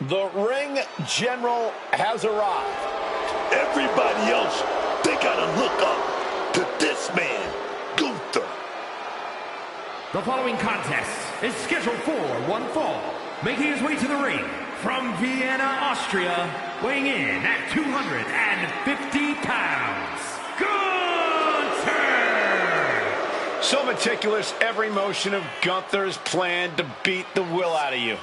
The ring general has arrived. Everybody else, they gotta look up to this man, Gunther. The following contest is scheduled for one fall. Making his way to the ring from Vienna, Austria, weighing in at 250 pounds, Gunther! So meticulous, every motion of Gunther is planned to beat the will out of you.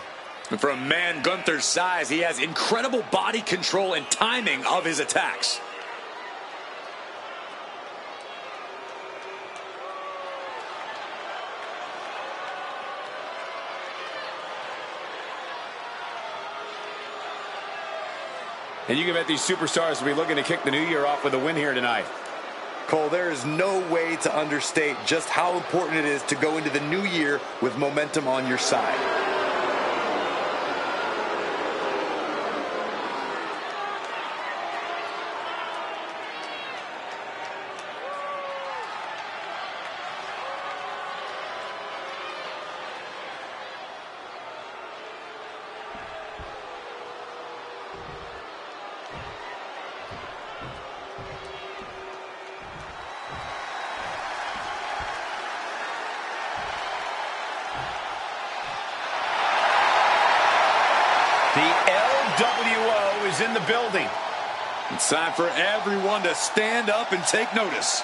And for a man Gunther's size, he has incredible body control and timing of his attacks. And you can bet these superstars will be looking to kick the new year off with a win here tonight. Cole, there is no way to understate just how important it is to go into the new year with momentum on your side. The LWO is in the building. It's time for everyone to stand up and take notice.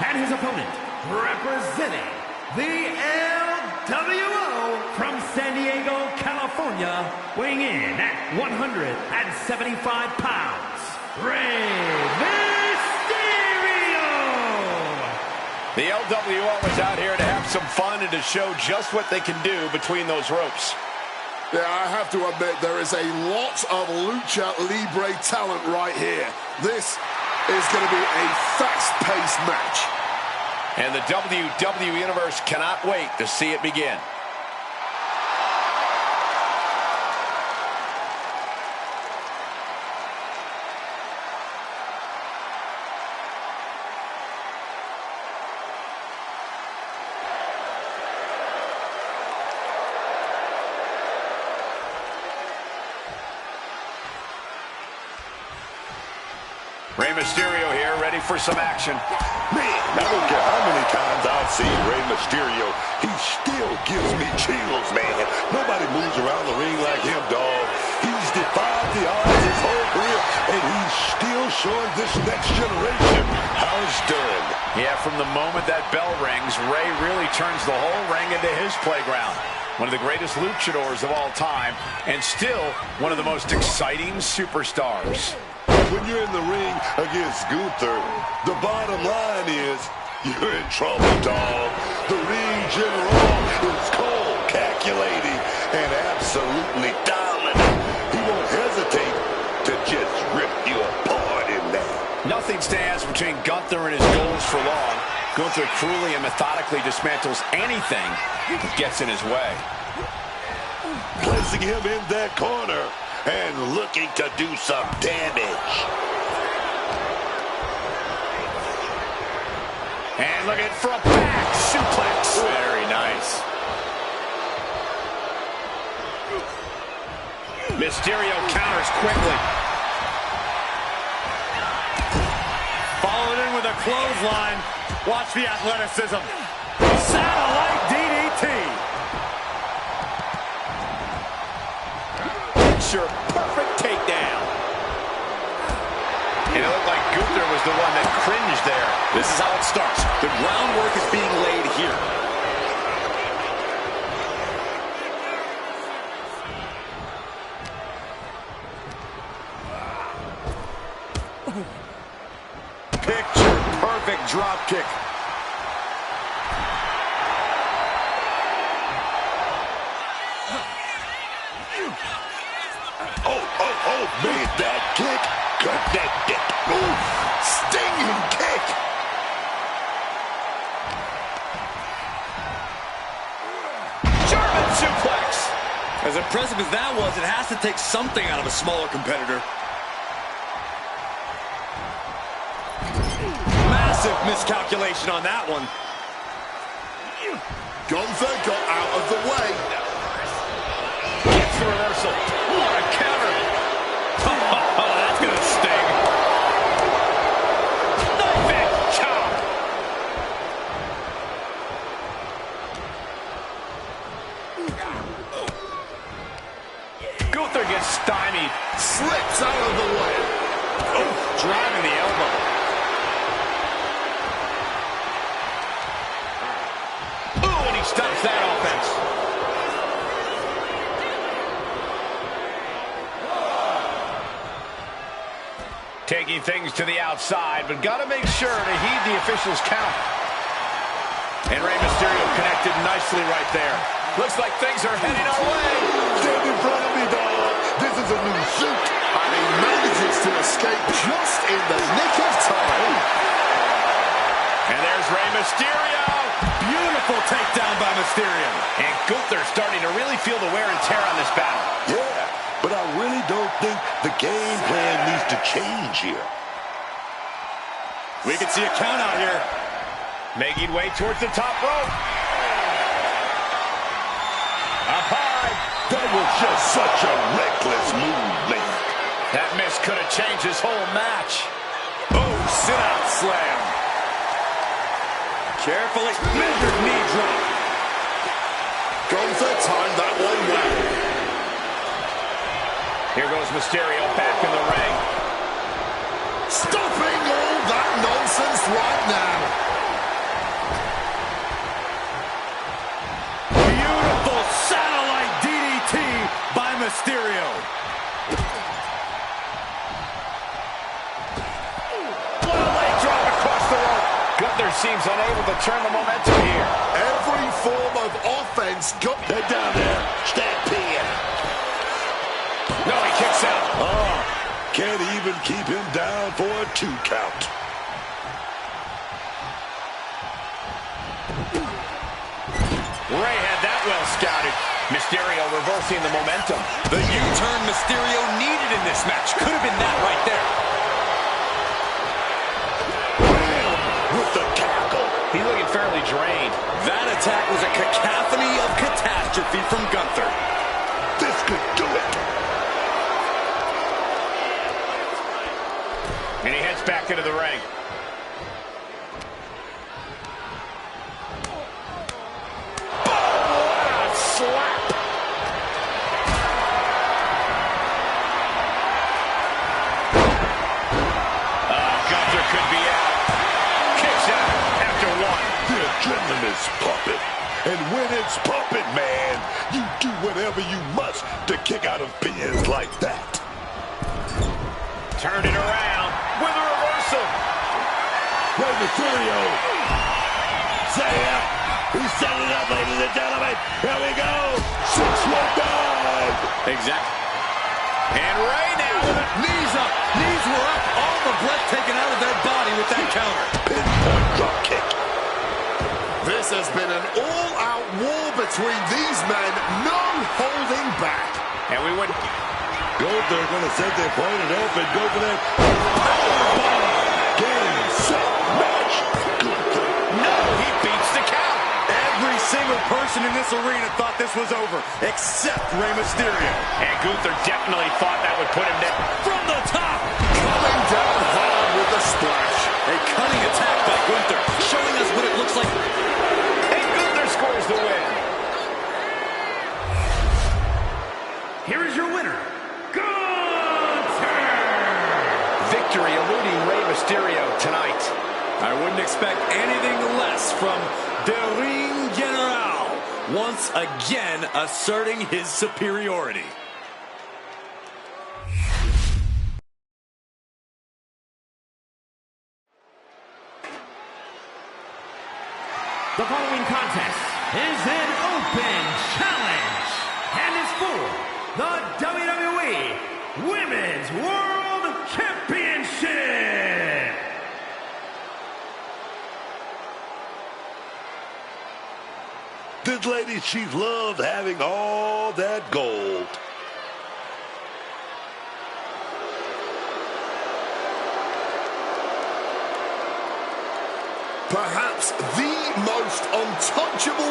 And his opponent, representing the LWO from San Diego, California, weighing in at 175 pounds, Rey Mysterio! The LWO is out here to have some fun and to show just what they can do between those ropes. Yeah, I have to admit, there is a lot of Lucha Libre talent right here. This is going to be a fast-paced match. And the WWE Universe cannot wait to see it begin. Rey Mysterio here, ready for some action. Man, I don't care how many times I've seen Rey Mysterio, he still gives me chills, man. Nobody moves around the ring like him, dog. He's defied the odds his whole career, and he's still showing this next generation how it's done. Yeah, from the moment that bell rings, Rey really turns the whole ring into his playground. One of the greatest luchadors of all time, and still one of the most exciting superstars. When you're in the ring against Gunther, the bottom line is you're in trouble, dog. The ring general is cold, calculating, and absolutely dominant. He won't hesitate to just rip you apart in there. Nothing stands between Gunther and his goals for long. Gunther cruelly and methodically dismantles anything that gets in his way. Placing him in that corner and looking to do some damage. And looking for a back suplex. Very nice. Mysterio counters quickly. Followed in with a clothesline. Watch the athleticism. Satellite DDT. Picture perfect takedown. And it looked like Gunther was the one that cringed there. This is how it starts. The groundwork is being laid here. Picture perfect drop kick. Oh, made that kick. Connected. Ooh, stinging kick. German suplex. As impressive as that was, it has to take something out of a smaller competitor. Massive miscalculation on that one. Gunther got out of the way. Gets the reversal. What a counter. Oh, that's going to sting. Knife chop. Gunther gets stymied. Slips out of the way. Oh, driving the elbow. Oh, and he stops that offense. Taking things to the outside, but got to make sure to heed the official's count. And Rey Mysterio connected nicely right there. Looks like things are heading our way. Stand in front of me, dog. This is a new suit. And he manages to escape just in the nick of time. And there's Rey Mysterio. Beautiful takedown by Mysterio. And Gunther starting to really feel the wear and tear on this battle. Yeah, but I really don't think the game plan needs to change here. We can see a count out here. Making way towards the top rope. Up high. That was just such a reckless move, man. That miss could have changed his whole match. Oh, sit-out slam. Carefully measured knee drop. Gunther timed that one well. Here goes Mysterio back in the ring. Stopping all that nonsense right now. Beautiful satellite DDT by Mysterio. What a leg drop across the rope. Gunther seems unable to turn the momentum here. Every form of offense got... Head down there. Stampede. No, he kicks out. Oh, can't even keep him down for a 2 count. Rey had that well scouted. Mysterio reversing the momentum. The U-turn Mysterio needed in this match. Could have been that right there. With the tackle. He's looking fairly drained. That attack was a cacophony of catastrophe from Gunther. This could do it. And he heads back into the ring. Adrenaline's pumping. And when it's pumping, man, you do whatever you must to kick out of pins like that. Turned it around with a reversal. Rey Mysterio. Say it. He's setting it up, ladies and gentlemen. Here we go. 619. Exactly. And Rey now with it. Knees up. Knees were up. All the breath taken out of their body with that counter. Pinpoint drop kick. This has been an all-out war between these men. No holding back. And we wouldn't... They're going to set their opponent up and go for that powerbomb. Game, set, match. No, he beats the count. Every single person in this arena thought this was over, except Rey Mysterio. And Gunther definitely thought that would put him down. From the top. Coming down hard with the splash. A cunning attack by Gunther, showing us what it looks like. And Gunther scores the win. Here is your winner, Gunther! Victory eluding Rey Mysterio tonight. I wouldn't expect anything less from the Ring General, once again asserting his superiority. The following contest is an open challenge and is for the WWE Women's World Championship. This lady, she loved having all that gold. Perhaps the most untouchable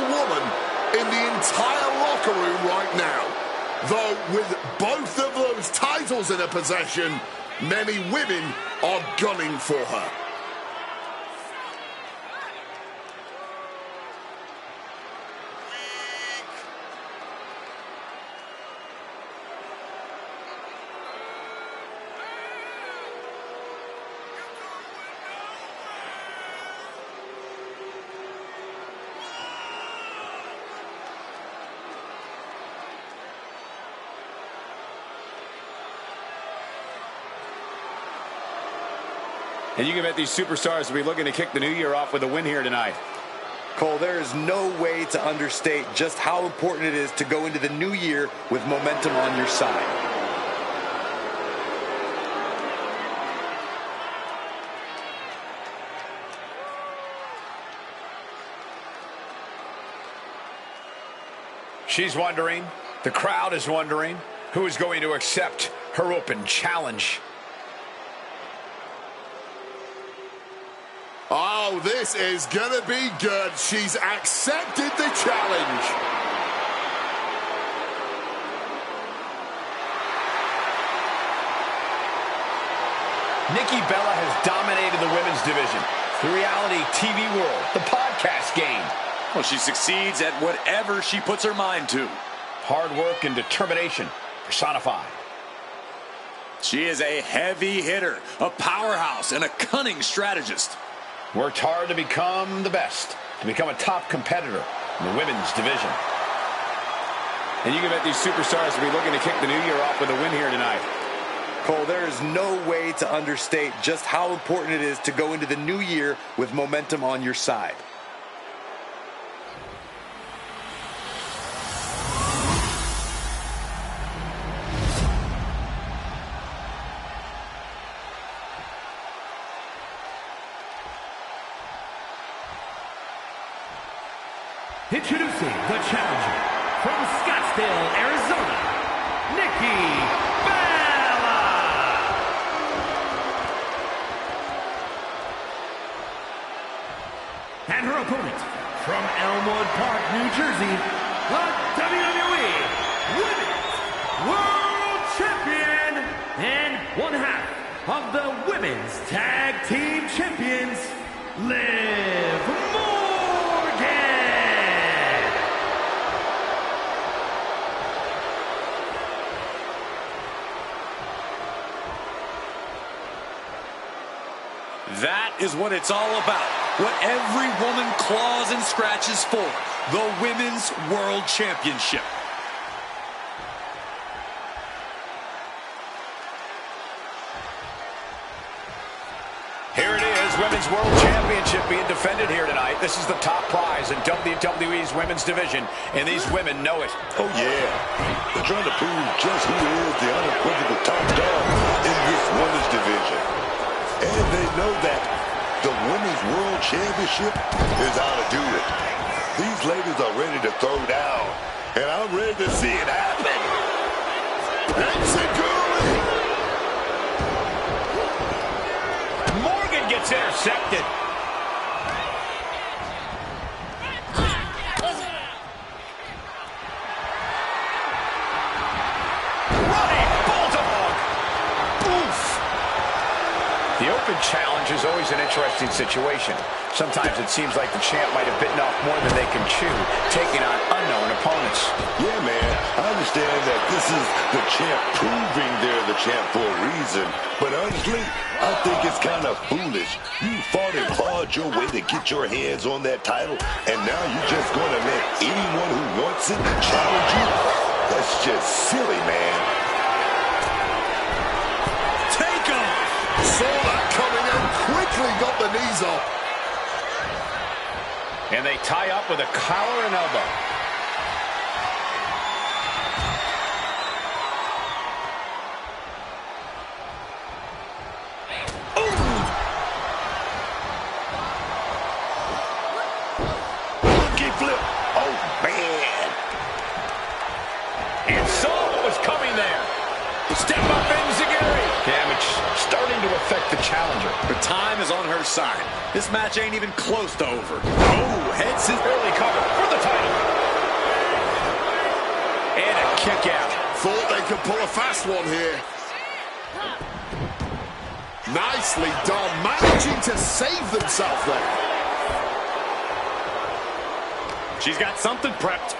locker room right now. Though with both of those titles in her possession, many women are gunning for her. And you can bet these superstars will be looking to kick the new year off with a win here tonight. Cole, there is no way to understate just how important it is to go into the new year with momentum on your side. She's wondering, the crowd is wondering, who is going to accept her open challenge. Oh, this is gonna be good. She's accepted the challenge. Nikki Bella has dominated the women's division, the reality TV world, the podcast game. Well, she succeeds at whatever she puts her mind to. Hard work and determination personified. She is a heavy hitter, a powerhouse, and a cunning strategist. Worked hard to become the best, to become a top competitor in the women's division. And you can bet these superstars will be looking to kick the new year off with a win here tonight. Cole, there is no way to understate just how important it is to go into the new year with momentum on your side. Introducing the challenger from Scottsdale, Arizona, Nikki Bella. And her opponent from Elmwood Park, New Jersey, the WWE Women's World Champion and one half of the Women's Tag Team Champions, Liv Morgan. That is what it's all about. What every woman claws and scratches for. The Women's World Championship. Here it is, Women's World Championship being defended here tonight. This is the top prize in WWE's women's division, and these women know it. Oh, yeah. They're trying to prove just who is the unequivocal top dog in this women's division. And they know that the Women's World Championship is how to do it. These ladies are ready to throw down, and I'm ready to see it happen. Morgan gets intercepted. The open challenge is always an interesting situation. Sometimes it seems like the champ might have bitten off more than they can chew, taking on unknown opponents. Yeah, man, I understand that this is the champ proving they're the champ for a reason. But honestly, I think it's kind of foolish. You fought and clawed your way to get your hands on that title, and now you're just going to let anyone who wants it challenge you? That's just silly, man. Saw that coming and quickly got the knees up. And they tie up with a collar and elbow. Monkey flip. Oh, man. And saw what was coming there. Step up enziguri. Damage starting to affect the challenger. The time is on her side. This match ain't even close to over. Oh, head scissors. Barely covered for the title. kick out. Thought they could pull a fast one here. Nicely done, managing to save themselves there. She's got something prepped.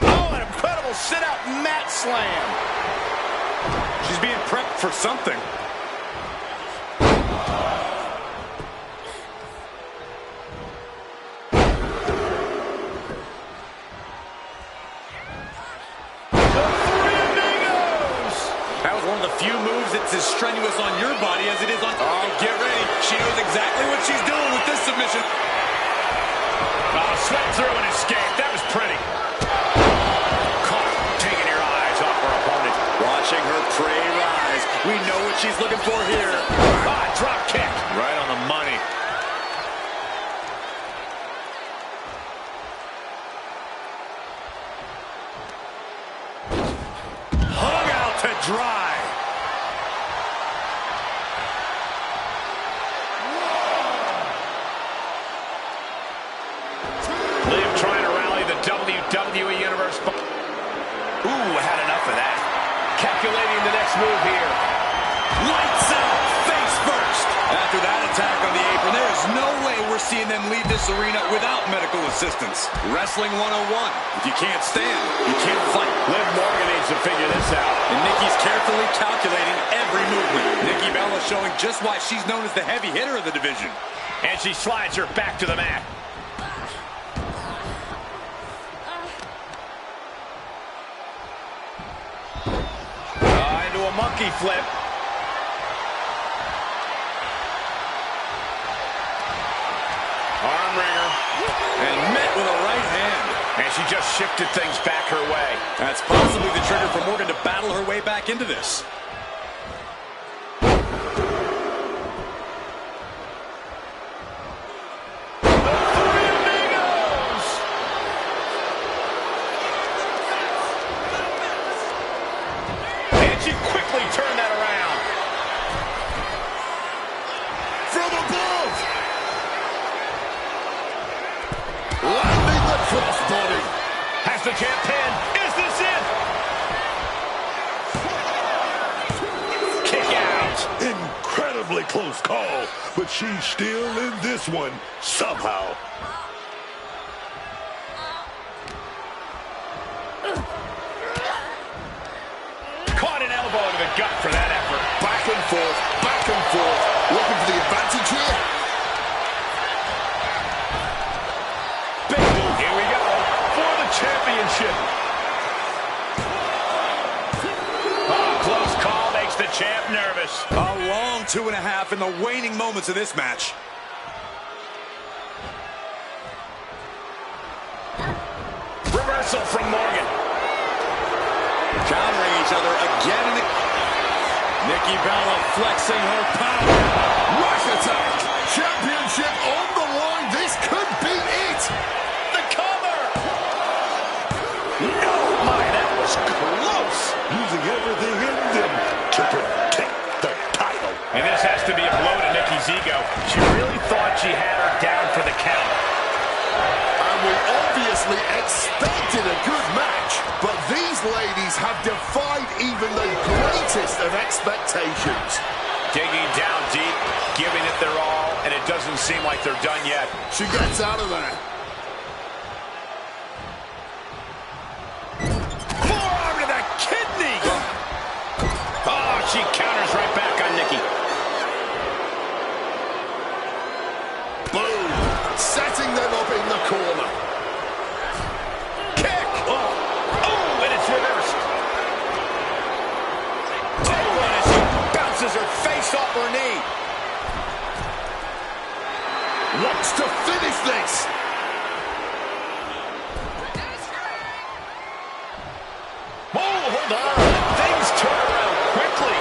Oh, an incredible sit-out mat slam. She's being prepped for something. One of the few moves that's as strenuous on your body as it is on... Oh, get ready. She knows exactly what she's doing with this submission. Oh, swept through and escaped. That was pretty. Caught, taking your eyes off her opponent. Watching her prey rise. We know what she's looking for here. Ah, drop kick. Right on the money. Hung out to dry. WWE Universe Mode. Ooh, had enough of that. Calculating the next move here. Lights out, face first. After that attack on the apron, there is no way we're seeing them leave this arena without medical assistance. Wrestling 101. If you can't stand, you can't fight. Liv Morgan needs to figure this out. And Nikki's carefully calculating every movement. Nikki Bella showing just why she's known as the heavy hitter of the division. And she slides her back to the mat. A monkey flip. Arm wringer. And met with a right hand. And she just shifted things back her way. That's possibly the trigger for Morgan to battle her way back into this. Turn that around. From above. Landing the crossbody. Has the champ pinned. Is this it? Kick out. Incredibly close call, but she's still in this one somehow. Caught an elbow to the gut for that effort. Back and forth, looking for the advantage here. Big move. Here we go for the championship. Oh, close call makes the champ nervous. A long 2.5 in the waning moments of this match. Reversal from Morgan. Countering each other again and again. Nikki Bella flexing her power. Rush attack. Championship on the line. This could be it. The cover. No, my, that was close. Using everything in them to protect the title. And this has to be a blow to Nikki's ego. She really thought she had her down for the count. And we obviously expected a good match, but these ladies have defied even the greatest of expectations. Digging down deep, giving it their all, and it doesn't seem like they're done yet. She gets out of there. Forearm to the kidney! Oh, she counters right back on Nikki. Boom! Setting them up in the corner. Kick! Oh, and it's reversed. Oh, and as she bounces her face off her knee. Wants to finish this. Oh, hold on. Things turn around quickly.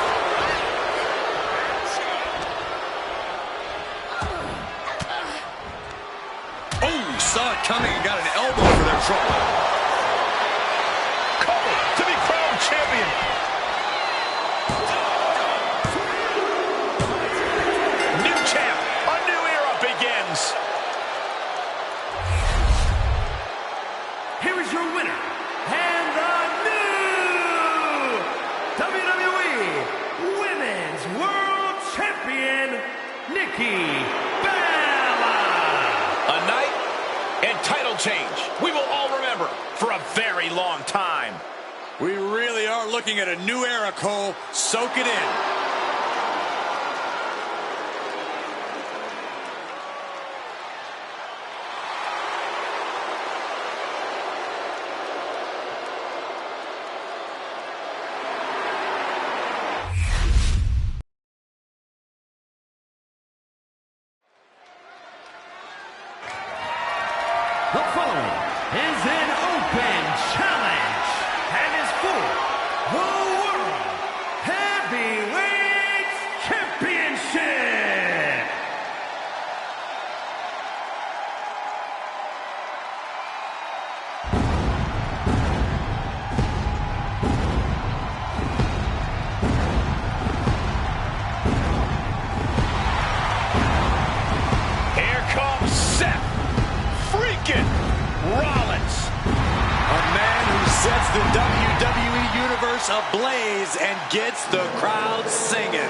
Oh, saw it coming and got an elbow for their trouble. Cole to be crowned champion. New champ. A new era begins. Nikki Bella. A night and title change we will all remember for a very long time. We really are looking at a new era, Cole. Soak it in. The following is an open challenge and is for the World Heavyweight Championship. Here comes Seth freaking Rollins. A man who sets the WWE Universe ablaze and gets the crowd singing.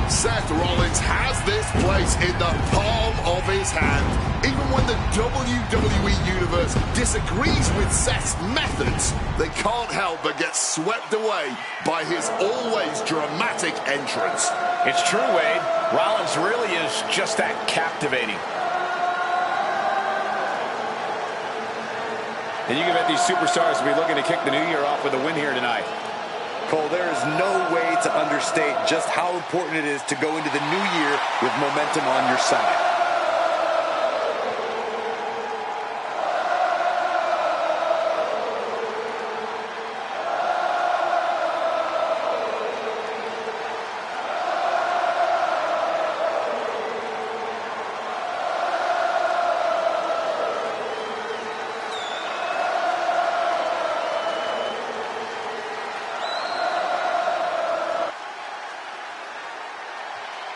Seth Rollins has this place in the palm of his hand. Even when the WWE Universe disagrees with Seth's methods, they can't help but get swept away by his always dramatic entrance. It's true, Wade. Rollins really is just that captivating. And you can bet these superstars will be looking to kick the new year off with a win here tonight. Cole, there is no way to understate just how important it is to go into the new year with momentum on your side.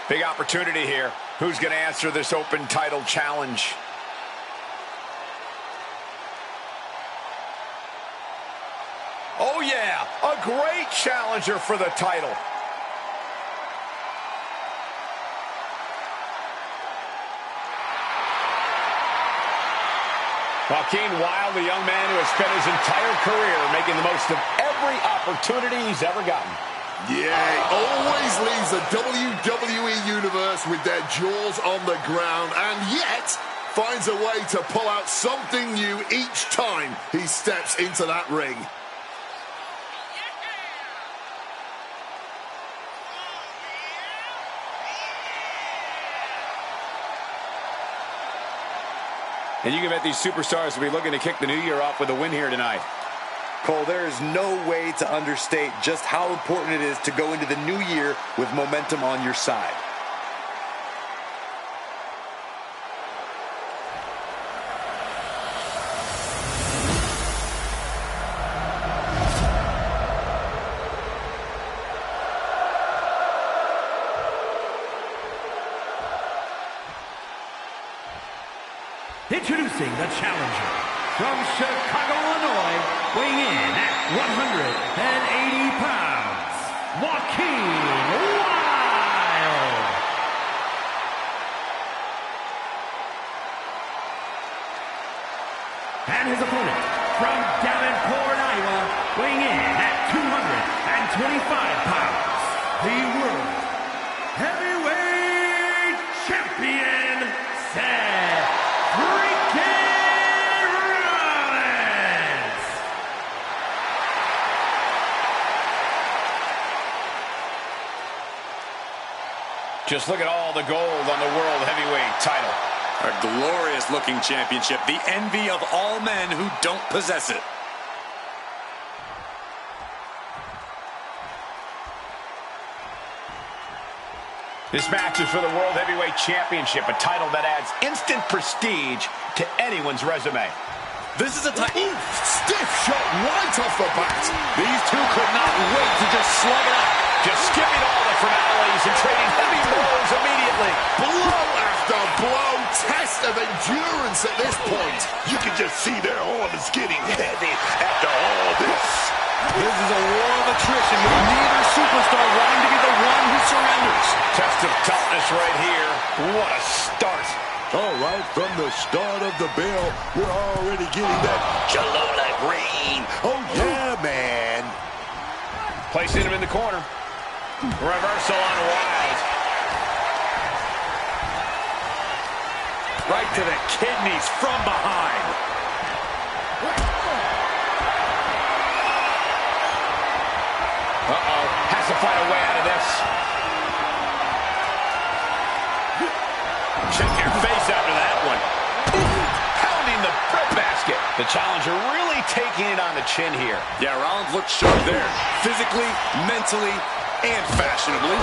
Big opportunity here. Who's going to answer this open title challenge? Oh yeah, a great challenger for the title. Joaquin Wilde, a young man who has spent his entire career making the most of every opportunity he's ever gotten. Yeah, always leaves the WWE Universe with their jaws on the ground, and yet finds a way to pull out something new each time he steps into that ring. And you can bet these superstars will be looking to kick the new year off with a win here tonight. Cole, there is no way to understate just how important it is to go into the new year with momentum on your side. Introducing the challenger from Chicago, Illinois, weighing in at 180 pounds, Joaquin Wilde. And his opponent from Davenport, Iowa, weighing in at 225 pounds, the World Heavyweight Champion, Seth freaking Rollins. Just look at all the gold on the World Heavyweight title. A glorious-looking championship, the envy of all men who don't possess it. This match is for the World Heavyweight Championship, a title that adds instant prestige to anyone's resume. This is a title. Stiff shot right off the bat. These two could not wait to just slug it out. Just skipping all the formalities and trading heavy blows immediately. Blow after after blow, test of endurance at this point. You can just see their arms getting heavy after all this. This is a war of attrition with neither superstar wanting to be the one who surrenders. Test of toughness right here. What a start. All right, from the start of the bell, we're already getting that Jalolite rain. Oh, yeah, man. Placing him in the corner. Reversal on Wild. Right to the kidneys from behind. Uh-oh. Has to find a way out of this. Check your face after that one. Pounding the breadbasket. The challenger really taking it on the chin here. Yeah, Rollins looked sharp there. Physically, mentally, and fashionably.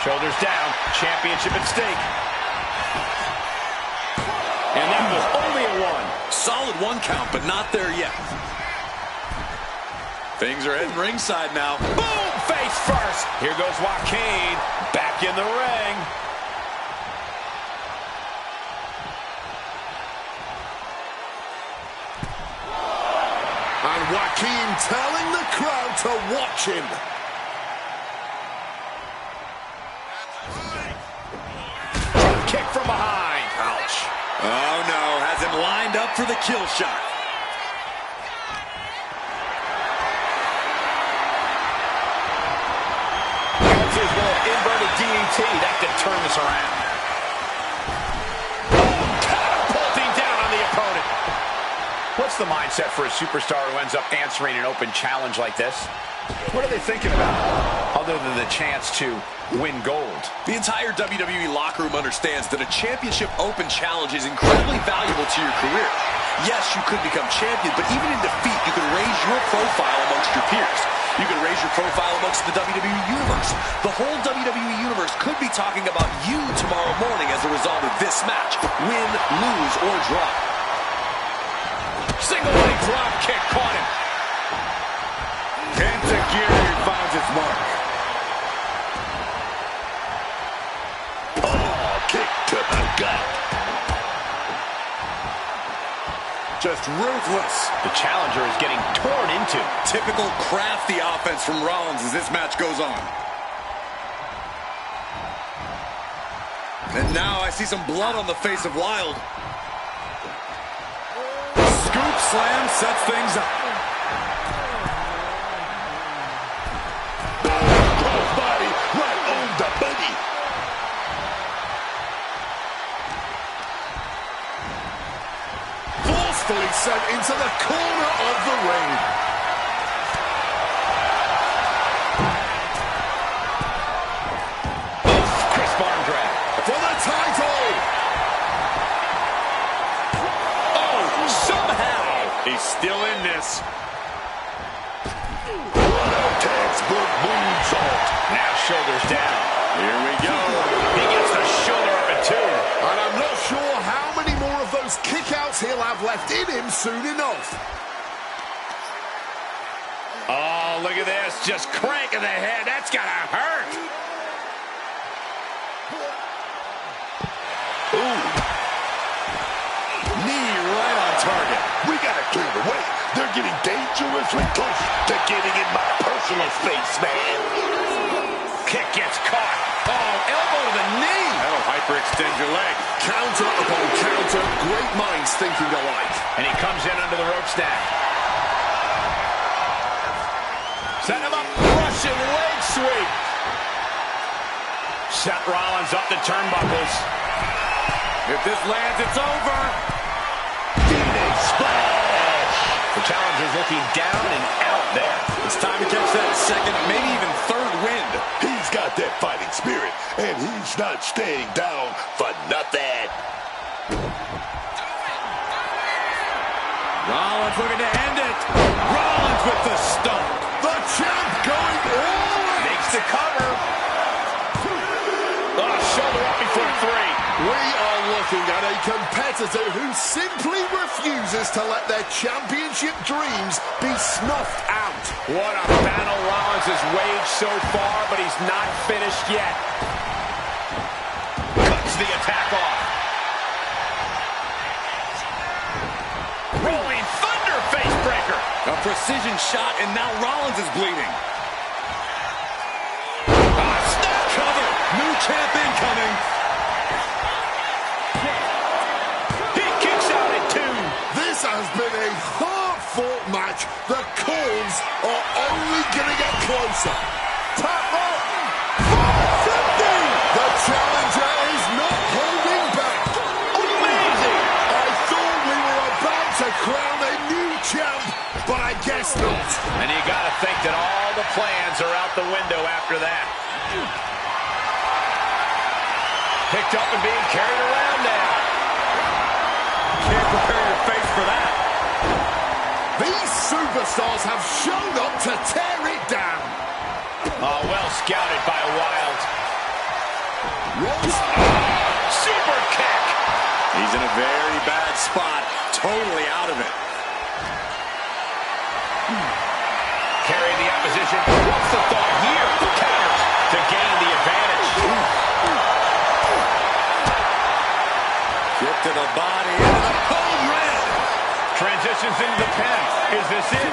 Shoulders down. Championship at stake. And that was only a one. Solid one count, but not there yet. Things are heading ringside now. Boom! Face first. Here goes Joaquin. Back in the ring. And Joaquin telling the crowd to watch him. Kick from behind. Ouch. Oh, no. Has him lined up for the kill shot. That's his little inverted DDT. That could turn this around. Catapulting down on the opponent. What's the mindset for a superstar who ends up answering an open challenge like this? What are they thinking about, other than the chance to win gold? The entire WWE locker room understands that a championship open challenge is incredibly valuable to your career. Yes, you could become champion, but even in defeat, you can raise your profile amongst your peers. You can raise your profile amongst the WWE Universe. The whole WWE Universe could be talking about you tomorrow morning as a result of this match. Win, lose, or draw. Single leg drop kick caught him. Enzuigiri finds its mark. Oh, kick to the gut. Just ruthless. The challenger is getting torn into. Typical crafty offense from Rollins as this match goes on. And now I see some blood on the face of Wild. Scoop slam sets things up. Crossbody right on the booty. Forcefully sent into the corner of the ring. Crisp arm drag. For the title. He's still in this. Textbook moonsault. Now shoulders down. Here we go. He gets the shoulder up at two. And I'm not sure how many more of those kickouts he'll have left in him soon enough. Oh, look at this. Just cranking the head. That's gotta hurt. Ooh. Knee right on target. We gotta clear the way. They're getting dangerously close to getting in my personal space, man. Kick gets caught. Oh, elbow to the knee. That'll hyperextend your leg. Counter upon counter. Great minds thinking alike. And he comes in under the rope stack. Set him up. Russian leg sweep. Seth Rollins up the turnbuckles. If this lands, it's over. D-Day splash. The challenger's looking down and out there. It's time to catch that second, maybe even third wind. He's got that fighting spirit, and he's not staying down for nothing. Rollins looking to end it. Rollins with the stomp. The champ going all out. Makes the cover. Oh, shoulder up before three. We are looking at a competitor who simply refuses to let their championship dreams be snuffed out. What a battle Rollins has waged so far, but he's not finished yet. Cuts the attack off. precision shot, and now Rollins is bleeding. Snap cover. New champ incoming. He kicks out at 2. This has been a hard-fought match. The calls are only going to get closer. Top rope. 450. The challenger is not holding back. Amazing. I thought we were about to crown a new champ, but I guess not. And you got to think that all the plans are out the window after that. Picked up and being carried around now. Can't prepare your face for that. These superstars have shown up to tear it down. Oh, well scouted by Wild. Rose. Super kick. He's in a very bad spot. Totally out of it. Carry the opposition. What's the thought here? Counters to gain the advantage. Kick to the body into the cold red. Transitions into the pin. Is this it?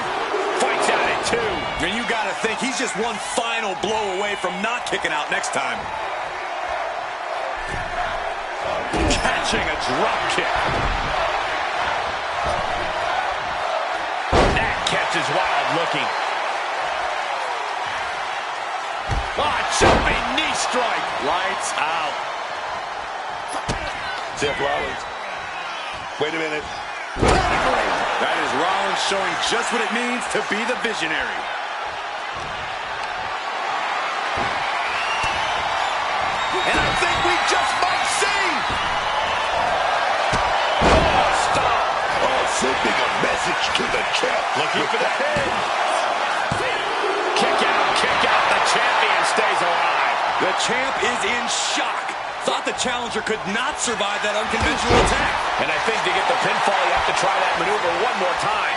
Fights out at 2. And you got to think he's just one final blow away from not kicking out next time. Catching a drop kick. That catch is Wild looking. Jumping knee strike. Lights out. Seth Rollins. Wait a minute. That is Rollins showing just what it means to be the visionary. And I think we just might see. Oh, stop. Oh, sending a message to the champ. Looking for the pin. Kick out, kick out. The champion stays alive. The champ is in shock. Thought the challenger could not survive that unconventional attack. And I think to get the pinfall, you have to try that maneuver one more time.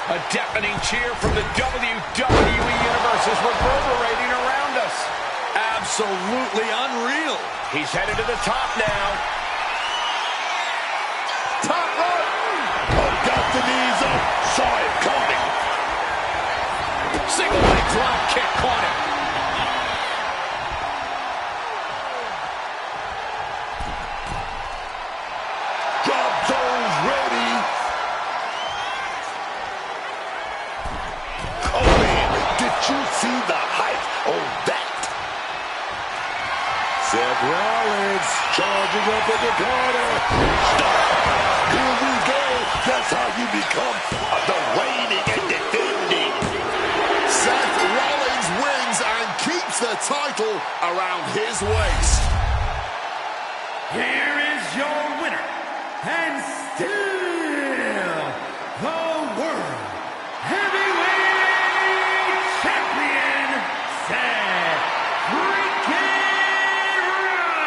A deafening cheer from the WWE Universe is reverberating around us. Absolutely unreal. He's headed to the top now. Top rope. Oh, got the knees up. Saw it coming. Single leg drop kick caught him. Drop zones ready. Oh, man. Did you see the height on that? Seth Rollins charging up in the corner. Stop. Here we go. That's how you become the reigning and defending. Seth Rollins wins and keeps the title around his waist. Here is your winner, and still the World Heavyweight Champion, Seth freaking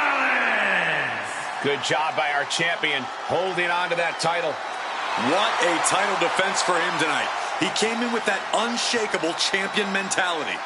Rollins. Good job by our champion holding on to that title. What a title defense for him tonight. He came in with that unshakable champion mentality.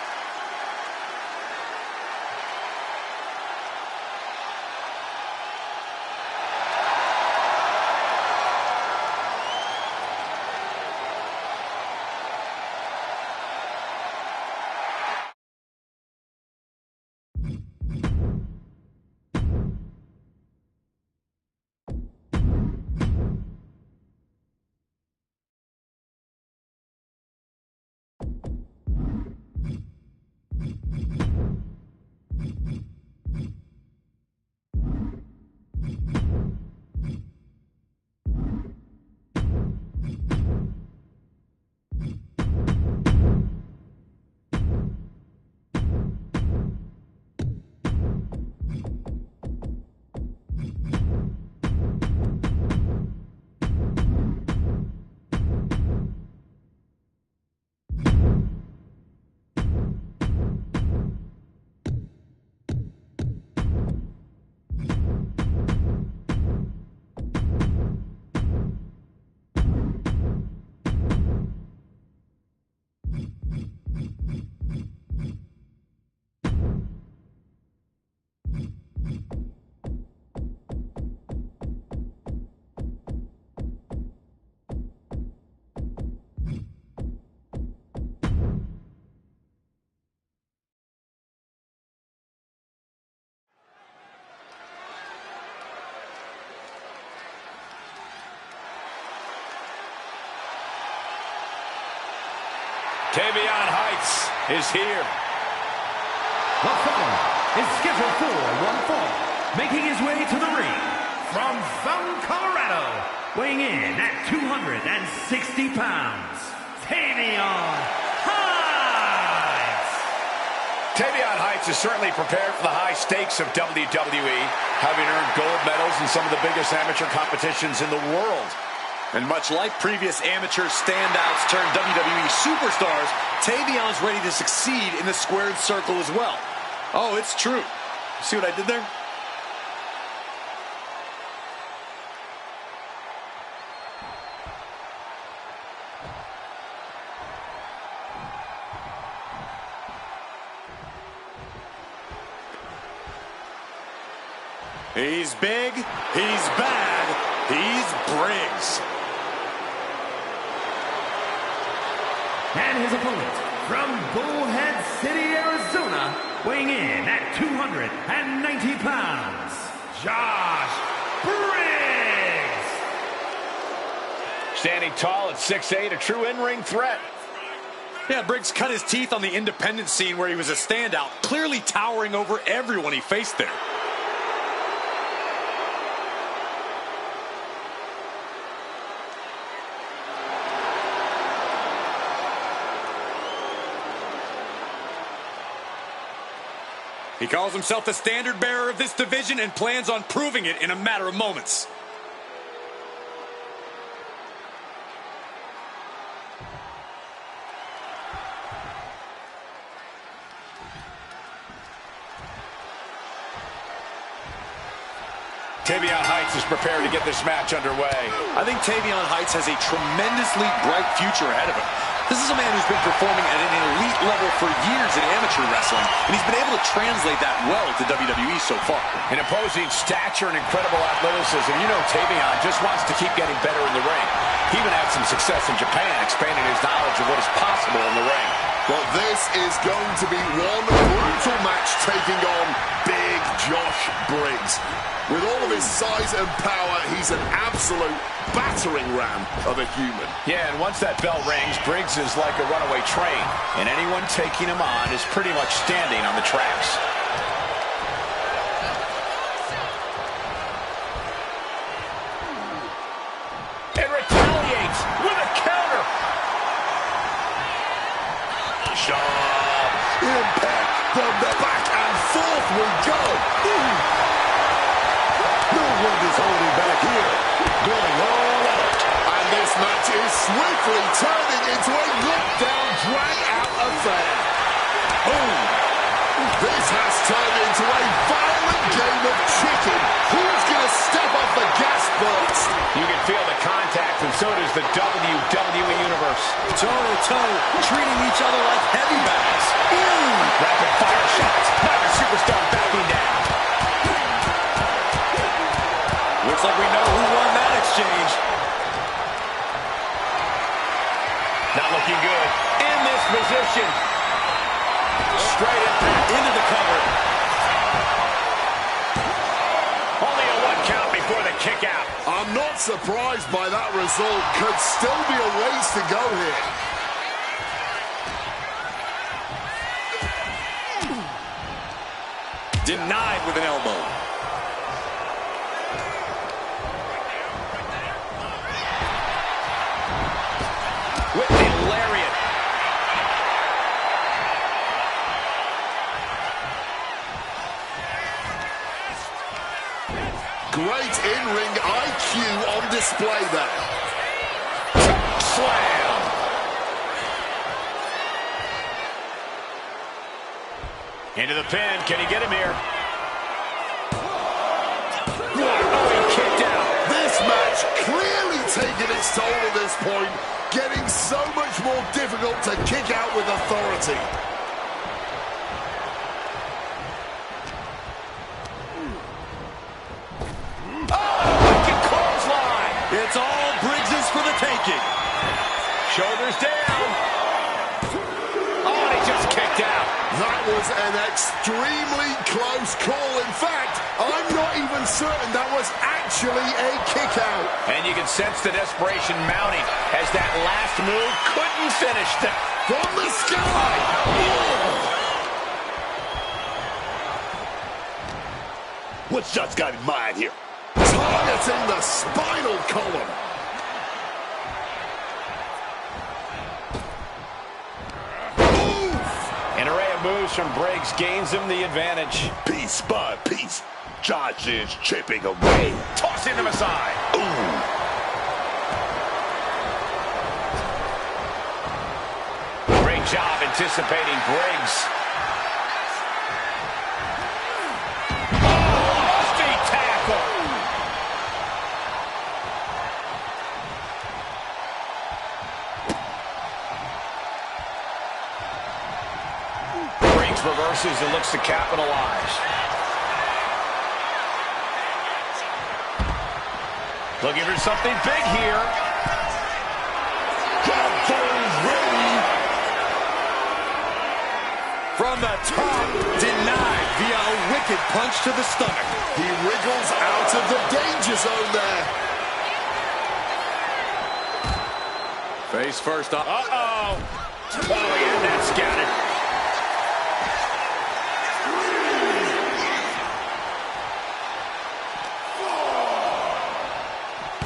Tavion Heights is here. The following is scheduled for one fall, making his way to the ring from Fountain, Colorado, weighing in at 260 pounds, Tavion Heights. Tavion Heights is certainly prepared for the high stakes of WWE, having earned gold medals in some of the biggest amateur competitions in the world. And much like previous amateur standouts turned WWE superstars, Tavion's ready to succeed in the squared circle as well. Oh, it's true. See what I did there? He's big, he's bad, he's Briggs. And his opponent from Bullhead City, Arizona, weighing in at 290 pounds, Josh Briggs. Standing tall at 6'8", a true in-ring threat. Yeah, Briggs cut his teeth on the independent scene where he was a standout, clearly towering over everyone he faced there. He calls himself the standard bearer of this division and plans on proving it in a matter of moments. Tavion Heights is prepared to get this match underway. I think Tavion Heights has a tremendously bright future ahead of him. This is a man who's been performing at an elite level for years in amateur wrestling, and he's been able to translate that well to WWE so far. An imposing stature and incredible athleticism. You know Tavion just wants to keep getting better in the ring. He even had some success in Japan, expanding his knowledge of what is possible in the ring. But this is going to be one brutal match taking on Big Josh Briggs. With all of his size and power, he's an absolute battering ram of a human. Yeah, and once that bell rings, Briggs is like a runaway train, and anyone taking him on is pretty much standing on the tracks. And retaliates with a counter. Sharp impact from the back and forth we go. Ooh. No one is holding back here. Going all out. And this match is swiftly turning into a knockdown, drag-out affair. Boom. This has turned into a violent game of chicken. Who's going to step off the gas first? You can feel the contact, and so does the WWE Universe. Toe-to-toe, treating each other like heavy bags. Rapid fire shots. Neither superstar backing down. Looks like we know who won that exchange. Not looking good. In this position. Straight impact into the cover. Only a 1 count before the kick out. I'm not surprised by that result. Could still be a ways to go here. Denied with an elbow. With the lariat. Great in-ring IQ on display there. Slam. Into the pin. Can he get him here? Oh, he kicked out. This match clearly taking its toll at this point, getting so much more difficult to kick out with authority. It's all Briggs's for the taking. Shoulders down. Oh, and he just kicked out. That was an extremely close call. In fact, I'm not even certain that was actually eventually a kick out. And you can sense the desperation mounting as that last move couldn't finish. From the sky. What shot's got in mind here? Targeting the spinal column. An array of moves from Briggs gains him the advantage. Piece by piece, Josh is chipping away. Tossing him aside. Ooh. Great job anticipating Briggs. Oh, feet tackle. Briggs reverses and looks to capitalize. Looking for something big here. From the top, denied via a wicked punch to the stomach. He wriggles out of the danger zone there. Face first up. Uh-oh. Oh, yeah, that's scattered.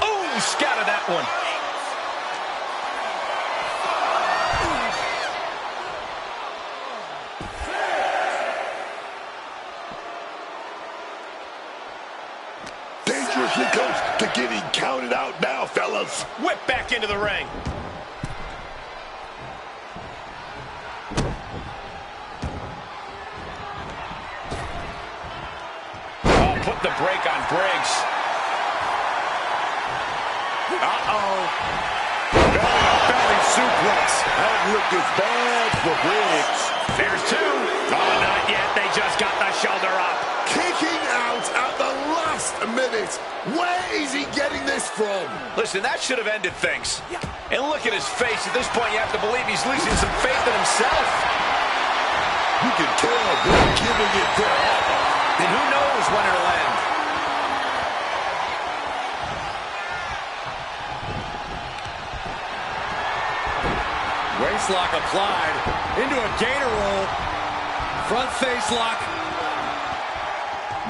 Oh, scattered that one. Dangerously close to getting counted out now, fellas. Whip back into the ring. Oh, put the brake on Briggs. Uh-oh. Belly suplex. That look is bad for Briggs. There's two. Oh, not yet. They just got the shoulder up. Kicking out at the last minute. Where is he getting this from? Listen, that should have ended things. And look at his face. At this point, you have to believe he's losing some faith in himself. You can tell they're giving it their all. And who knows when it'll end. Waistlock applied into a gator roll. Front face lock.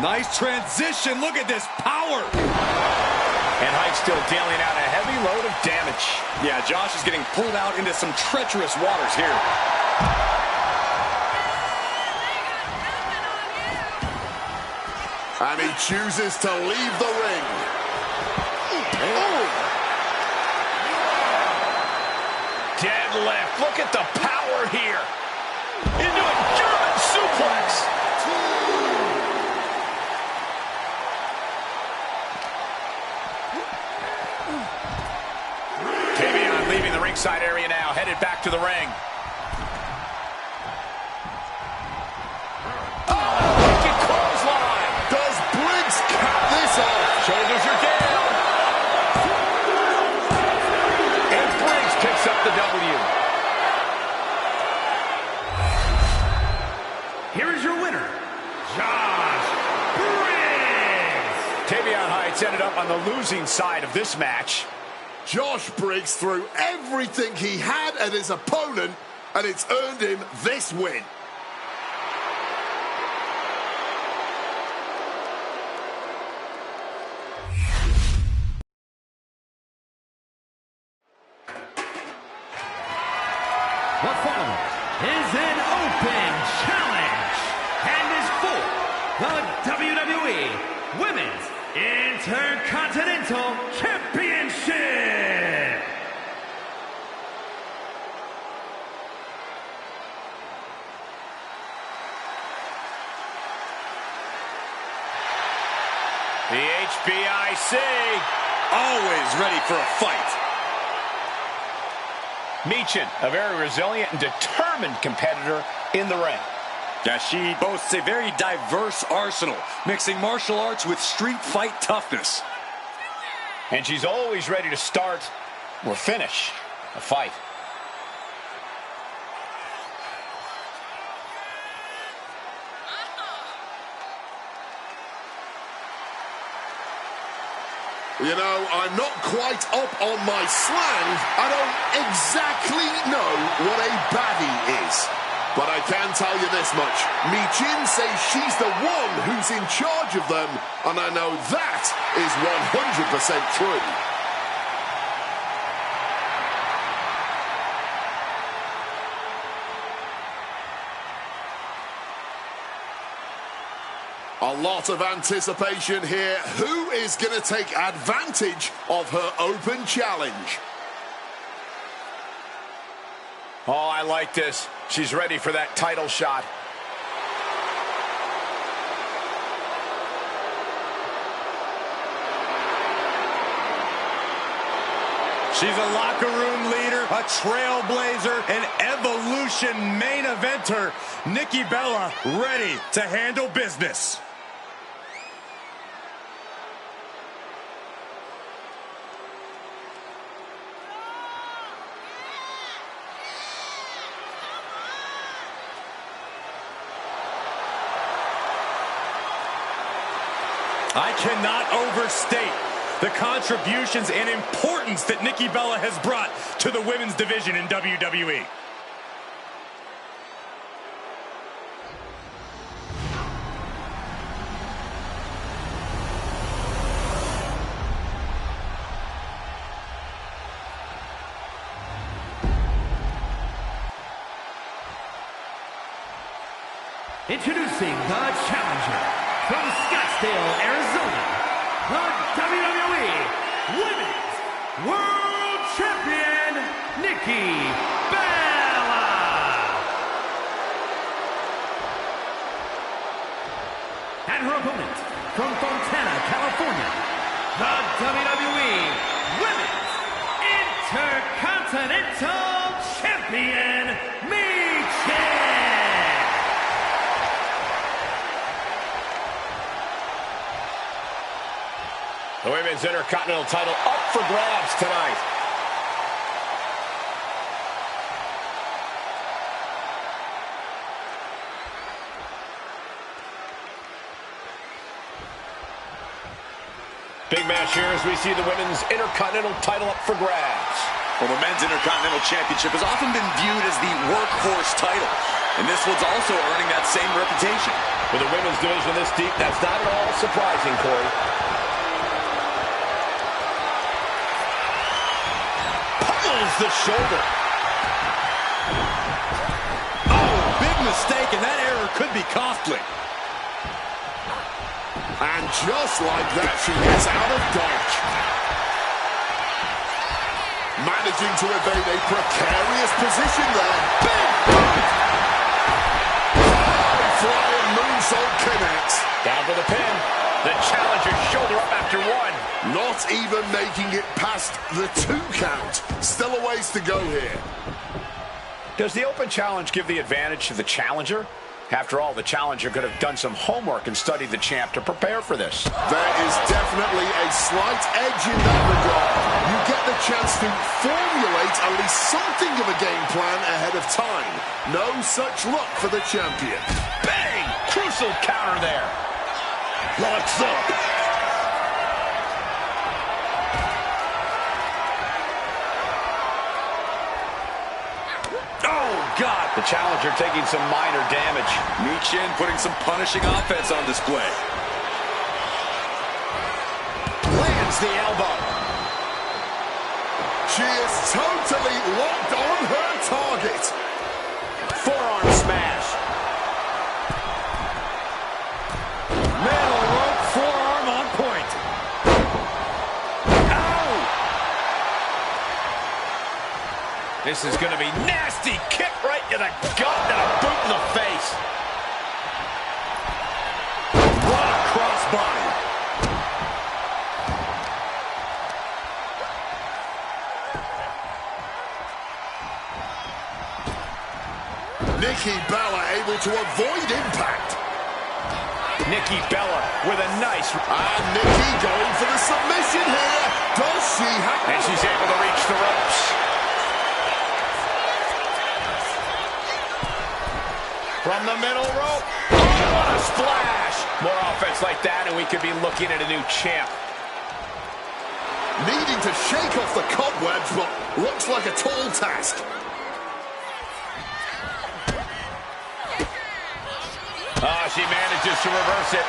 Nice transition. Look at this power. And Height still dealing out a heavy load of damage. Yeah, Josh is getting pulled out into some treacherous waters here. And he chooses to leave the ring. Deadlift. Look at the power here. Into a German suplex. Tavion leaving the ringside area now, headed back to the ring. Oh, wicked clothesline. Does Briggs cap this off? Shoulders are down. And Briggs picks up the W. Here is your winner, Josh Briggs. Tavion Heights ended up on the losing side of this match. Josh Briggs threw everything he had at his opponent, and it's earned him this win. The following is an open challenge and is for the WWE Women's Intercontinental Championship. The HBIC. Always ready for a fight. Meechin, a very resilient and determined competitor in the ring. Yeah, she boasts a very diverse arsenal, mixing martial arts with street fight toughness. And she's always ready to start or finish a fight. You know, I'm not quite up on my slang. I don't exactly know what a baddie is. But I can tell you this much. Michin says she's the one who's in charge of them, and I know that is 100% true. A lot of anticipation here. Who is going to take advantage of her open challenge? Oh, I like this. She's ready for that title shot. She's a locker room leader, a trailblazer, an evolution main eventer. Nikki Bella ready to handle business. I cannot overstate the contributions and importance that Nikki Bella has brought to the women's division in WWE. Introducing the challenger from Scottsdale, Arizona, the WWE Women's World Champion, Nikki Bella. And her opponent from Fontana, California, the WWE Women's Intercontinental Champion, Michin. The Women's Intercontinental title up for grabs tonight. Big match here as we see the Women's Intercontinental title up for grabs. Well, the Men's Intercontinental Championship has often been viewed as the workhorse title, and this one's also earning that same reputation. With the women's division this deep, that's not at all surprising, Corey. The shoulder. Oh, big mistake, and that error could be costly. And just like that, she gets out of dodge. Managing to evade a precarious position there. Big right. Flying moonsault connects. Down for the pin. The challenger shoulder up after one. Not even making it past the 2 count. Still a ways to go here. Does the open challenge give the advantage to the challenger? After all, the challenger could have done some homework and studied the champ to prepare for this. There is definitely a slight edge in that regard. You get the chance to formulate at least something of a game plan ahead of time. No such luck for the champion. Bang! Crucial counter there. Locks up. Oh, God. The challenger taking some minor damage. Michin putting some punishing offense on display. Lands the elbow. She is totally locked on her target. Forearm smash. Metal rope forearm on point. Ow! This is going to be nasty. Kick right to the gut and a boot in the face. What a crossbody. Nikki Bella able to avoid impact. Nikki Bella with a nice... And Nikki going for the submission here. Does she have... And she's able to reach the ropes. From the middle rope. Oh, what a splash. More offense like that and we could be looking at a new champ. needing to shake off the cobwebs, but looks like a tall task. Oh, she manages to reverse it.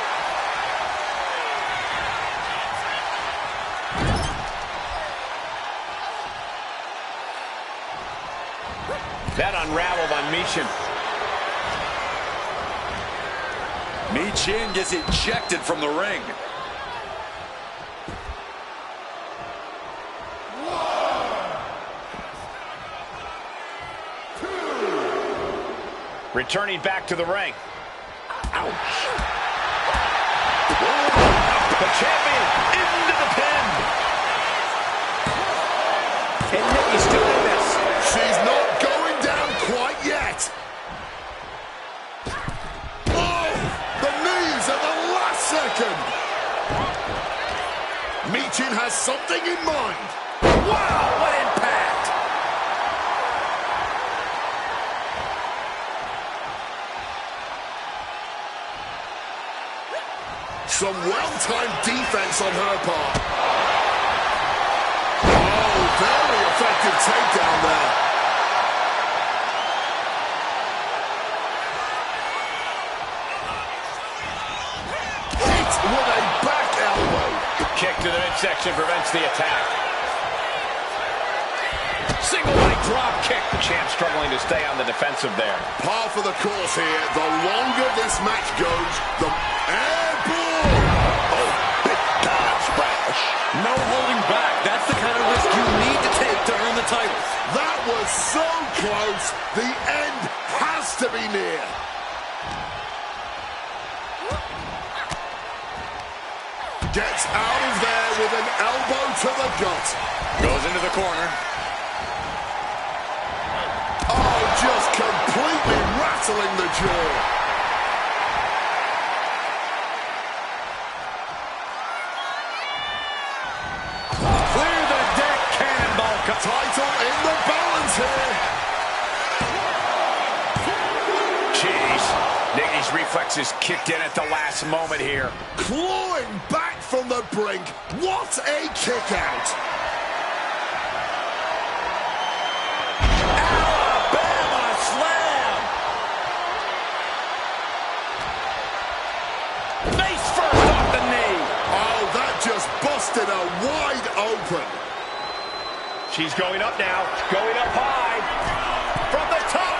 That unraveled on Michin. Michin gets ejected from the ring. Returning back to the ring. Ouch. The champion into the pin. And Nikki's still in this. She's not going down quite yet. Oh, the knees at the last second. Michin has something in mind. Wow, what impact. Some well-timed defense on her part. Oh, very effective takedown there. Hit with a back elbow. Kick to the midsection prevents the attack. Single leg drop kick. The champ struggling to stay on the defensive there. Par for the course here. The longer this match goes, the airborne. Oh, big time splash. No holding back. That's the kind of risk you need to take to earn the title. That was so close. The end has to be near. Gets out of there with an elbow to the gut. Goes into the corner. Oh, just completely rattling the jaw. Clear the deck, cannonball. Title in the balance here. Jeez. Nikki's reflexes kicked in at the last moment here. Clawing back from the brink. What a kick out. Alabama slam. Face first off the knee. Oh, that just busted her wide open. She's going up now. Going up high. From the top.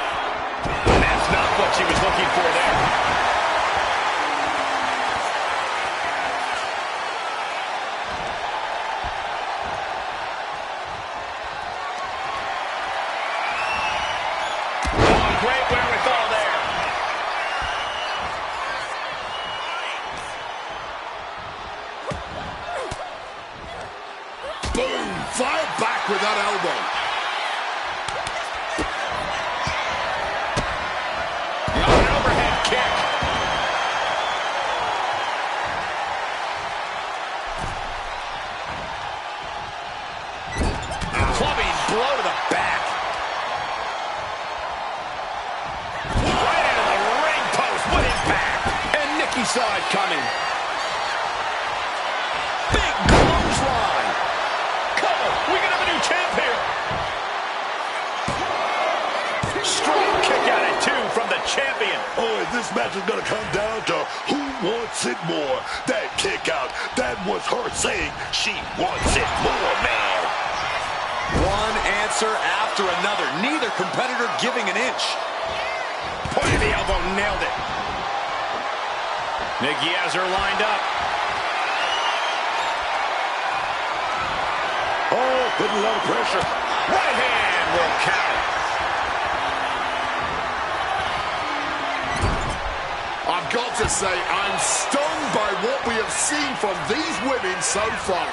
And that's not what she was looking for there. Oh, great wherewithal there. Boom! Fired back with that elbow. An overhead kick. Clubbing blow to the back. Right into the ring post. What impact. And Nikki saw it coming. Big clothesline. Come on, we can have a new champ here. Strong kick out at two from the champion. Oh, and this match is going to come down to who wants it more. That kick out, that was her saying she wants it more, man. One answer after another. Neither competitor giving an inch. Point of the elbow, nailed it. Nikki has her lined up. Oh, putting a lot of pressure. Right hand will count it. I've got to say, I'm stunned by what we have seen from these women so far.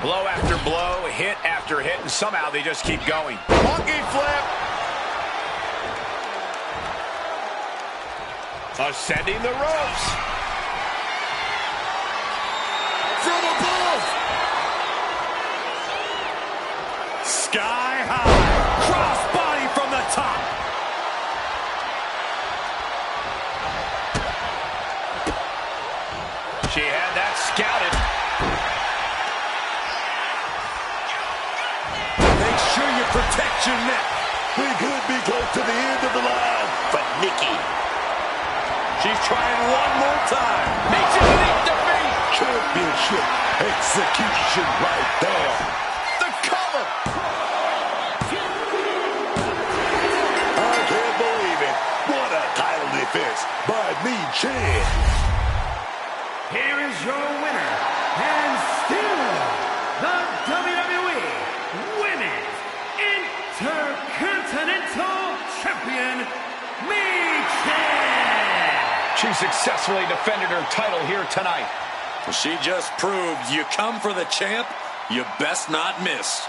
Blow after blow, hit after hit, and somehow they just keep going. Monkey flip. Ascending the ropes. From above. Sky high. Cross body from the top. She had that scouted. Protect your neck. We could be close to the end of the line for Nikki. She's trying one more time. Makes it leap to feet. Championship execution right there. The cover. I can't believe it. What a title defense by Me Chan. Here is your winner, and still the WWE Women's Intercontinental Champion, Me Chan. She successfully defended her title here tonight. She just proved you come for the champ, you best not miss.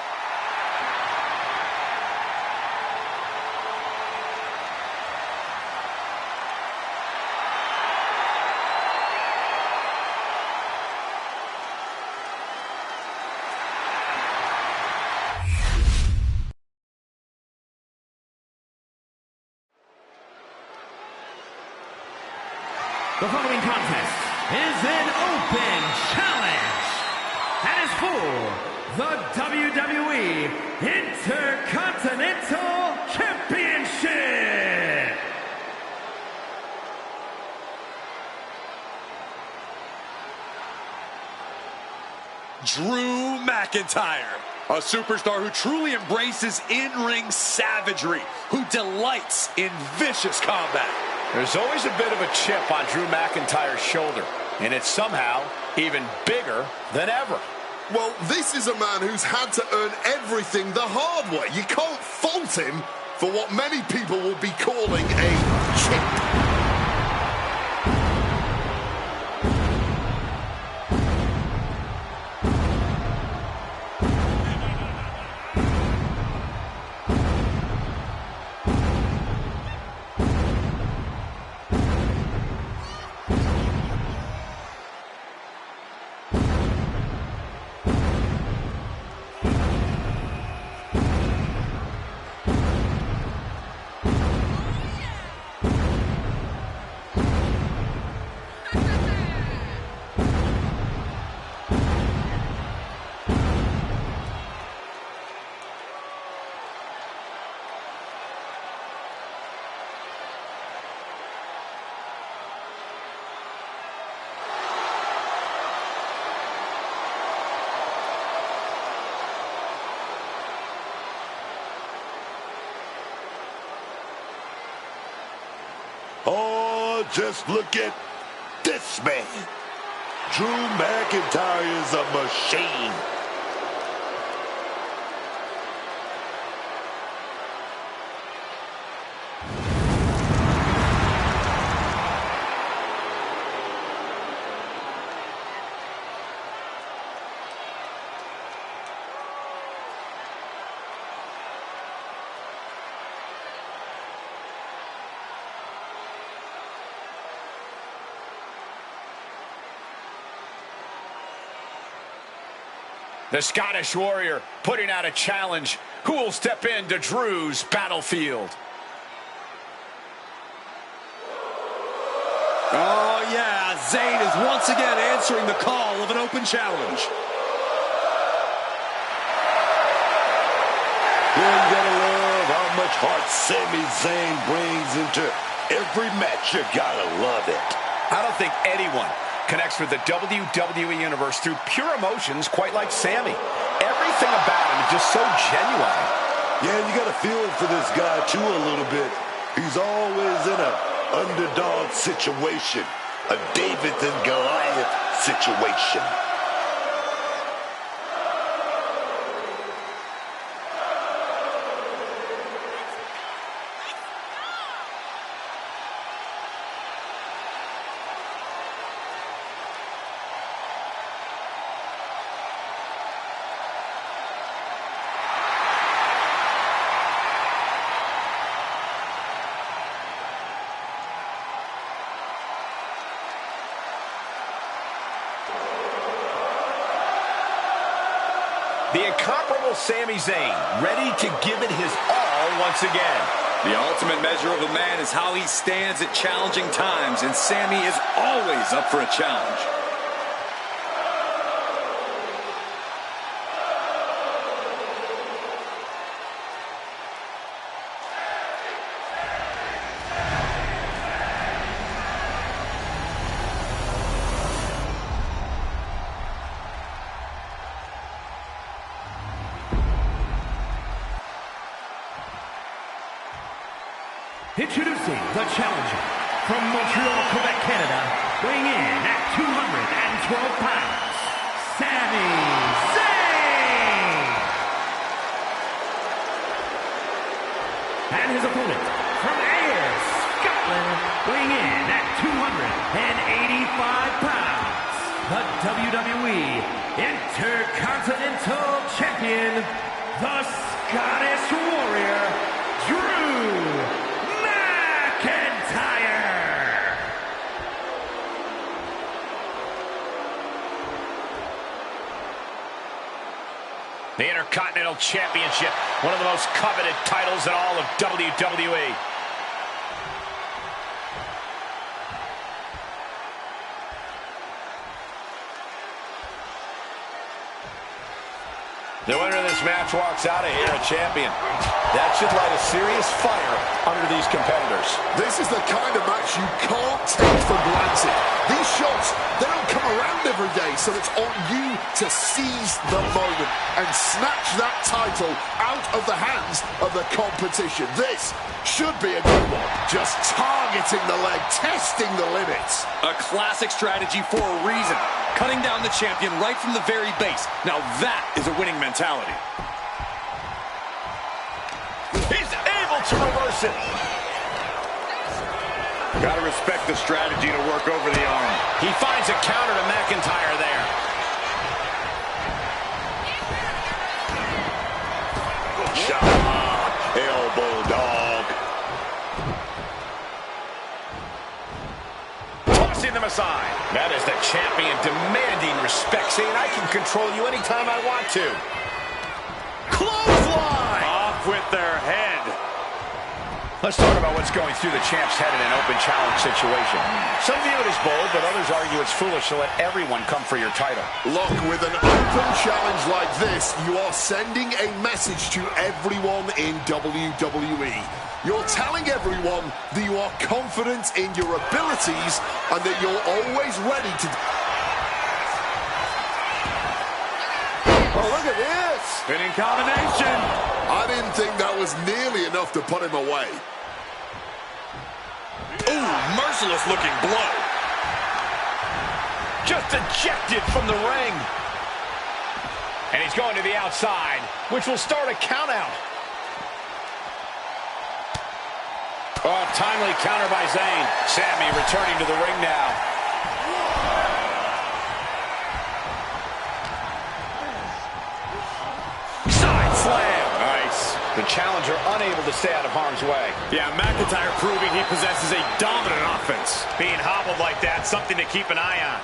The following contest is an open challenge and is for the WWE Intercontinental Championship. Drew McIntyre, a superstar who truly embraces in-ring savagery, who delights in vicious combat. There's always a bit of a chip on Drew McIntyre's shoulder, and it's somehow even bigger than ever. Well, this is a man who's had to earn everything the hard way. You can't fault him for what many people will be calling a chip. Oh, just look at this man. Drew McIntyre is a machine. The Scottish Warrior putting out a challenge. Who will step into Drew's battlefield? Oh, yeah, Zayn is once again answering the call of an open challenge. Yeah, you gotta love how much heart Sami Zayn brings into every match. You gotta love it. I don't think anyone connects with the WWE Universe through pure emotions quite like Sami. Everything about him is just so genuine. Yeah, you got to feel for this guy, too, a little bit. He's always in an underdog situation, a David and Goliath situation. The incomparable Sami Zayn, ready to give it his all once again. The ultimate measure of a man is how he stands at challenging times, and Sami is always up for a challenge. Introducing the challenger from Montreal, Quebec, Canada, weighing in at 212 pounds, Sami Zayn! And his opponent from Ayr, Scotland, weighing in at 285 pounds, the WWE Intercontinental Champion, the Scottish Warrior, Drew McIntyre! The Intercontinental Championship, one of the most coveted titles in all of WWE. The winner of this match walks out of here a champion. That should light a serious fire under these competitors. This is the kind of match you can't take for granted. These shots, they don't come around every day, so it's on you to seize the moment and snatch that title out of the hands of the competition. This should be a good one. Just targeting the leg, testing the limits. A classic strategy for a reason. Cutting down the champion right from the very base. Now that is a winning mentality. He's able to reverse it. Gotta respect the strategy to work over the arm. He finds a counter to McIntyre there. Shot. Elbow dog. Tossing them aside. That is the champion demanding respect, saying I can control you anytime I want to. Clothesline! Off with their head. Let's talk about what's going through the champ's head in an open challenge situation. Some view it as bold, but others argue it's foolish to let everyone come for your title. Look, with an open challenge like this, you are sending a message to everyone in WWE. You're telling everyone that you are confident in your abilities and that you're always ready to... Oh, look at this! Spinning combination. I didn't think that was nearly enough to put him away. Ooh, merciless looking blow. Just ejected from the ring. And he's going to the outside, which will start a count out. Oh, timely counter by Zayn. Sami returning to the ring now. Side slam. Nice. The challenger unable to stay out of harm's way. Yeah, McIntyre proving he possesses a dominant offense. Being hobbled like that, something to keep an eye on.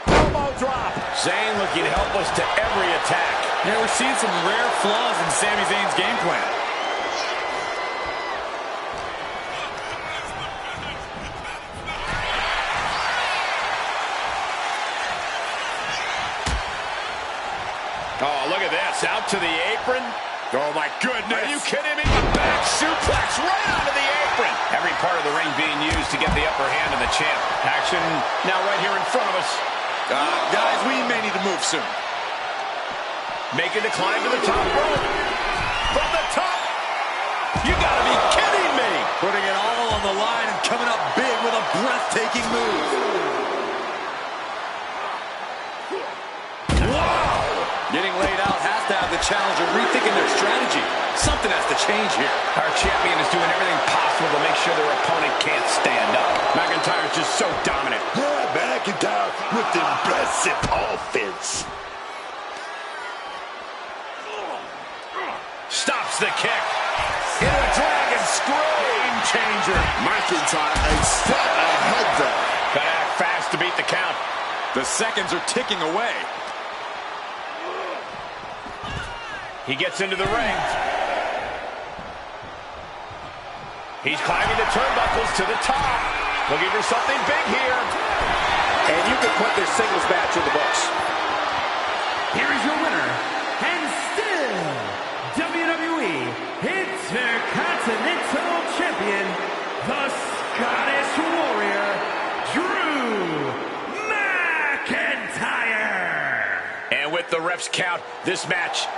Elbow drop. Zayn looking helpless to every attack. Yeah, we're seeing some rare flaws in Sami Zayn's game plan. Oh, look at this. Out to the apron. Oh, my goodness. Are you kidding me? A back suplex right onto the apron. Every part of the ring being used to get the upper hand of the champ. Action now right here in front of us. Guys, we may need to move soon. Making the climb to the top rope. From the top. You gotta be kidding me. Putting it all on the line and coming up big with a breathtaking move. Getting laid out has to have the challenger rethinking their strategy. Something has to change here. Our champion is doing everything possible to make sure their opponent can't stand up. McIntyre's just so dominant. Yeah, McIntyre with impressive offense. Stops the kick. Into a dragon screw. Game changer. McIntyre a step ahead there. Gotta act fast to beat the count. The seconds are ticking away. He gets into the ring. He's climbing the turnbuckles to the top. Looking for something big here. And you can put this singles match in the books. Here is your winner, and still WWE Intercontinental Champion, the Scottish Warrior, Drew McIntyre. And with the ref's count, this match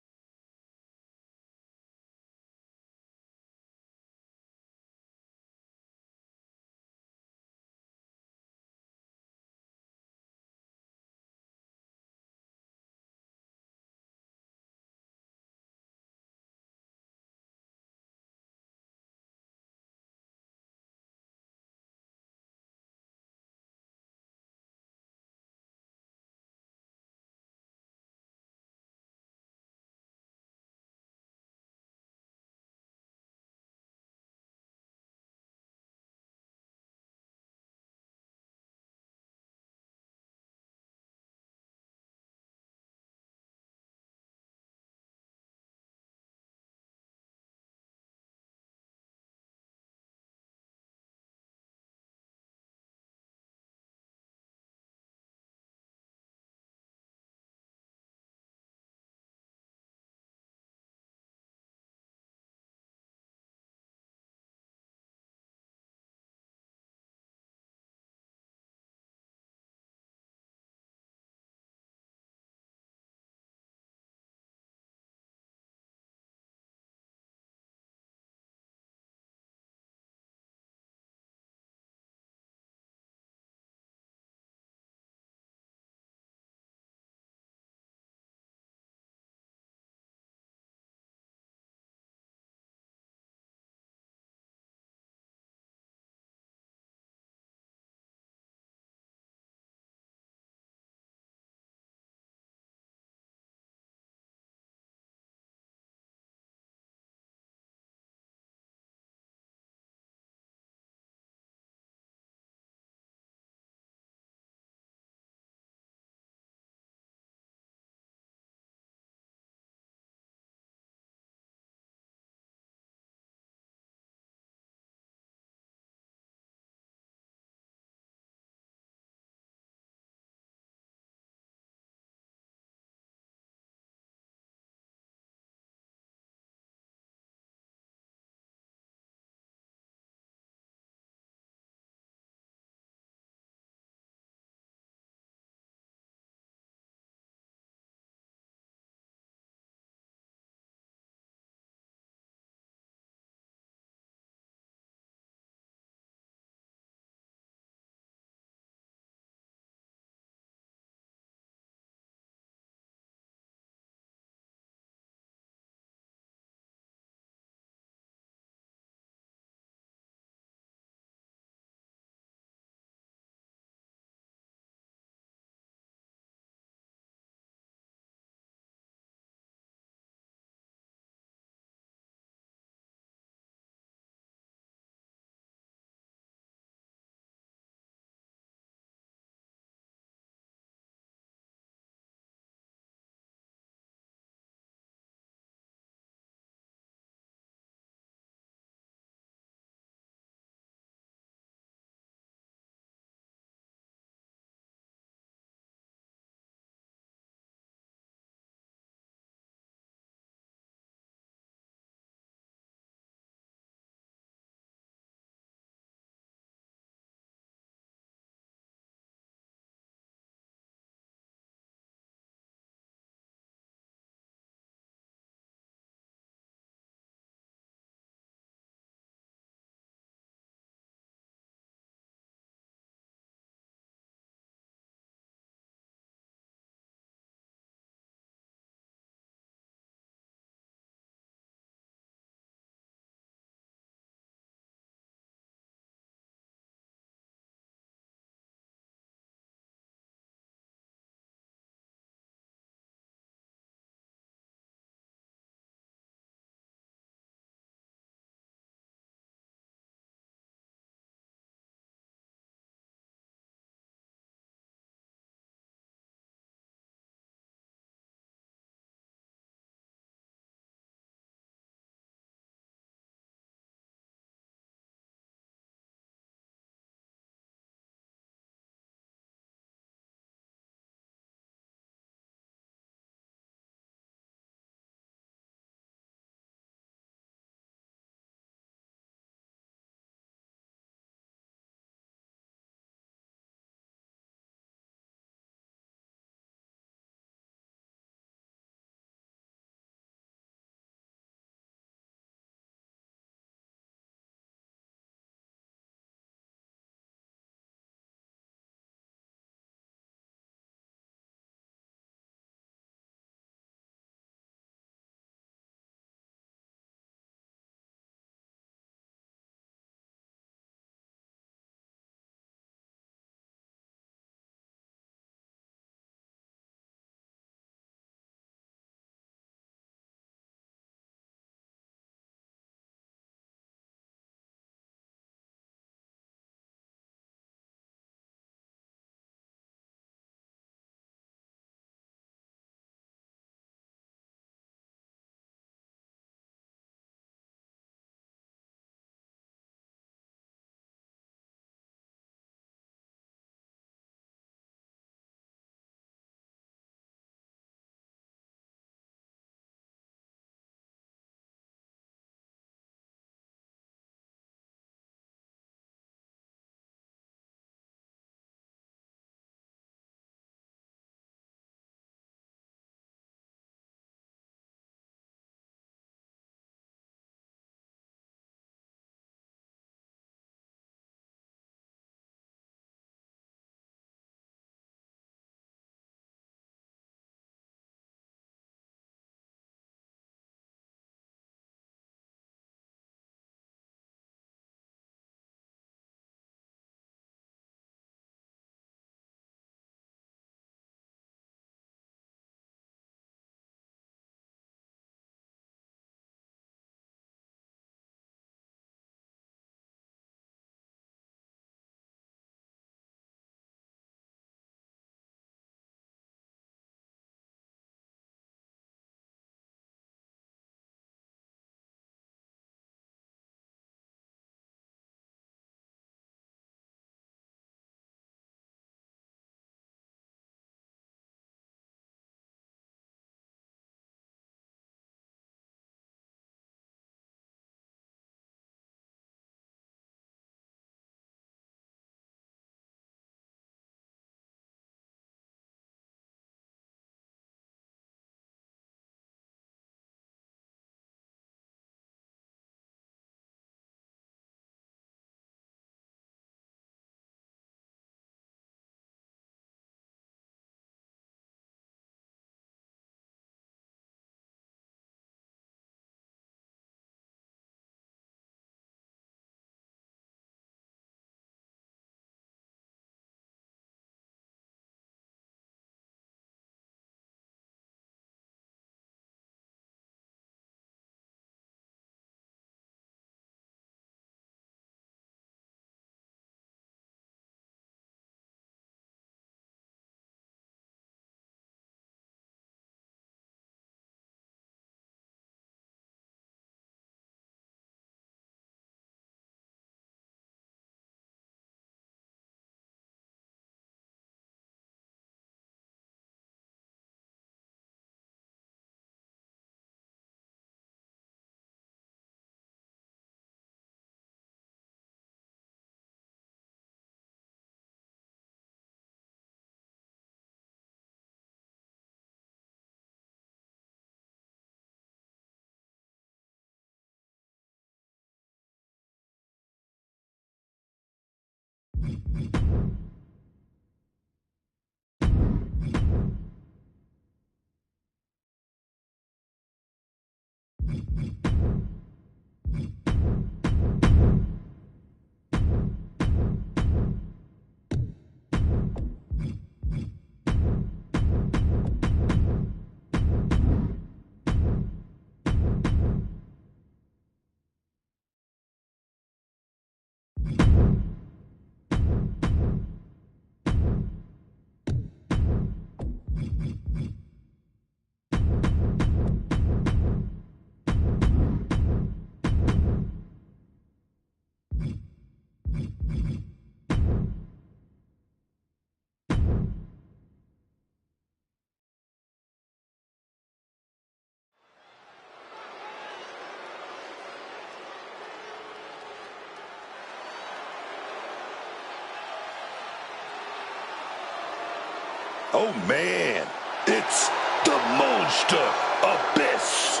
Oh, man, it's the Monster Abyss.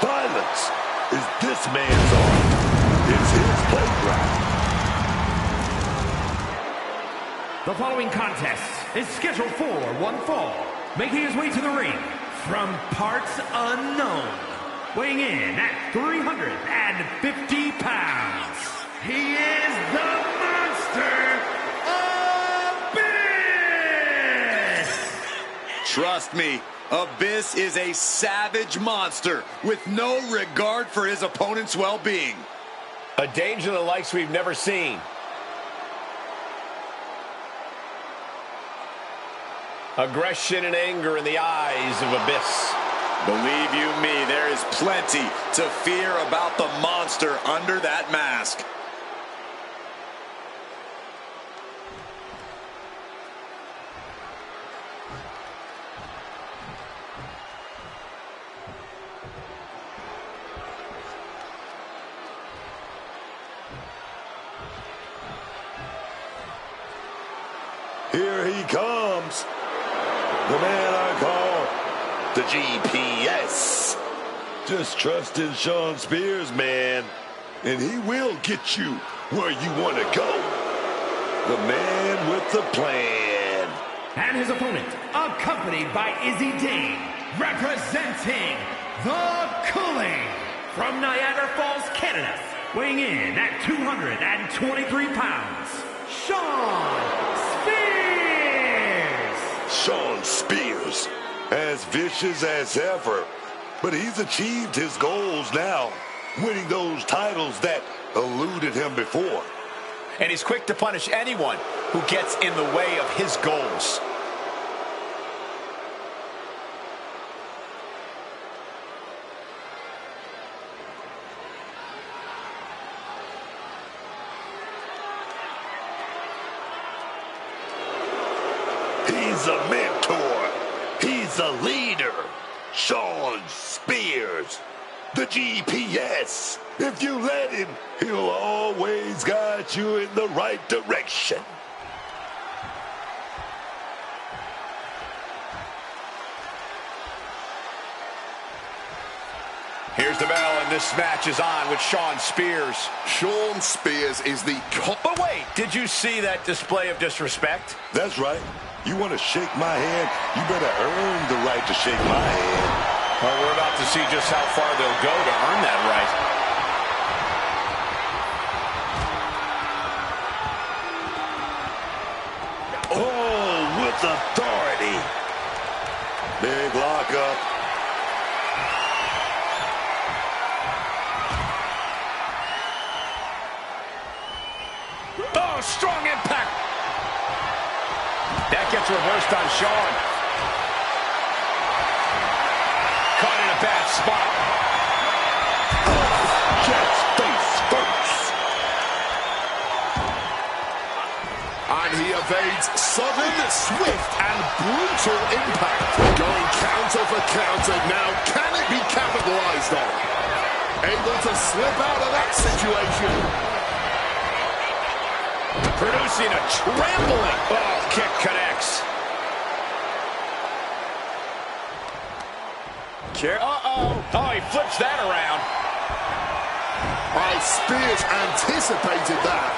Violence is this man's art. It's his playground. The following contest is scheduled for one fall. Making his way to the ring from parts unknown. Weighing in at 350 pounds. He is the Monster Abyss! Trust me, Abyss is a savage monster with no regard for his opponent's well-being. A danger the likes we've never seen. Aggression and anger in the eyes of Abyss. Believe you me, there is plenty to fear about the monster under that mask. Here he comes. The man I call the GPS. Just trust in Shawn Spears, man. And he will get you where you want to go. The man with the plan. And his opponent, accompanied by Izzy Dane, representing the Cooling from Niagara Falls, Canada, weighing in at 223 pounds, Shawn Spears! Shawn Spears, as vicious as ever, but he's achieved his goals now, winning those titles that eluded him before. And he's quick to punish anyone who gets in the way of his goals. He's a mentor. He's a leader. Shawn Spears, the GPS. If you let him, he'll always guide you in the right direction. Here's the bell, and this match is on with Shawn Spears. Shawn Spears is the... But wait, did you see that display of disrespect? That's right. You want to shake my hand, you better earn the right to shake my hand. Well, we're about to see just how far they'll go to earn that right. Oh, with authority. Big lockup. Oh, strong impact. That gets reversed on Shawn. Caught in a bad spot. Jets face first. And he evades sudden, swift, and brutal impact. Going counter for counter. Now, can it be capitalized on? Able to slip out of that situation. Producing a trampling. Oh, kick connects. Oh, he flips that around. Spears anticipated that.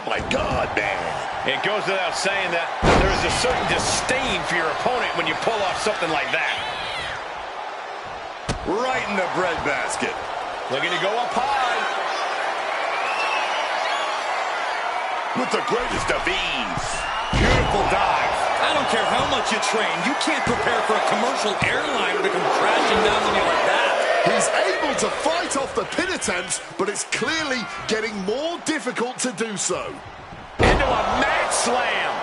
my God, man. It goes without saying that there is a certain disdain for your opponent when you pull off something like that. Right in the breadbasket. Looking to go up high. With the greatest of ease. Beautiful dive. I don't care how much you train. You can't prepare for a commercial airliner to come crashing down on you like that. He's able to fight off the pin attempts, but it's clearly getting more difficult to do so. Into a mat slam.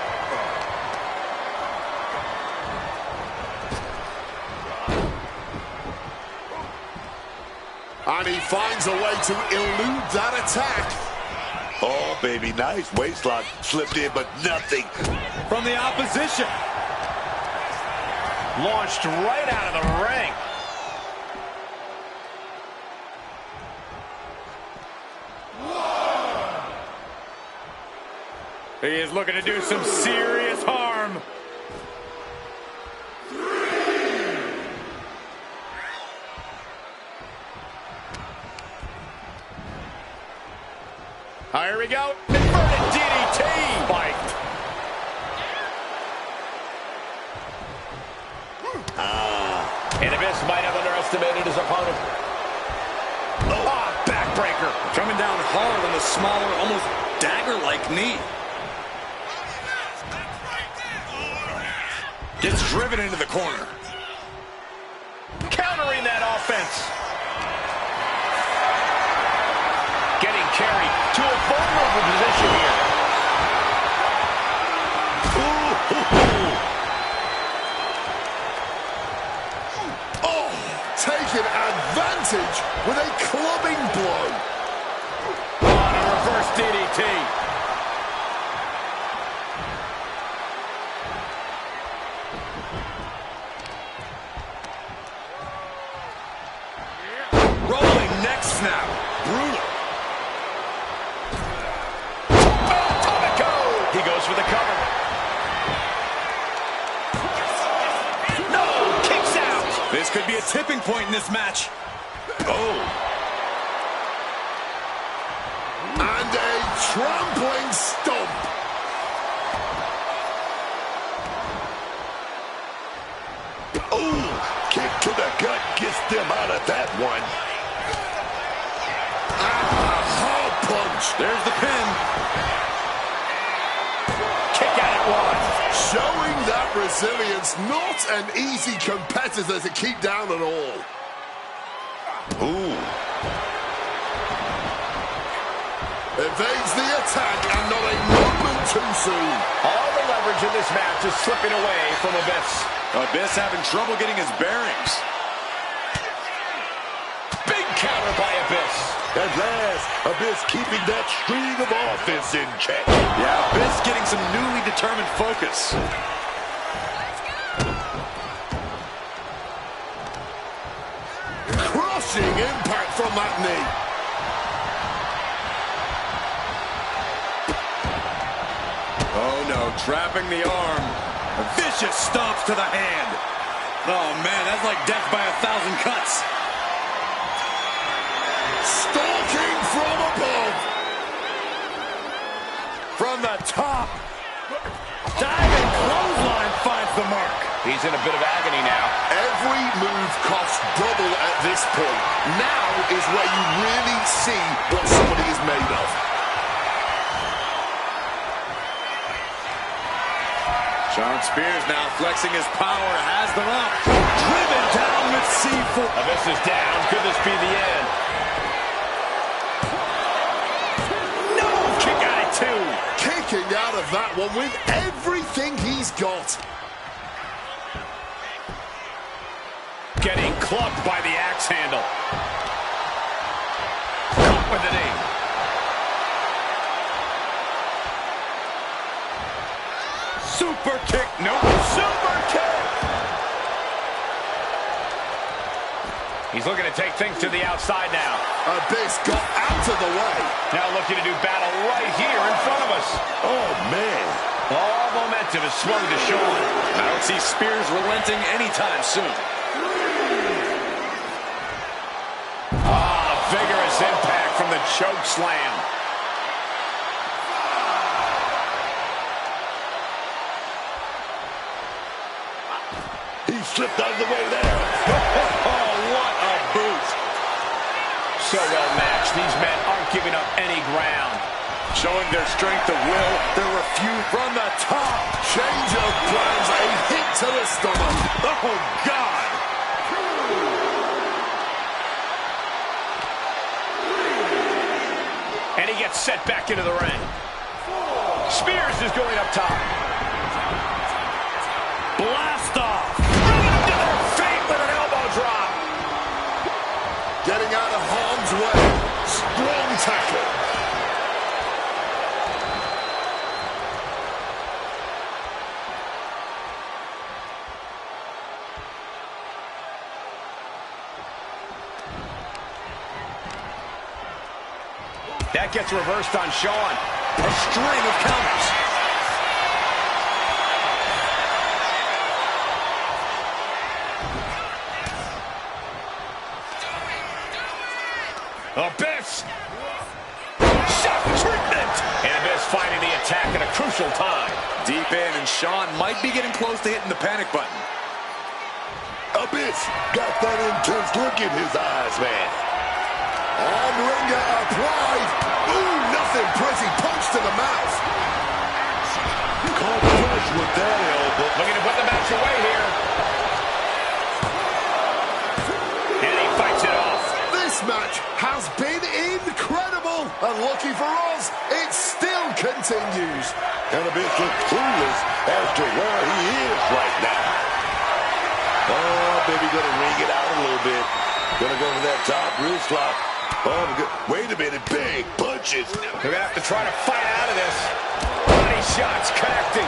And he finds a way to elude that attack. Oh, baby, nice waistlock. Slipped in, but nothing. From the opposition. Launched right out of the ring. He is looking to do some serious harm. Here we go. Inverted DDT. Spiked. And Abyss might have underestimated his opponent. Backbreaker. Coming down hard on the smaller, almost dagger-like knee. Gets driven into the corner. Countering that offense. Getting carried to a vulnerable position here. Oh, taking advantage with a clubbing blow. On a reverse DDT. Rolling neck snap. Brutal. He goes for the cover. No, kicks out. This could be a tipping point in this match. Oh. And a trampling stomp. Oh, kick to the gut gets them out of that one. Hard punch. There's the pin. Kick out at one. Showing that resilience, not an easy competitor to keep down at all. Ooh. Evades the attack and not a moment too soon. All the leverage in this match is slipping away from Abyss. Abyss having trouble getting his bearings. Big counter by Abyss. At last, Abyss keeping that string of offense in check. Yeah, Abyss getting some newly determined focus. Crushing impact from that knee. Oh no, trapping the arm. A vicious stomps to the hand. Oh man, that's like death by 1,000 cuts. Stalking from above. From the top. Diving clothesline finds the mark. He's in a bit of agony now. Every move costs double at this point. Now is where you really see what somebody is made of. Sean Spears now flexing his power, has the rock. Driven down with C4. Abyss is down. Could this be the end? No! Kick out at two. Kicking out of that one with everything he's got. Getting clubbed by the axe handle. Caught with the knee. Super kick. No. Super kick. He's looking to take things to the outside now. Abyss got out of the way. Now looking to do battle right here in front of us. Oh, man. All momentum is swung to Sean. I don't see Spears relenting anytime soon. Vigorous impact from the choke slam. he slipped out of the way there. Oh, what a boot. So well matched. These men aren't giving up any ground. Showing their strength of will. They're refused from the top. Change of plans, a hit to the stomach. Oh, God. And he gets set back into the ring. Spears is going up top. Blast off. Bringing him to their feet with an elbow drop. Getting out of harm's way. Strong tackle. That gets reversed on Shawn. A string of counters. Abyss. Shock treatment. And Abyss finding the attack at a crucial time. Deep in, and Shawn might be getting close to hitting the panic button. Abyss got that intense look in his eyes, man. Arm wringer applied. Ooh, nothing pretty. Punch to the mouth. Caught flush with that elbow. Looking to put the match away here. And he fights it off. This match has been incredible. And lucky for us, it still continues. And Abyss looks clueless as to where he is right now. Oh, baby, gonna ring it out a little bit. Gonna go for that top wrist lock. Oh, wait a minute, big punches. They're gonna have to try to fight out of this. Body shots connecting.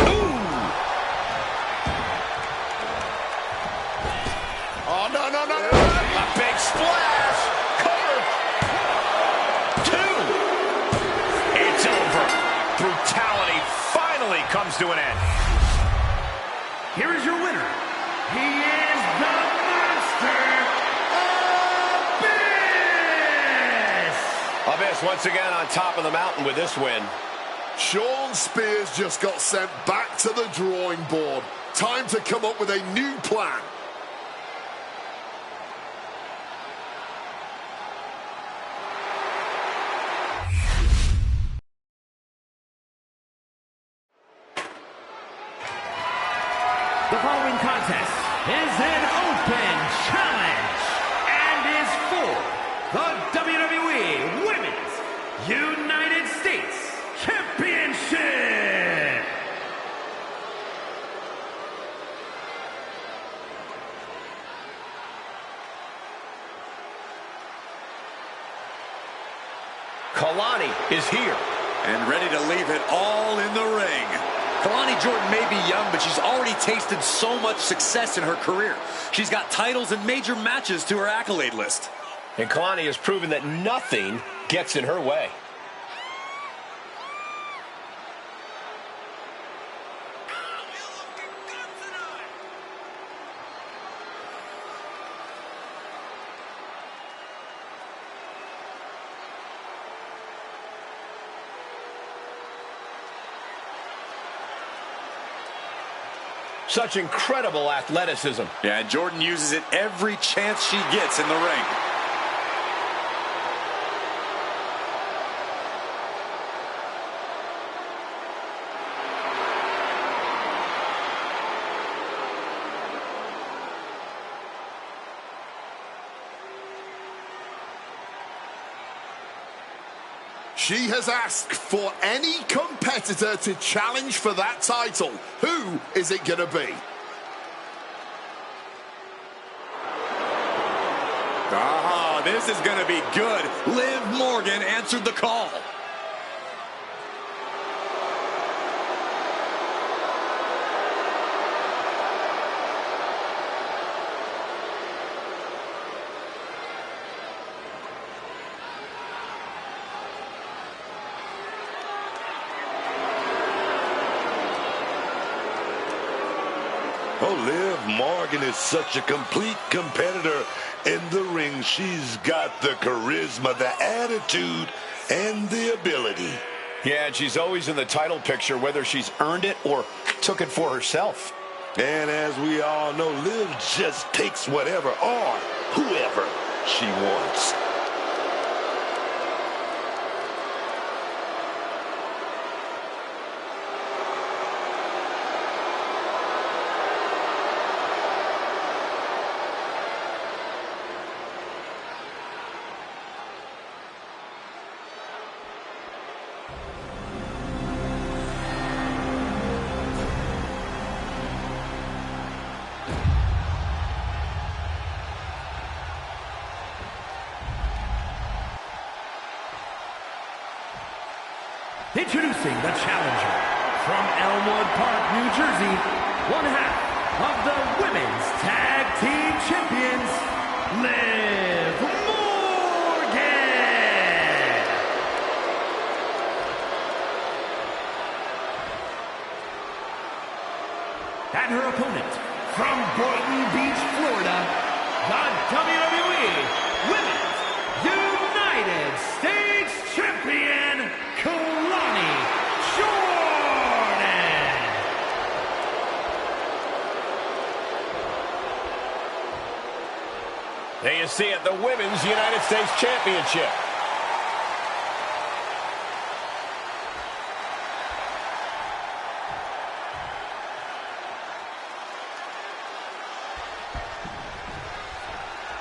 Ooh. Oh, no. A big splash. Cover. 2. It's over. Brutality finally comes to an end. Here is your winner. He is the Monster, Abyss! Abyss once again on top of the mountain with this win. Shawn Spears just got sent back to the drawing board. Time to come up with a new plan. The following contest is an open challenge and is for the WWE Women's United States Championship. Kalani is here. And ready to leave it all in the ring. Kalani Jordan may be young, but she's already tasted so much success in her career. She's got titles and major matches to her accolade list. And Kalani has proven that nothing gets in her way. Such incredible athleticism. Yeah, and Jordan uses it every chance she gets in the ring. She has asked for any competitor to challenge for that title. Who is it going to be? Ah, this is going to be good. Liv Morgan answered the call. Oh, Liv Morgan is such a complete competitor in the ring. She's got the charisma, the attitude, and the ability. Yeah, and she's always in the title picture, whether she's earned it or took it for herself. And as we all know, Liv just takes whatever or whoever she wants. Introducing the challenger from Elmwood Park, New Jersey, one half of the Women's Tag Team Champions, Liv Morgan. And her opponent from Boynton Beach, Florida, the WWE Women's United States Champion, There you see it, the Women's United States Championship.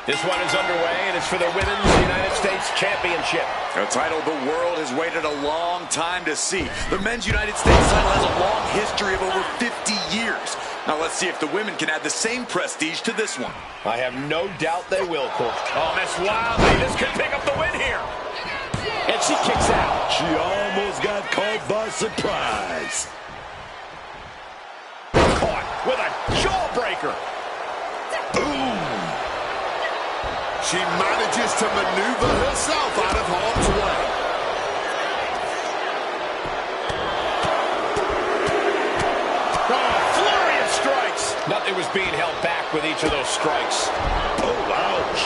This one is underway, and it's for the Women's United States Championship. A title the world has waited a long time to see. The Men's United States title has a long history of over 50 years. Now let's see if the women can add the same prestige to this one. I have no doubt they will, Corey. Oh, that's wildly. This could pick up the win here. And she kicks out. She almost got caught by surprise. Caught with a jawbreaker. Boom. She manages to maneuver herself out of harm's way. Nothing was being held back with each of those strikes. Oh, ouch.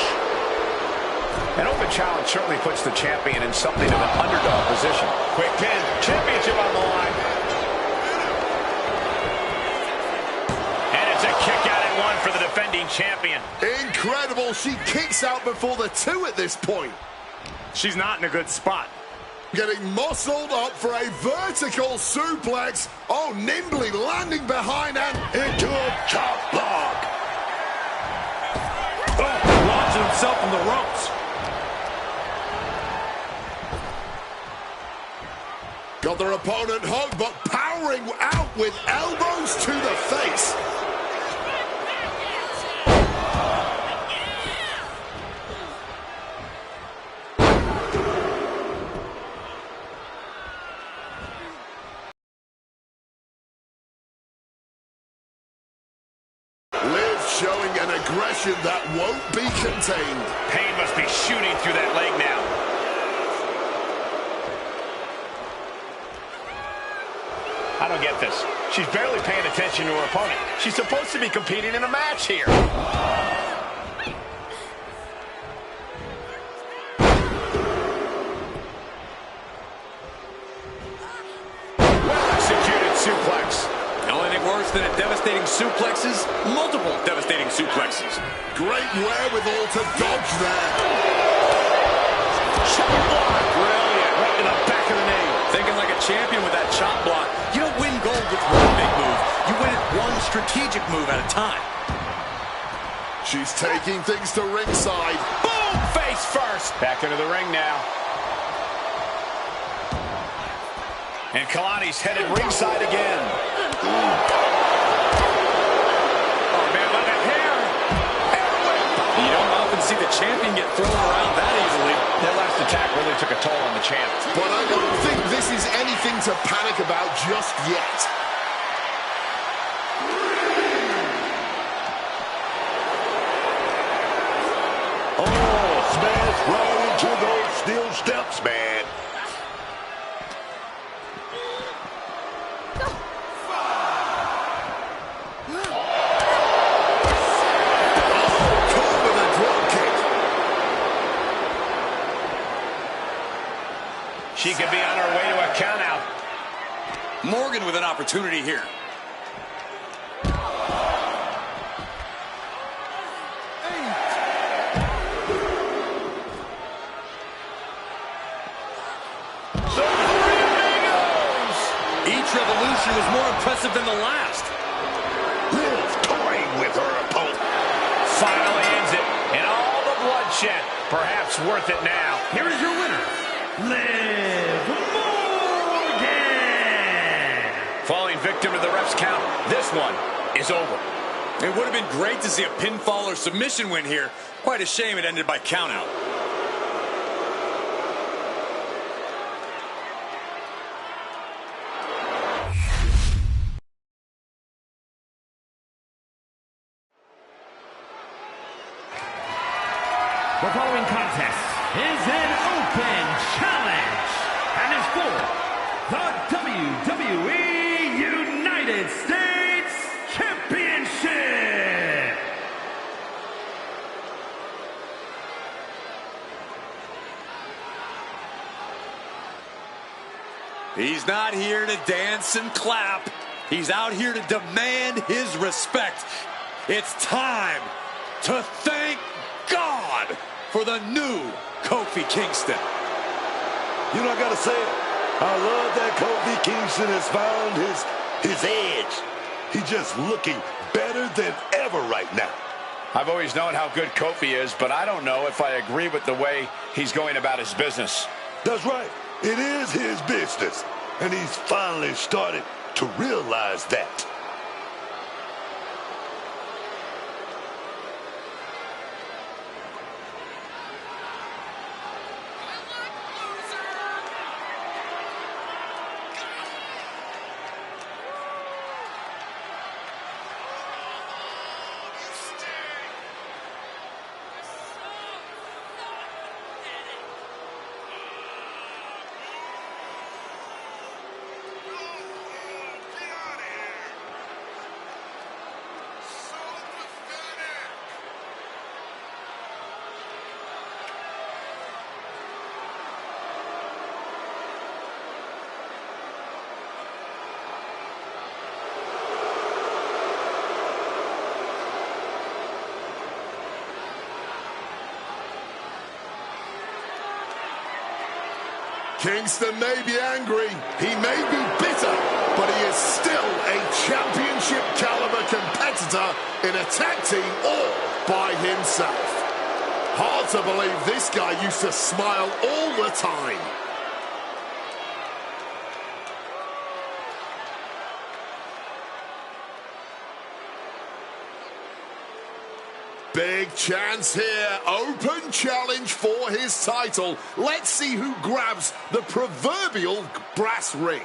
An open challenge certainly puts the champion in something of an underdog position. Quick pin, championship on the line. And it's a kick out at one for the defending champion. Incredible, she kicks out before the two at this point. She's not in a good spot. Getting muscled up for a vertical suplex. Oh, nimbly landing behind and Into a chop block. Oh, launching himself from the ropes. got their opponent hugged, but powering out with elbows to the face. Showing an aggression that won't be contained. Pain must be shooting through that leg now. I don't get this. She's barely paying attention to her opponent. She's supposed to be competing in a match here. Well-executed suplex. The only thing worse than a devastating suplex is multiple devastating suplexes. Great wherewithal to dodge there. Chop block. Brilliant. Right in the back of the knee. Thinking like a champion with that chop block. You don't win gold with one big move. You win it one strategic move at a time. She's taking things to ringside. Boom! Face first. Back into the ring now. And Kalani's headed ringside again. Oh, man, look at hair. You don't often see the champion get thrown around that easily. That last attack really took a toll on the champ. But I don't think this is anything to panic about just yet. Oh, smash right into those steel steps, man. She could be on her way to a countout. Morgan with an opportunity here. Each revolution was more impressive than the last. Liv toying with her opponent. Finally ends it, and all the bloodshed, perhaps worth it now. Here is your winner, Liv Morgan. Falling victim to the ref's count, this one is over. It would have been great to see a pinfall or submission win here. Quite a shame it ended by countout. The following contest is an open challenge and is for the WWE United States Championship. He's not here to dance and clap. He's out here to demand his respect. It's time to thank God for the new Kofi Kingston. You know, I gotta say it. I love that Kofi Kingston has found his edge. He's just looking better than ever right now. I've always known how good Kofi is, but I don't know if I agree with the way he's going about his business. That's right. It is his business. And he's finally started to realize that. Kingston may be angry, he may be bitter, but he is still a championship caliber competitor in a tag team all by himself. Hard to believe this guy used to smile all the time. Big chance here. Open challenge for his title. Let's see who grabs the proverbial brass ring.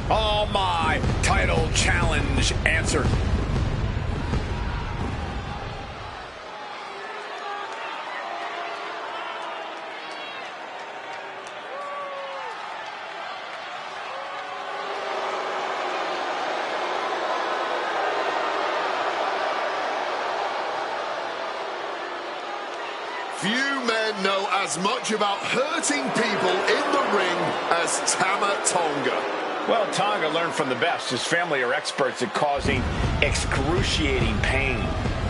Oh my, title challenge answered. Few men know as much about hurting people in the ring as Tama Tonga. Well, Tonga learned from the best. His family are experts at causing excruciating pain.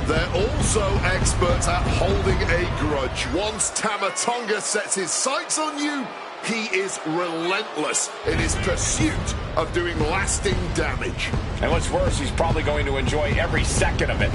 They're also experts at holding a grudge. Once Tama Tonga sets his sights on you, he is relentless in his pursuit of doing lasting damage. And what's worse, he's probably going to enjoy every second of it.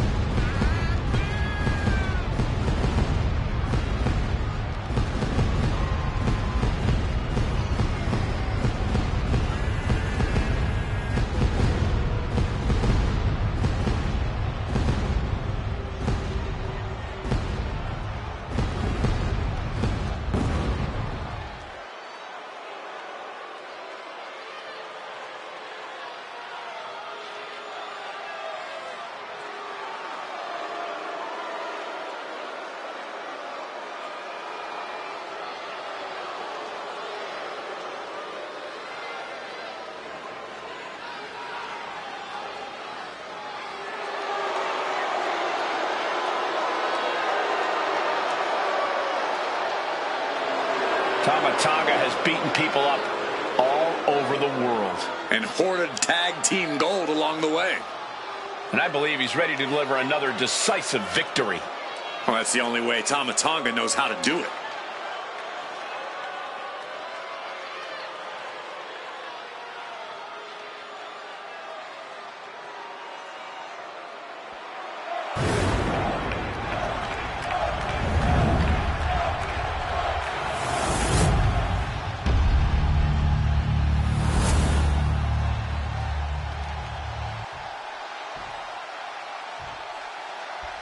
Tama Tonga has beaten people up all over the world. And hoarded tag team gold along the way. And I believe he's ready to deliver another decisive victory. Well, that's the only way Tama Tonga knows how to do it.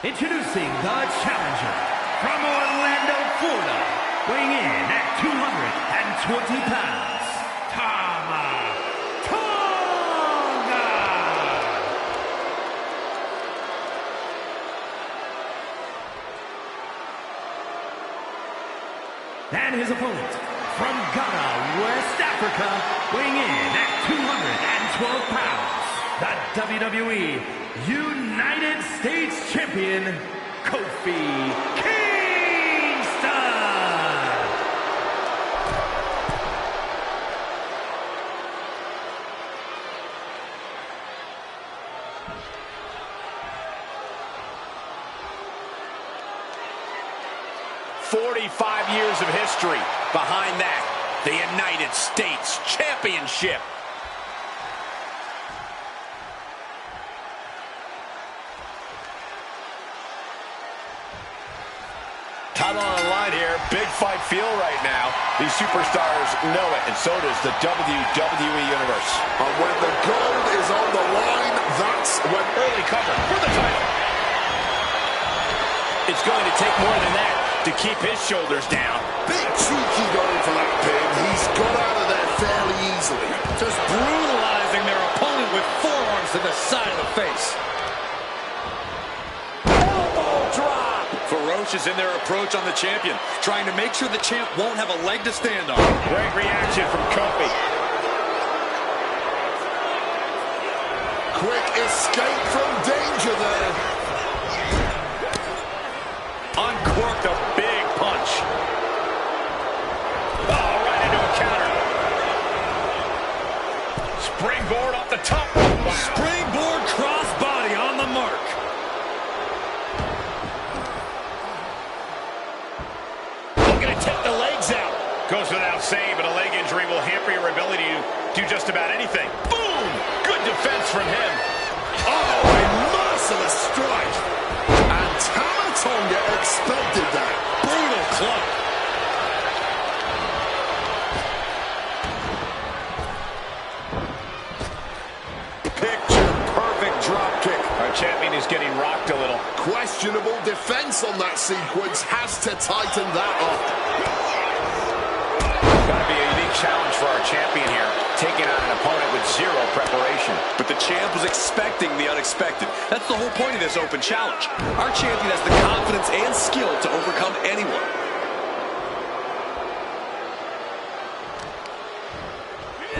Introducing the challenger from Orlando, Florida, weighing in at 220 pounds, Tama Tonga. And his opponent from Ghana, West Africa, weighing in at 212 pounds, the WWE United States Champion, Kofi Kingston. "45 years of history behind that, the United States Championship." Title on the line here. Big fight feel right now. These superstars know it, and so does the WWE Universe. And when the gold is on the line, that's when Early cover for the title. It's going to take more than that to keep his shoulders down. big cheeky going for that pin. He's got out of there fairly easily. Just brutalizing their opponent with forearms to the side of the face. Ferocious in their approach on the champion, trying to make sure the champ won't have a leg to stand on. Great reaction from Kofi. Quick escape from danger there. Uncorked a big punch. Oh, right into a counter. Springboard off the top. Wow. Springboard crossbody on the mark. Take the legs out. Goes without saying, but a leg injury will hamper your ability to do just about anything. Boom! Good defense from him. Oh, a merciless strike. And Tama Tonga expected that. Brutal club. Picture-perfect drop kick. Our champion is getting rocked a little. Questionable defense on that sequence. Has to tighten that up. Gotta be a unique challenge for our champion here, taking on an opponent with zero preparation. But the champ was expecting the unexpected. That's the whole point of this open challenge. Our champion has the confidence and skill to overcome anyone.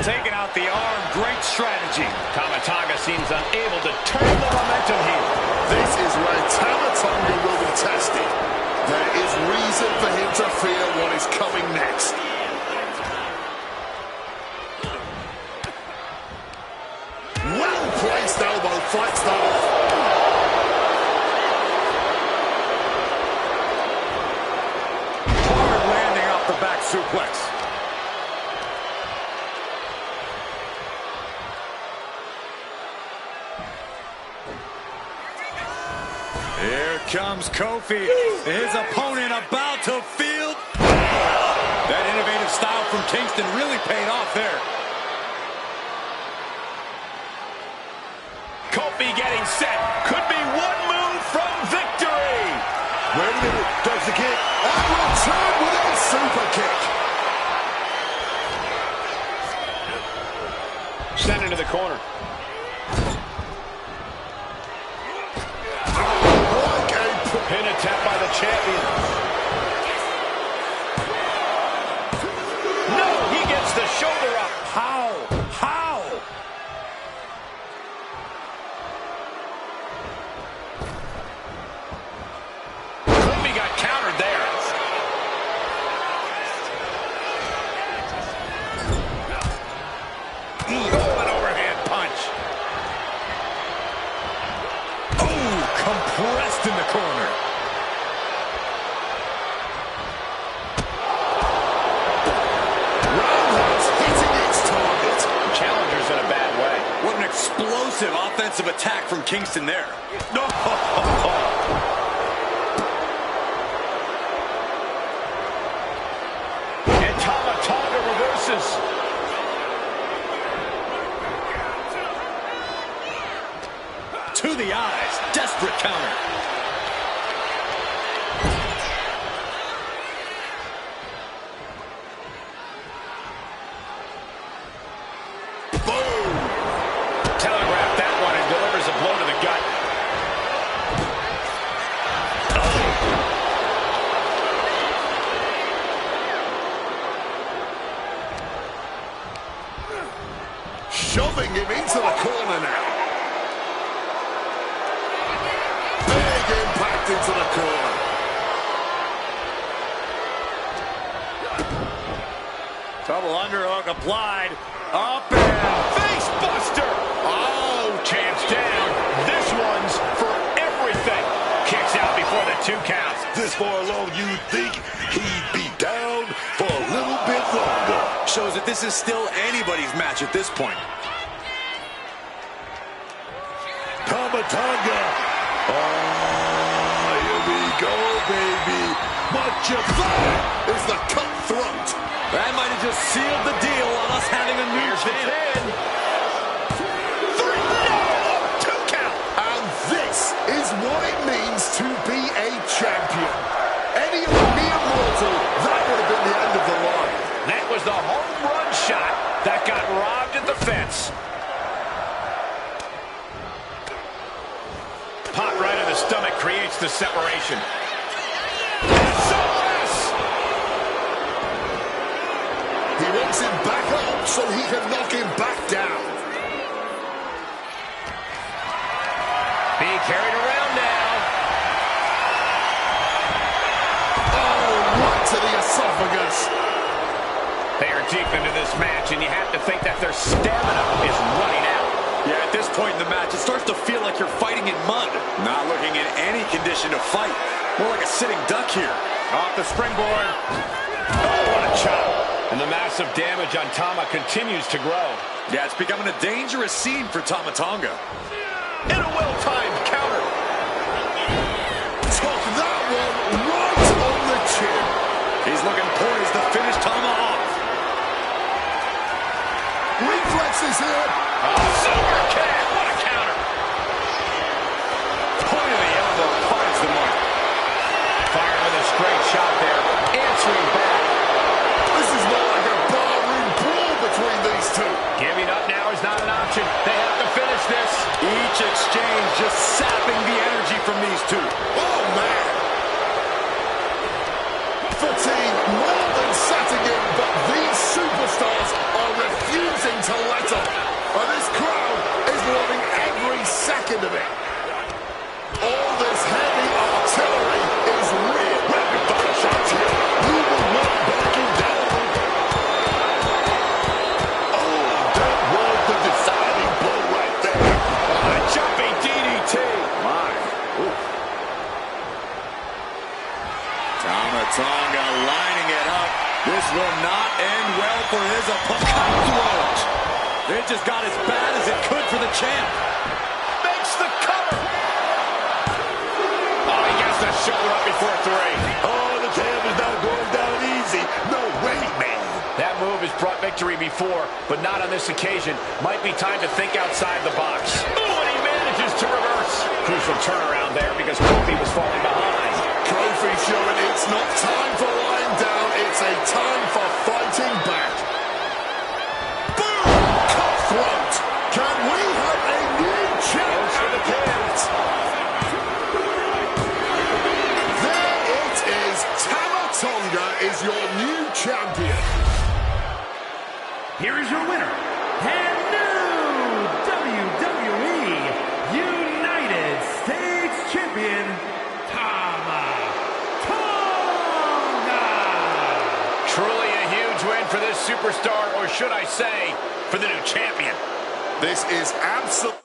Taking out the arm, great strategy. Tama Tonga seems unable to turn the momentum here. This is where Tama Tonga will be tested. There is reason for him to fear what is coming next. Well-placed elbow fights that off. Hard landing off the back suplex. Here comes Kofi. His opponent about to field. That innovative style from Kingston really paid off there. Kofi getting set. Could be one move from victory. Wait a minute. Does the kick. And return with a super kick. Sent into the corner. Pin attempt by the champion. No, he gets the shoulder up. How? How? Kofi got countered there. placed in the corner. Roundhouse hitting its target. Challenger's in a bad way. What an explosive offensive attack from Kingston there. No. And Tama Tonga reverses. To the eyes. Desperate counter. Boom. Telegraphed that one and delivers a blow to the gut. Shoving him into the corner now. Big impact into the corner. Double underhook applied. Up and face buster. Oh, champ's down. This one's for everything. Kicks out before the 2 count. This far along, you'd think he'd be down for a little bit longer. Shows that this is still anybody's match at this point. Tama Tonga. Oh, here we go, baby. What you think? Is the cutthroat. That might have just sealed the deal on us having a new Here's the champ. 10. 3, no, 2 count. And this is what it means to be a champion. Any other mere mortal, that would have been the end of the line. That was the home run shot that got robbed at the fence. Pop right in the stomach creates the separation. SOS! He wants him back up so he can knock him back down. Being carried around now. Oh, right to the esophagus. They are deep into this match, and you have to think that their stamina is running out. Yeah, at this point in the match, it starts to feel like you're fighting in mud. Not looking in any condition to fight. More like a sitting duck here. Off the springboard. Oh, what a chop. And the massive damage on Tama continues to grow. Yeah, it's becoming a dangerous scene for Tama Tonga. And a well-timed counter. Took that one right on the chin. He's looking poised to finish Tama off. Reflexes here. Super kick. What a counter. Point of the elbow finds the mark. Firing with a straight shot there. Answering back. This is more like a barroom brawl between these two. Giving up now is not an option. They have to finish this. Each exchange just sapping the energy from these two. Oh, man. Fatigue more than setting in, but these superstars are refusing to let up. And this crowd is loving every second of it. All this heavy artillery is real. Rapid fire shots here. You will not backing down. Oh, that was the deciding blow right there. A jumping DDT. My. Ooh. Tama Tonga lining it up. This will not end well for his opponent. It just got as bad as it could for the champ. Makes the cover. Oh, he gets the shoulder up before 3. Oh, the champ is not going down easy. No way, man. That move has brought victory before, but not on this occasion. Might be time to think outside the box. Ooh, and he manages to reverse. Crucial turnaround there because Kofi was falling behind. Kofi showing it's not time for lying down, it's a time for fighting back. Boom! Cutthroat! Can we have a new champ? There it is. Tama Tonga is your new champion. Here is your winner, and new WWE United States Champion, Tama Tonga. Truly a huge win for this superstar, or should I say, for the new champion. This is absolutely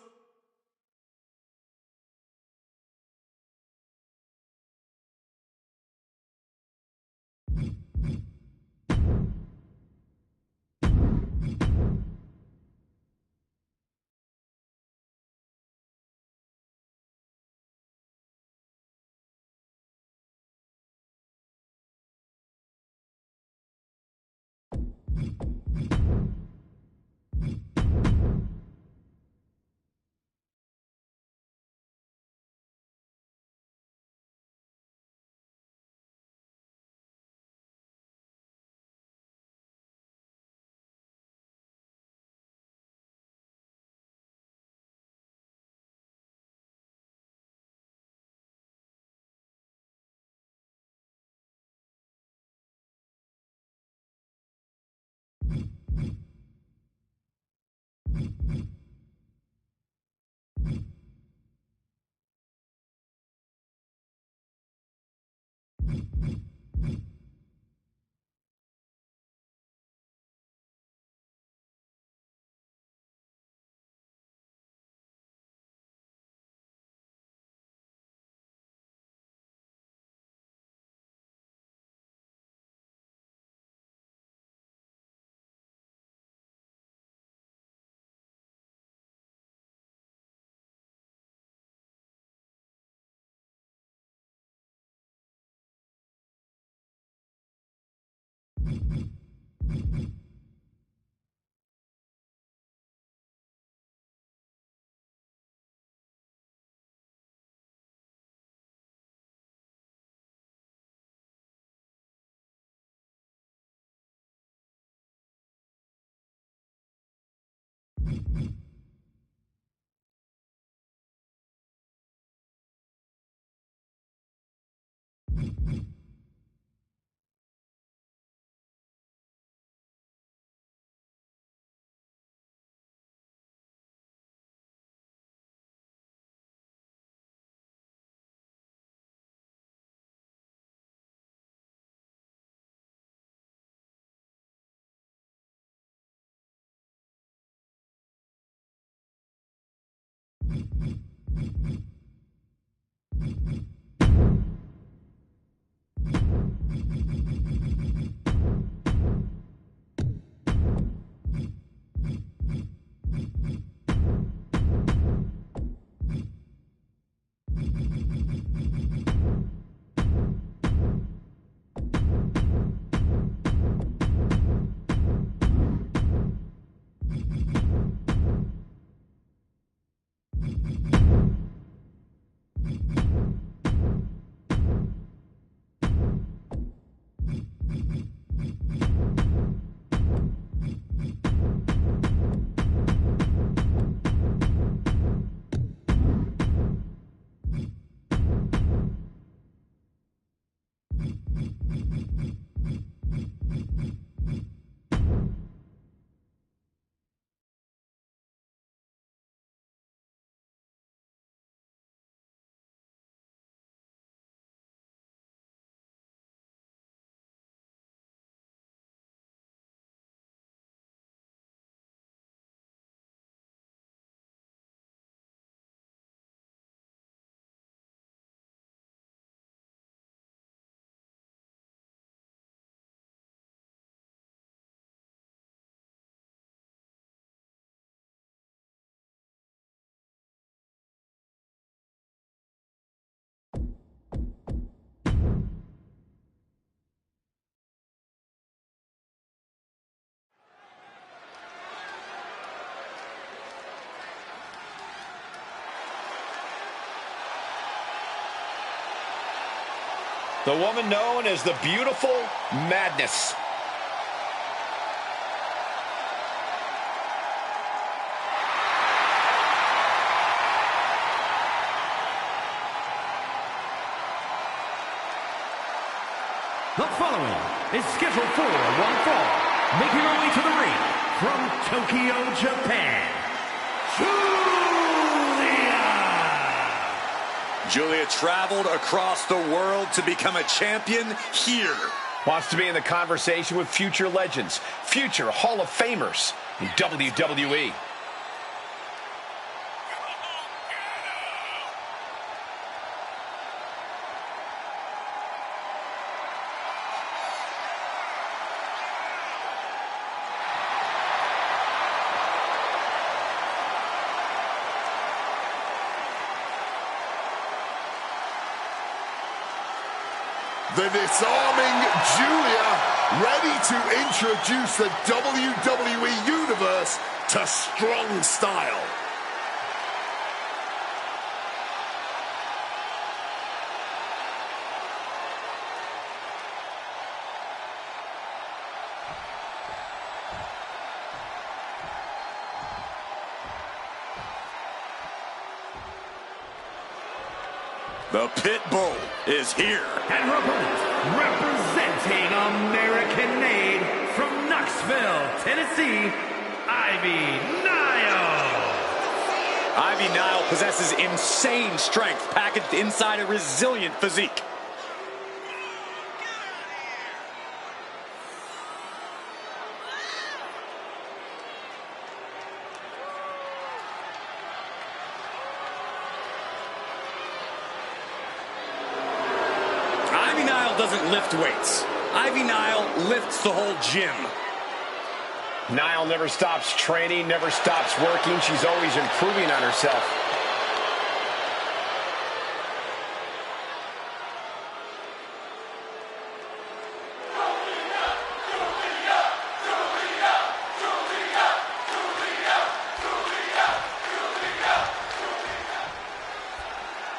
The woman known as the Beautiful Madness. The following is scheduled for one fall, making her way to the ring from Tokyo, Japan, Julia traveled across the world to become a champion here. Wants to be in the conversation with future legends, future Hall of Famers in WWE. The disarming Julia, ready to introduce the WWE Universe to strong style. The Pit Bull is here. and her opponent, representing American-made from Knoxville, Tennessee, Ivy Nile. Ivy Nile possesses insane strength packaged inside a resilient physique. Ivy Nile doesn't lift weights. Ivy Nile lifts the whole gym. Nile never stops training, never stops working. She's always improving on herself.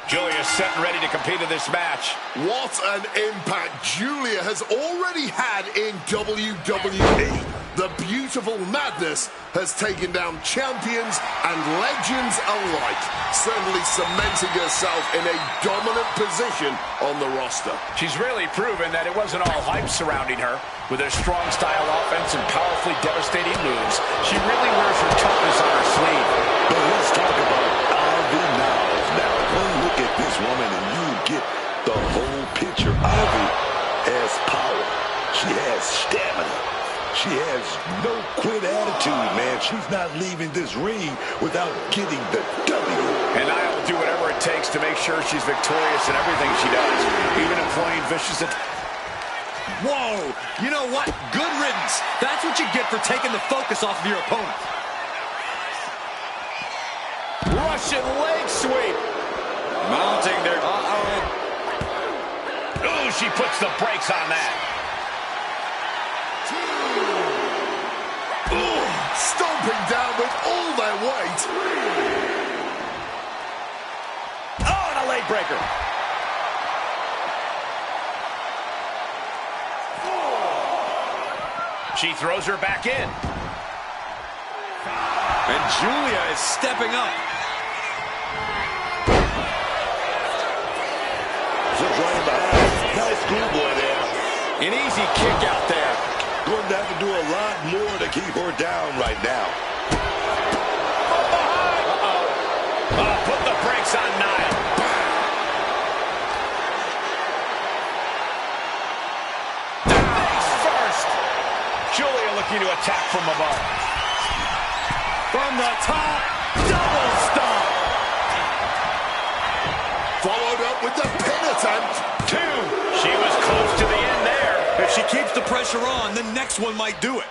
Julia's set and ready to compete in this match. What an impact Julia has already had in WWE. The beautiful madness has taken down champions and legends alike, certainly cementing herself in a dominant position on the roster. She's really proven that it wasn't all hype surrounding her. With her strong style offense and powerfully devastating moves, she really wears her toughness on her sleeve. But let's talk about Ivy Niles. Now, one look at this woman and you get the whole picture. Ivy has power. She has stamina. She has no quit attitude, man. She's not leaving this ring without getting the W. And Nia will do whatever it takes to make sure she's victorious in everything she does, even employing vicious Whoa! You know what? Good riddance. That's what you get for taking the focus off of your opponent. Russian leg sweep. Mounting their... Ooh, she puts the brakes on that. Ooh, stomping down with all their weight. Oh, and a leg breaker. She throws her back in. And Julia is stepping up. Just right behind. Nice schoolboy there. An easy kick out there. Going to have to do a lot more to keep her down right now. Put the brakes on Nia. Face first. Julia looking to attack from above. From the top, double stomp. Followed up with the pin attempt. Two. She was close to the end there. If she keeps the pressure on, the next one might do it.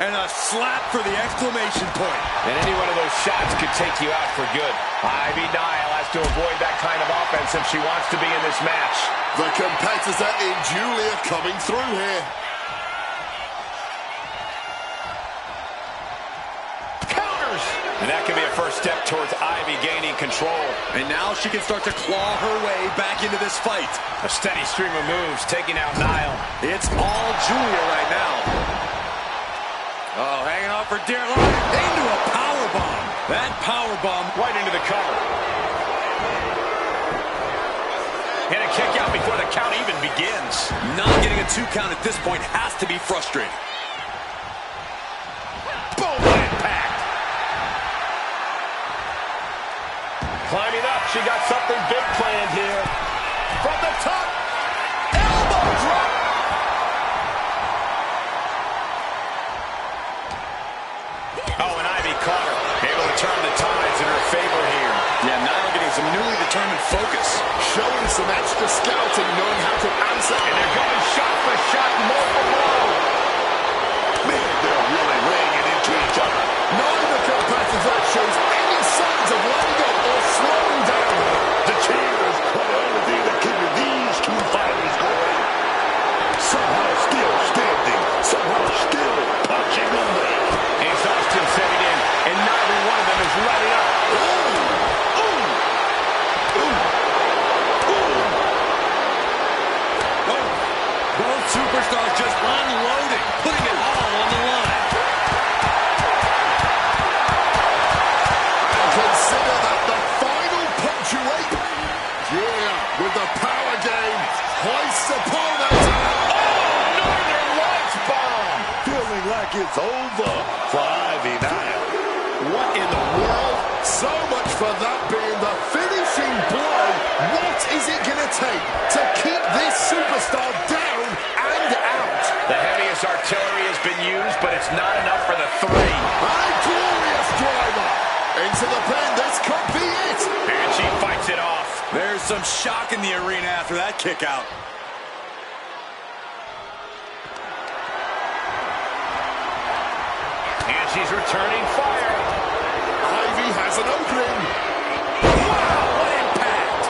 And a slap for the exclamation point. And any one of those shots could take you out for good. Ivy Nile has to avoid that kind of offense if she wants to be in this match. The competitor in Julia coming through here. Counters! And that can be a first step towards Ivy gaining control. And now she can start to claw her way back into this fight. A steady stream of moves taking out Nile. It's all Julia right now. Oh, hanging on for dear life. Into a powerbomb. That powerbomb Right into the cover. And a kick out before the count even begins. not getting a 2 count at this point has to be frustrating. Boom, impact. Climbing up, she got something big planned here. From the top, elbow drop. Oh, and Ivy caught her. Able to turn the tides in her favor here. Yeah, Nile getting some newly determined focus. Showing some extra scouting, knowing how to answer. And they're going shot for shot, more for more. Man, they're really laying it into each other. Neither competitor shows any signs of letting go or slowing down. The cheers are the only thing that keep these two fighters going. Somehow still standing, somehow still punching away. Exhaustion setting in, and neither one of them is letting up. Both superstars just unloading, putting it all on the line. And consider that the final punctuation. Julia with the power game, hoists it's over for Ivy Nile. What in the world? So much for that being the finishing blow. What is it going to take to keep this superstar down and out? The heaviest artillery has been used, but it's not enough for the three. A glorious driver. Into the pin. This could be it. And she fights it off. There's some shock in the arena after that kick out. And she's returning fire. Ivy has an opening. Wow, what impact!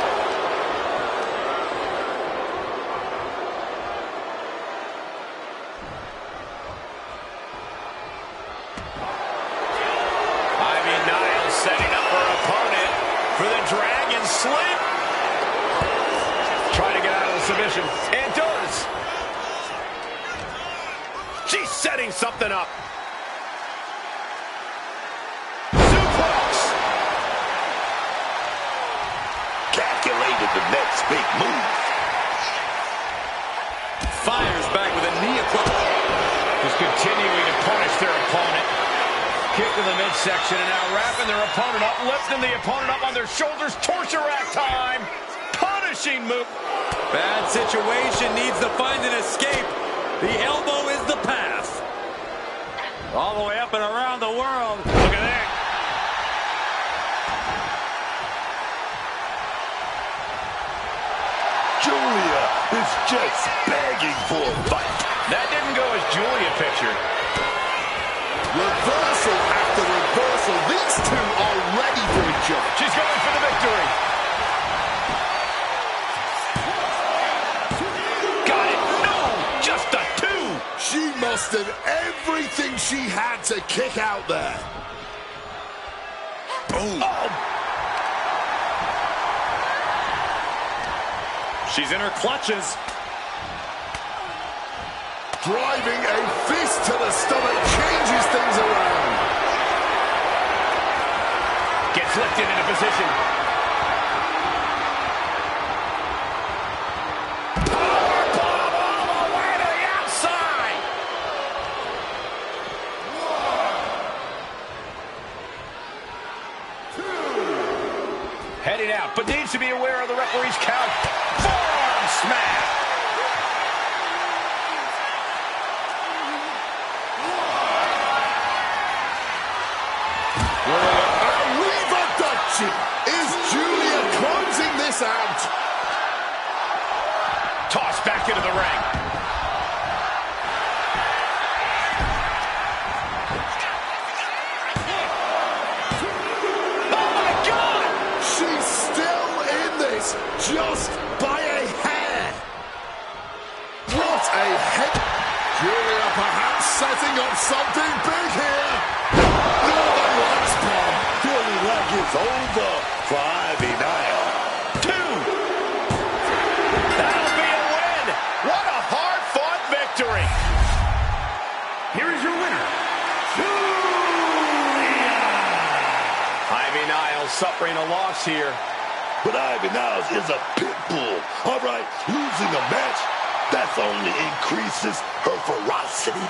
Ivy Niles setting up her opponent for the Dragon Slit. Trying to get out of the submission. And does. She's setting something up. Calculated the next big move. Fires back with a knee approach. Just continuing to punish their opponent. Kick to the midsection, and now wrapping their opponent up, lifting the opponent up on their shoulders. Torture rack time. Punishing move. Bad situation, needs to find an escape. The elbow is the path. All the way up and around the world. Look at that. Julia is just begging for a fight. That didn't go as Julia pictured. Reversal after reversal. These two are ready for each other. She's going for the victory. Got it. No, just a two. She mustered everything she had to kick out there. Boom. She's in her clutches. Driving a fist to the stomach changes things around. Gets lifted into position. Powerbomb all the way to the outside. Heading out, but needs to be aware of the referee's count. Forearm smash. Is Julia closing this out? Tossed back into the ring. Oh my God! She's still in this, just by a hair. What a head. Julia perhaps setting up something big here. Northern Lights bomb. Feeling like it's over for Ivy Nile. Two. That'll be a win. What a hard-fought victory. Here is your winner, Julia. Ivy Niles suffering a loss here. But Ivy Niles is a pit bull. All right, losing a match, that's only increases her ferocity.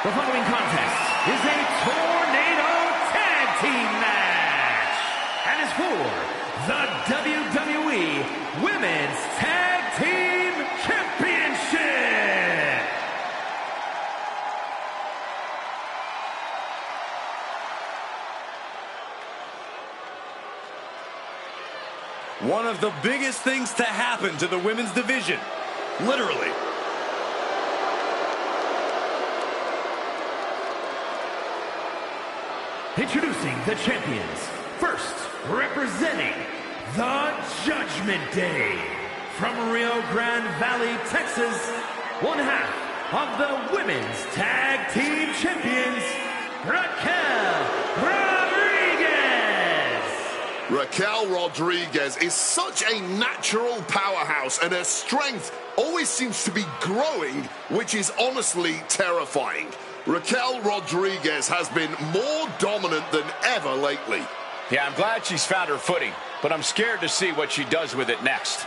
The following contest is a tornado tag team match and is for the WWE Women's Tag Team Championship. One of the biggest things to happen to the women's division. Literally. Introducing the champions. First, representing the Judgment Day. From Rio Grande Valley, Texas, one half of the Women's Tag Team Champions, Raquel Rodriguez. Raquel Rodriguez is such a natural powerhouse, and her strength always seems to be growing, which is honestly terrifying. Raquel Rodriguez has been more dominant than ever lately. Yeah, I'm glad she's found her footing, but I'm scared to see what she does with it next.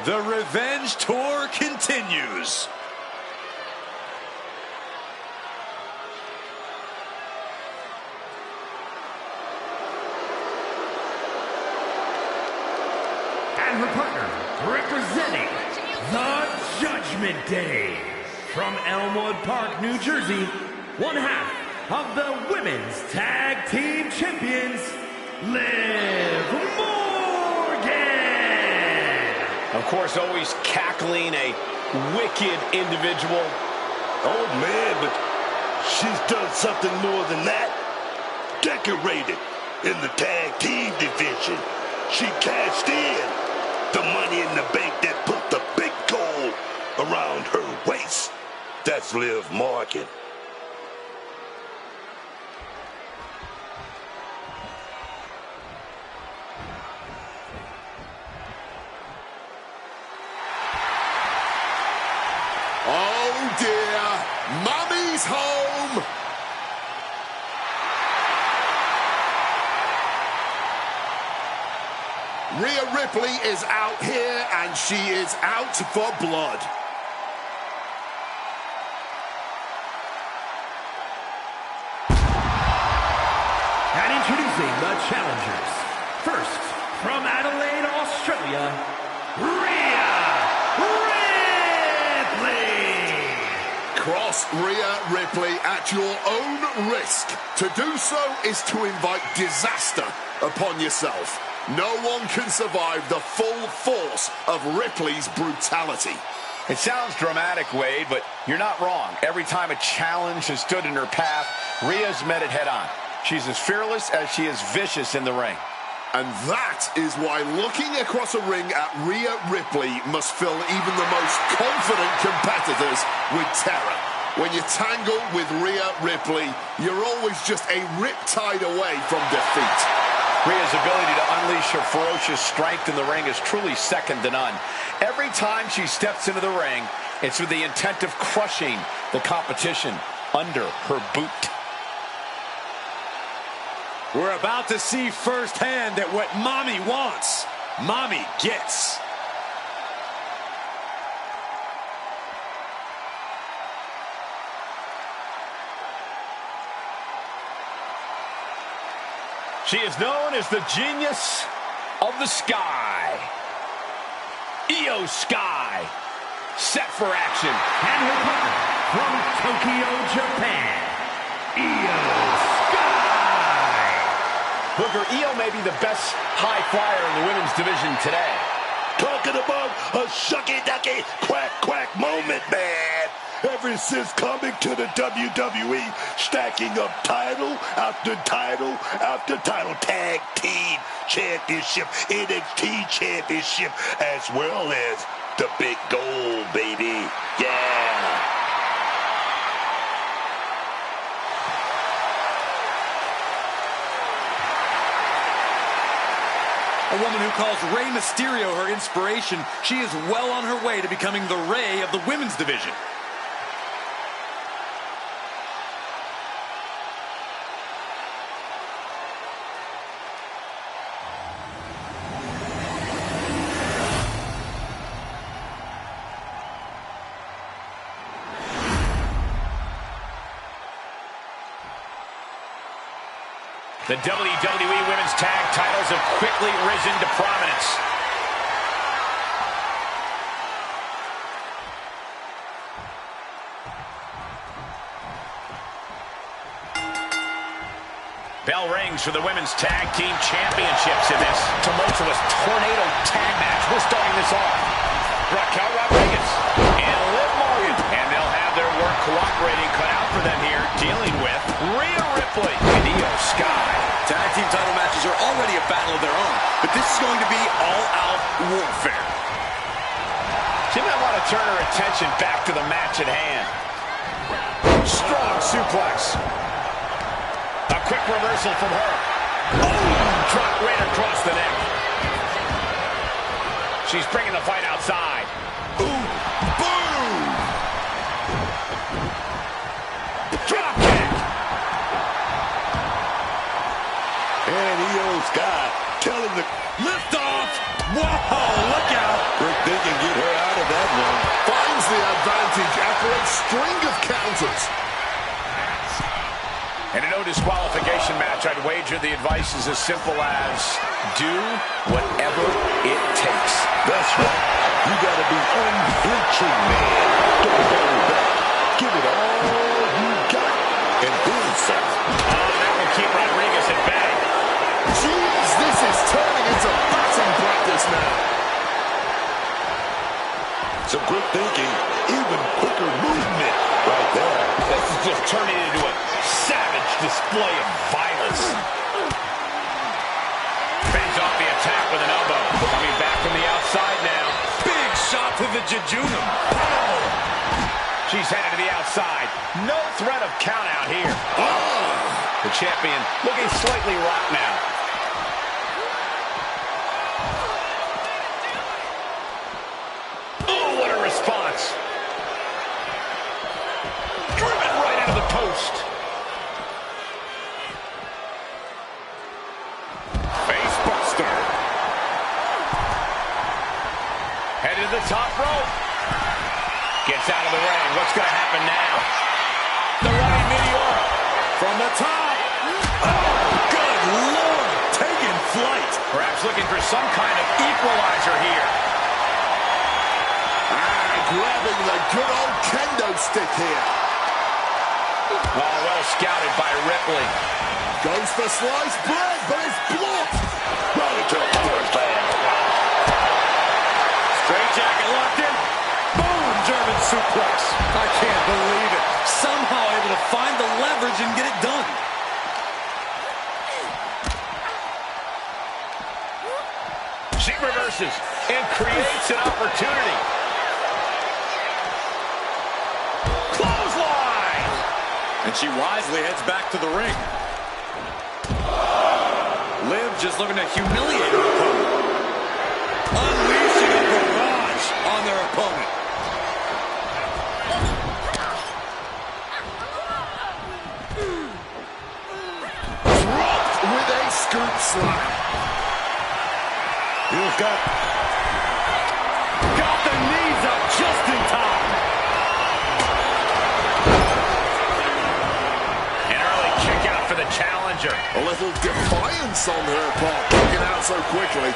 The revenge tour continues. And her partner, representing the Judgment Day, from Elmwood Park, New Jersey, one half of the Women's Tag Team Champions, Liv Morgan. Of course, always cackling, a wicked individual. Oh, man, but she's done something more than that. Decorated in the tag team division. She cashed in the money in the bank that put the big gold around her waist. That's Liv Morgan. Oh dear, Mummy's home. Rhea Ripley is out here, and she is out for blood. And introducing the challengers. First, from Adelaide, Australia, Rhea Ripley. Cross Rhea Ripley at your own risk. To do so is to invite disaster upon yourself. No one can survive the full force of Ripley's brutality. It sounds dramatic, Wade, but you're not wrong. Every time a challenge has stood in her path, Rhea's met it head on. She's as fearless as she is vicious in the ring. And that is why looking across a ring at Rhea Ripley must fill even the most confident competitors with terror. When you tangle with Rhea Ripley, you're always just a riptide away from defeat. Rhea's ability to unleash her ferocious strength in the ring is truly second to none. Every time she steps into the ring, it's with the intent of crushing the competition under her boot. We're about to see firsthand that what Mommy wants, Mommy gets. She is known as the genius of the sky. Io Sky, set for action. And her partner, from Tokyo, Japan, Io Sky. Booker, Io may be the best high flyer in the women's division today. Talking about a shucky-ducky, quack-quack moment, man. Ever since coming to the WWE, stacking up title after title after title, tag team championship, NXT championship, as well as the big gold, baby. Yeah. A woman who calls Rey Mysterio her inspiration, she is well on her way to becoming the Rey of the women's division. The WWE Women's Tag titles have quickly risen to prominence. Bell rings for the Women's Tag Team Championships in this tumultuous tornado tag match. We're starting this off. Raquel Rodriguez and Liv Morgan. And they'll have their work cooperating cut out for them here, dealing with Rhea Ripley and Io Sky. Tag team title matches are already a battle of their own, but this is going to be all-out warfare. She might want to turn her attention back to the match at hand. Strong suplex. A quick reversal from her. Oh, drop right across the neck. She's bringing the fight outside. Ooh, boom! Drop kick. And Io Sky telling the Lift off! Whoa, look out! Rick, they can get her out of that one. Finds the advantage after a string of counters. In a no disqualification match, I'd wager the advice is as simple as do whatever it takes. That's right. You got to be unflinching, man. Don't hold back. Give it all you got. And then some. That will keep Rodriguez at bay. Jeez, this is turning into batting practice now. Some quick thinking, even quicker movement right there. This is just turning into a savage display of violence. Fends off the attack with an elbow. Coming back from the outside now. Big shot to the jejunum. Oh. She's headed to the outside. No threat of count out here. Oh. The champion looking slightly rocked now. Oh, what a response. Driven right into the post. Face buster. Headed to the top rope. Gets out of the ring. What's going to happen now? The running meteor. From the top. Oh, good Lord. Taking flight. Perhaps looking for some kind of equalizer here. Grabbing the good old kendo stick here. Oh, well scouted by Ripley. Goes for sliced bread, but it's blocked. Right into a understand. Straight jacket locked in. Boom, German suplex. I can't believe it. Somehow able to find the leverage and get it done. She reverses and creates an opportunity. Clothesline! And she wisely heads back to the ring. Liv just looking to humiliate her opponent. Unleashing a barrage on their opponent. Dropped with a scoop slam. He's got the knees up just in time. An early kick out for the challenger. A little defiance on her part, kicking out so quickly.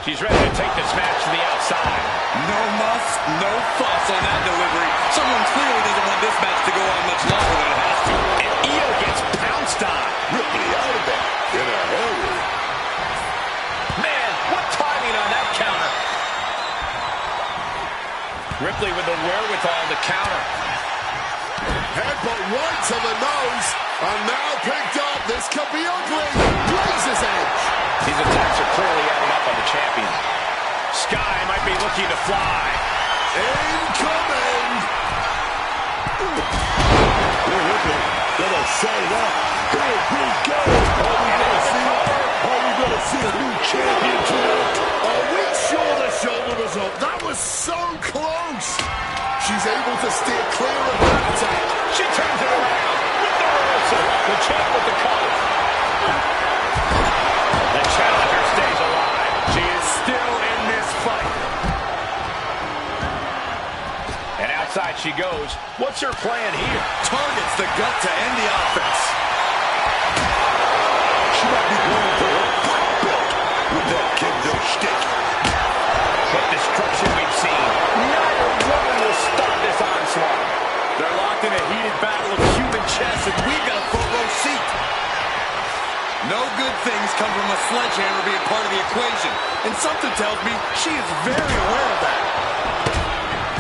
She's ready to take this match to the outside. No muss, no fuss on that delivery. Someone clearly doesn't want this match to go on much longer than it has to. And Io gets pounced on. Ripley out of that in a hurry. Man, what timing on that counter. Ripley with the wherewithal to counter. Headbutt right to the nose. And now picked up. This could be ugly. Blazes edge. These attacks are clearly adding up on the champion. Sky might be looking to fly. Incoming. Ripley gonna set it up. Here we go. Are we gonna see a new champion tonight? Are we sure the shoulder was up? That was so close. She's able to steer clear of that attack. She turns it around with the reversal. The champ with the cover. The challenger stays alive. She is still in this fight. And outside she goes. What's her plan here? Targets the gut to end the offense. She might be going for a black belt with that kendo stick. What destruction we've seen. Neither woman will stop this onslaught. They're locked in a heated battle of human chest, and we've got a front row seat. No good things come from a sledgehammer being part of the equation. And something tells me she is very aware of that.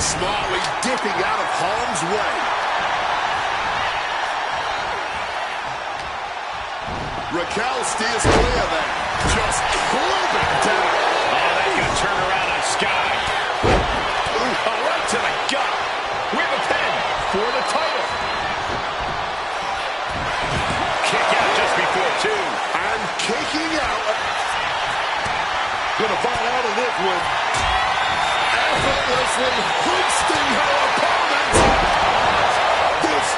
Smartly dipping out of harm's way. Raquel steers clear there. Just clubbing down. Oh, that's going to turn around on Sky. Ooh, right to the gut. With a pin for the title. Kick out just before 2. And kicking out. Gonna find out of this one. Effortlessly hoisting her opponent. This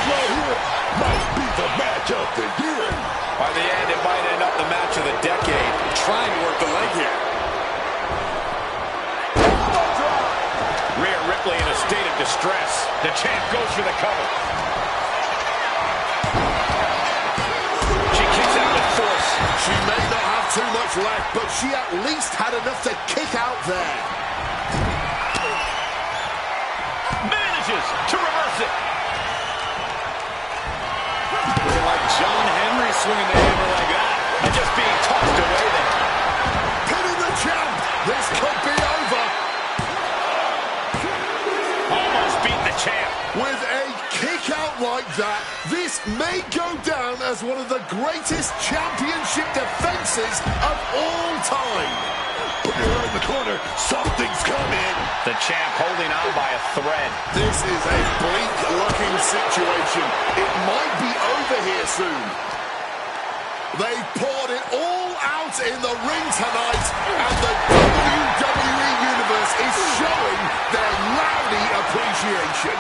right here might be the match of the year. By the end, it might end up the match of the decade. Trying to work the leg here. Rhea Ripley in a state of distress. The champ goes for the cover. She kicks out with force. She may not have too much left, but she at least had enough to kick out there. Manages to reverse it. Looking like John Henry swinging the hammer like that. And just being tossed away there. Pinning the champ. This could be over. Almost beat the champ. With a kick out like that, this may go down as one of the greatest championship defenses of all time. Put her in the corner. Something's coming. The champ holding on by a thread. This is a bleak-looking situation. It might be over here soon. They've poured it all out in the ring tonight, and the WWE Universe is showing their rowdy appreciation.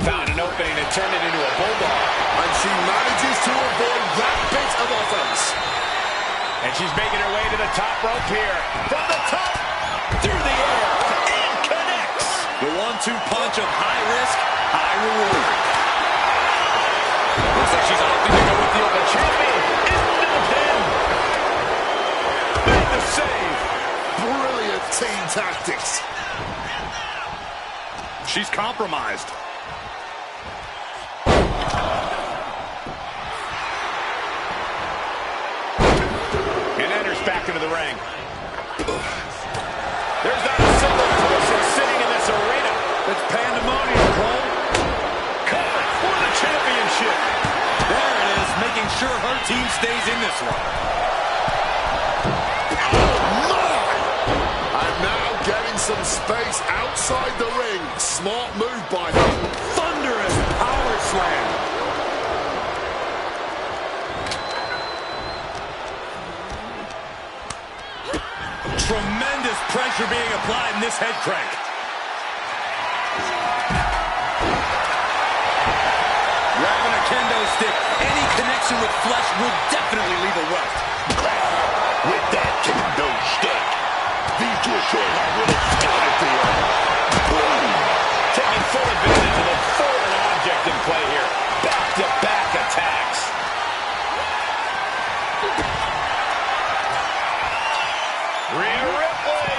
Found an opening and turned it into a bulldog. And she manages to avoid that bit of offense. And she's making her way to the top rope here. From the top, through the air, and connects. The 1-2 punch of high risk, high reward. Looks like she's opting to go with the open champion. Into the pin. Made the save. Brilliant team tactics. She's compromised. And enters back into the ring. There's not a single person sitting in this arena. It's pandemonium, Cole. Cover for the championship. There it is, making sure her team stays in this one. And now getting some space outside the ring. Smart move by her. Thunderous power slam. Tremendous pressure being applied in this head crank. Grabbing a kendo stick, any connection with flesh will definitely leave a welt. With that kendo stick, these two sure have really started the Taking full advantage of the foreign object in play here. Back-to-back attacks. Rhea Ripley.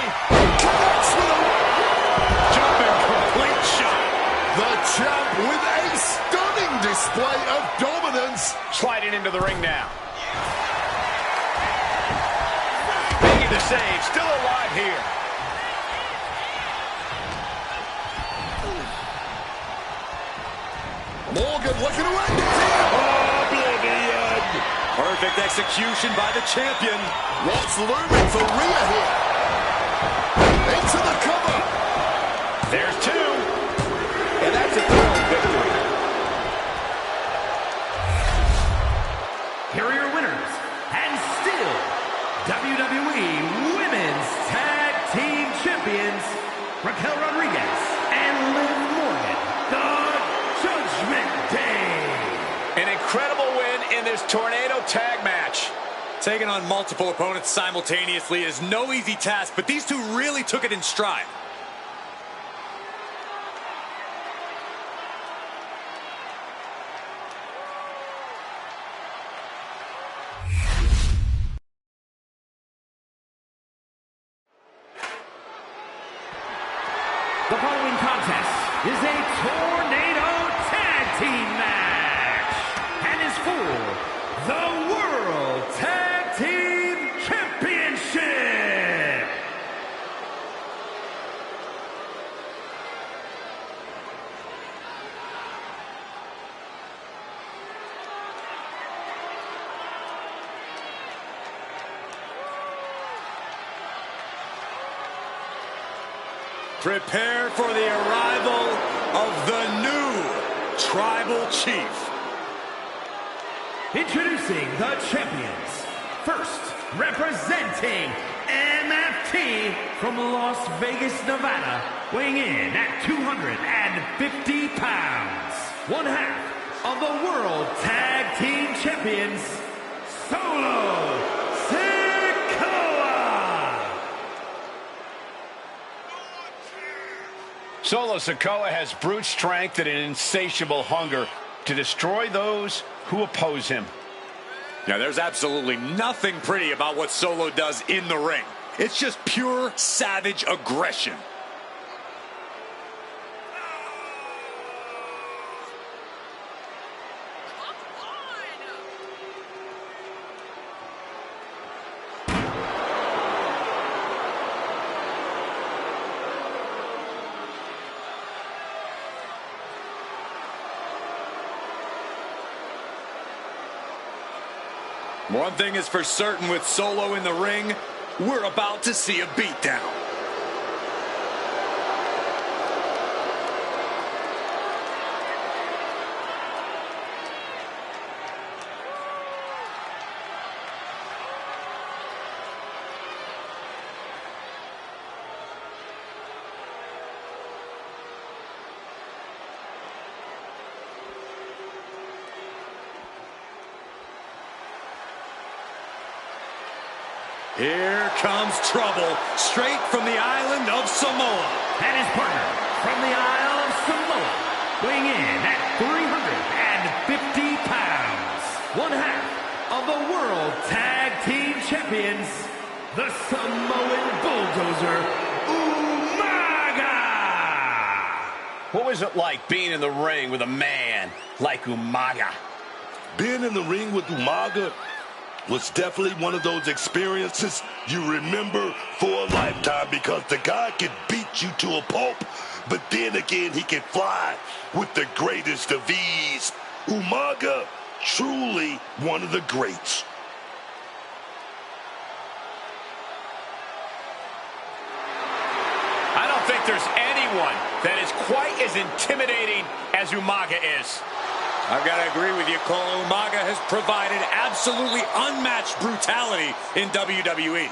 Jumping complete shot. The champ with a stunning display of dominance. Sliding into the ring now. Making the save. Still alive here. Morgan looking away. Oblivion. Perfect execution by the champion. What's looming for Rhea here? Into the cover. There's 2. And that's a thrilling victory. Here are your winners, and still WWE Women's Tag Team Champions, Raquel Rodriguez and Liv Morgan, the Judgment Day. An incredible win in this tornado tag match. Taking on multiple opponents simultaneously is no easy task, but these two really took it in stride. The following contest is a tornado tag team match and is for the World Tag Team Championship. Prepare for the arrival of the new Tribal Chief. Introducing the champions. First, representing MFT from Las Vegas, Nevada, weighing in at 250 pounds. One half of the World Tag Team Champions, Solo Solo Sikoa has brute strength and an insatiable hunger to destroy those who oppose him. Now, there's absolutely nothing pretty about what Solo does in the ring. It's just pure savage aggression. One thing is for certain with Solo in the ring, we're about to see a beatdown. Here comes trouble, straight from the island of Samoa. and his partner from the Isle of Samoa, weighing in at 350 pounds. One half of the World Tag Team Champions, the Samoan Bulldozer, Umaga! What was it like being in the ring with a man like Umaga? Being in the ring with Umaga was definitely one of those experiences you remember for a lifetime, because the guy could beat you to a pulp, but then again, he can fly with the greatest of ease. Umaga, truly one of the greats. I don't think there's anyone that is quite as intimidating as Umaga is. I've got to agree with you, Cole. Umaga has provided absolutely unmatched brutality in WWE.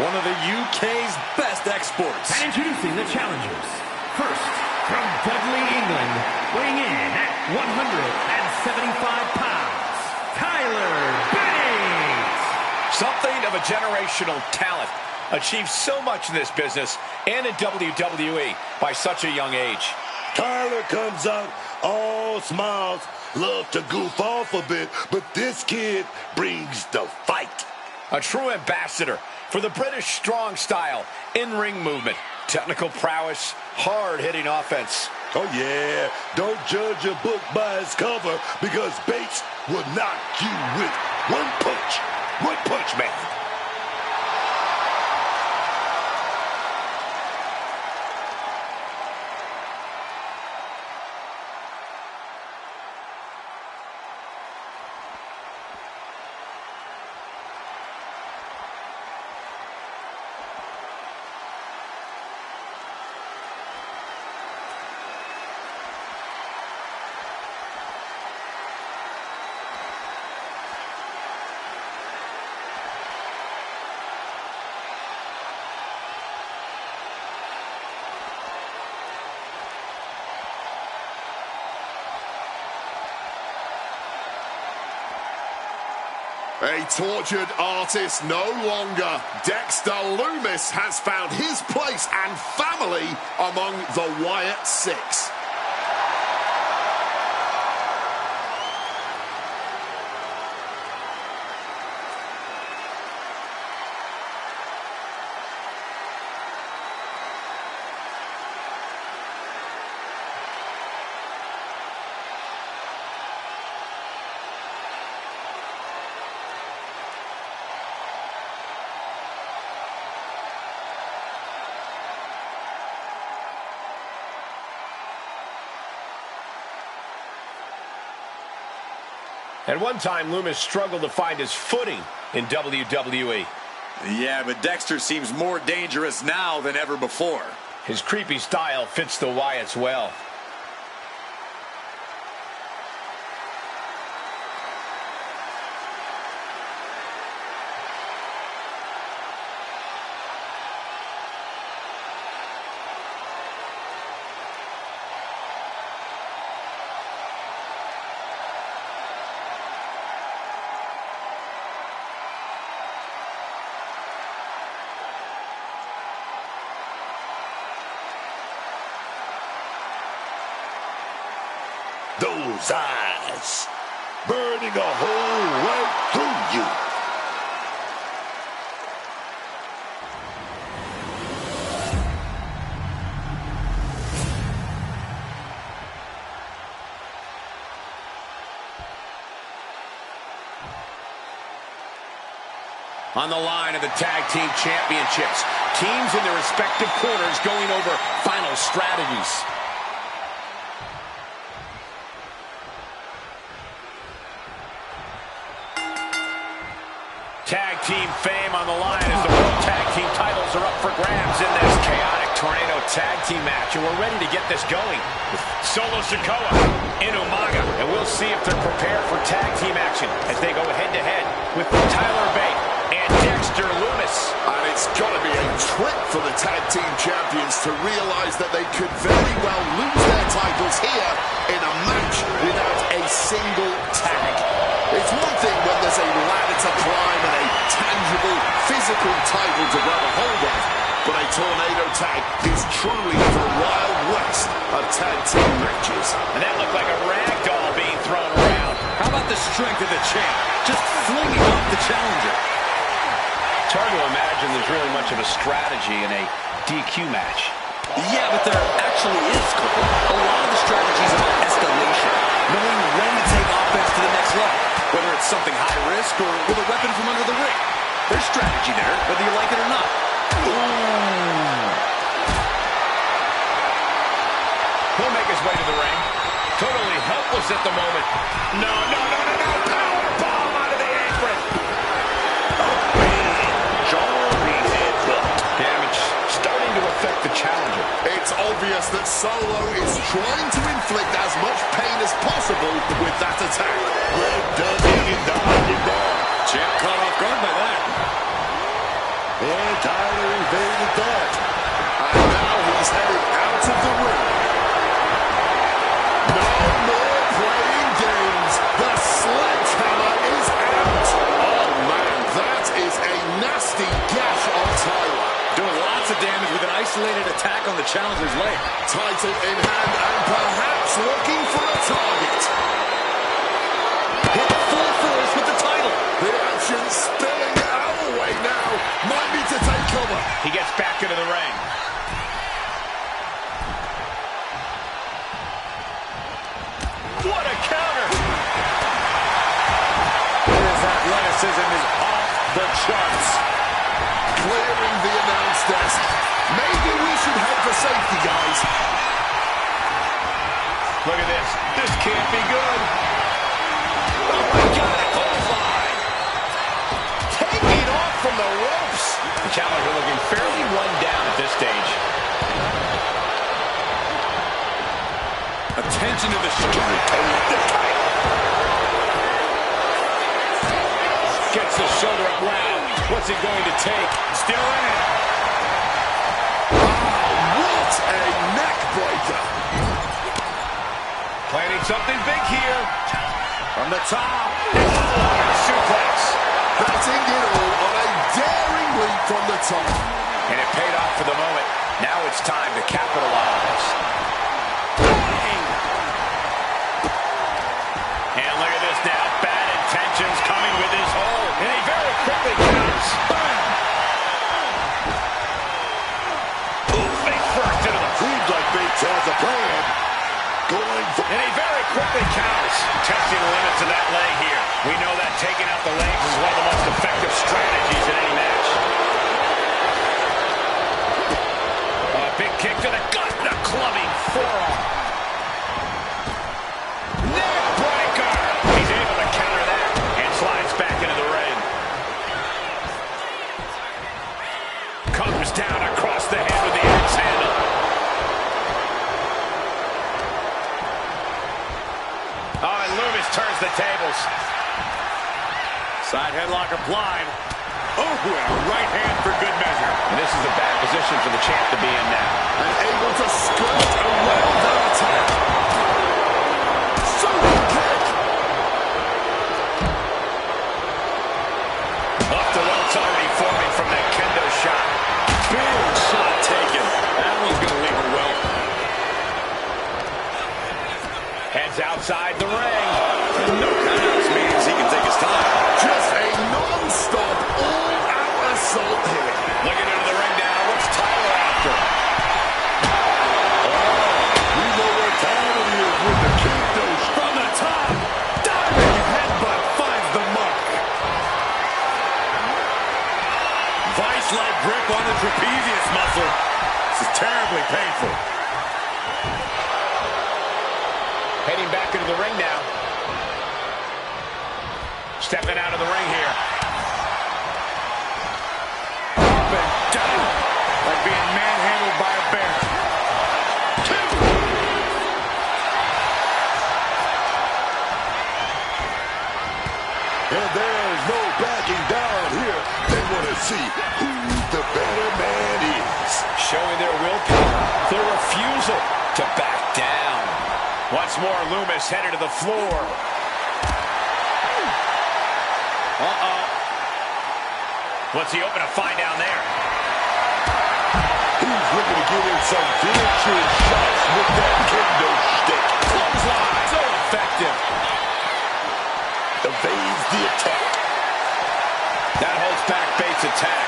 One of the UK's best exports. And introducing the challengers. First, from Dudley, England, weighing in at 175 pounds, Tyler Bate! Something of a generational talent. Achieved so much in this business and in WWE by such a young age. Tyler comes out all smiles, love to goof off a bit, but this kid brings the fight. A true ambassador for the British strong style, in-ring movement, technical prowess, hard-hitting offense. Oh yeah, don't judge a book by its cover, because Bates will knock you with one punch. One punch, man. A tortured artist no longer. Dexter Lumis has found his place and family among the Wyatt Six. At one time, Lumis struggled to find his footing in WWE. Yeah, but Dexter seems more dangerous now than ever before. His creepy style fits the Wyatts well. Those eyes burning a hole right through you. On the line of the Tag Team Championships, teams in their respective corners going over final strategies. Tag team fame on the line as the World Tag Team titles are up for grabs in this chaotic tornado tag team match. And we're ready to get this going with Solo Sikoa in Umaga. And we'll see if they're prepared for tag team action as they go head-to-head with Tyler Bate and Dexter Lumis. And it's got to be a trip for the tag team champions to realize that they could very well lose their titles here in a match without a single tag. It's one thing when there's a ladder to climb and a tangible, physical title to grab a hold of, but a tornado tag is truly the Wild West of tag team matches. And that looked like a rag doll being thrown around. How about the strength of the champ? Just flinging off the challenger. It's hard to imagine there's really much of a strategy in a DQ match. Yeah, but there actually is, Cole. A lot of the strategies about escalation, knowing when to take offense to the next level, whether it's something high risk or with a weapon from under the ring. There's strategy there, whether you like it or not. Ooh. He'll make his way to the ring. Totally helpless at the moment. No. Power bomb out of the apron. Damage starting to affect the challenger. It's obvious that Solo is trying to inflict as much pain as possible with that attack. Red Dudley in the Hardy Bar. Champ caught off guard by that. And Tyler evaded that. And now he's headed out of the ring. No more playing games. The sledgehammer is out. Oh, man, that is a nasty gash on Tyler. Doing lots of damage with an isolated attack on the challenger's leg. Title in hand and perhaps looking for a target. Hit full force with the title. The action spilling our way now. Might need to take cover. He gets back into the ring. What a counter! His athleticism is off the charts. Clearing the announce desk. Maybe we should head for safety, guys. Look at this. This can't be good. Oh my God, a clothesline. Taking off from the ropes. The challenger looking fairly run down at this stage. Attention to the shoulder. Gets the shoulder up loud. What's it going to take? Still in it. What a neck breaker. Planning something big here. From the top. Suplex. Betting it all on a daring leap from the top. And it paid off for the moment. Now it's time to capitalize. And look at this now. Bad intentions coming with his hold. And he very quickly counts. Ooh, face first into the... Seems like Bates has a plan. Going for... And he very quickly counts. Testing the limits of that leg here. We know that taking out the legs is one of the most effective strategies in any match. A big kick to the gut and a clubbing forearm. Neck breaker. He's able to counter that and slides back into the ring. Comes down across the head with the axe handle. Oh, and Loomis turns the tables. Side headlock applied. Oh, and a right hand for good measure. And this is a bad position for the champ to be in now. And able to skirt around that attack. Super kick. Up to what's already forming from that kendo shot. Big shot taken. That one's going to leave a welt. Heads outside the ring. And no countouts means he can take his time. Just a non-stop, all-out assault here. Looking into the ring now. What's Tyler after? We know what time it is with the kendo From the top, diving headbutt finds the mark. Vice-like grip on the trapezius muscle. This is terribly painful. Heading back into the ring now. Stepping out of the ring here. Up and down. Like being manhandled by a bear. Two. And there's no backing down here. They want to see who the better man is. Showing their willpower. Their refusal to back down. Once more, Loomis headed to the floor. Uh-oh. What's he open to find down there? He's looking to get in some vicious shots with that kendo stick. Clothesline. So effective. Evades the attack. That holds back Bates' attack.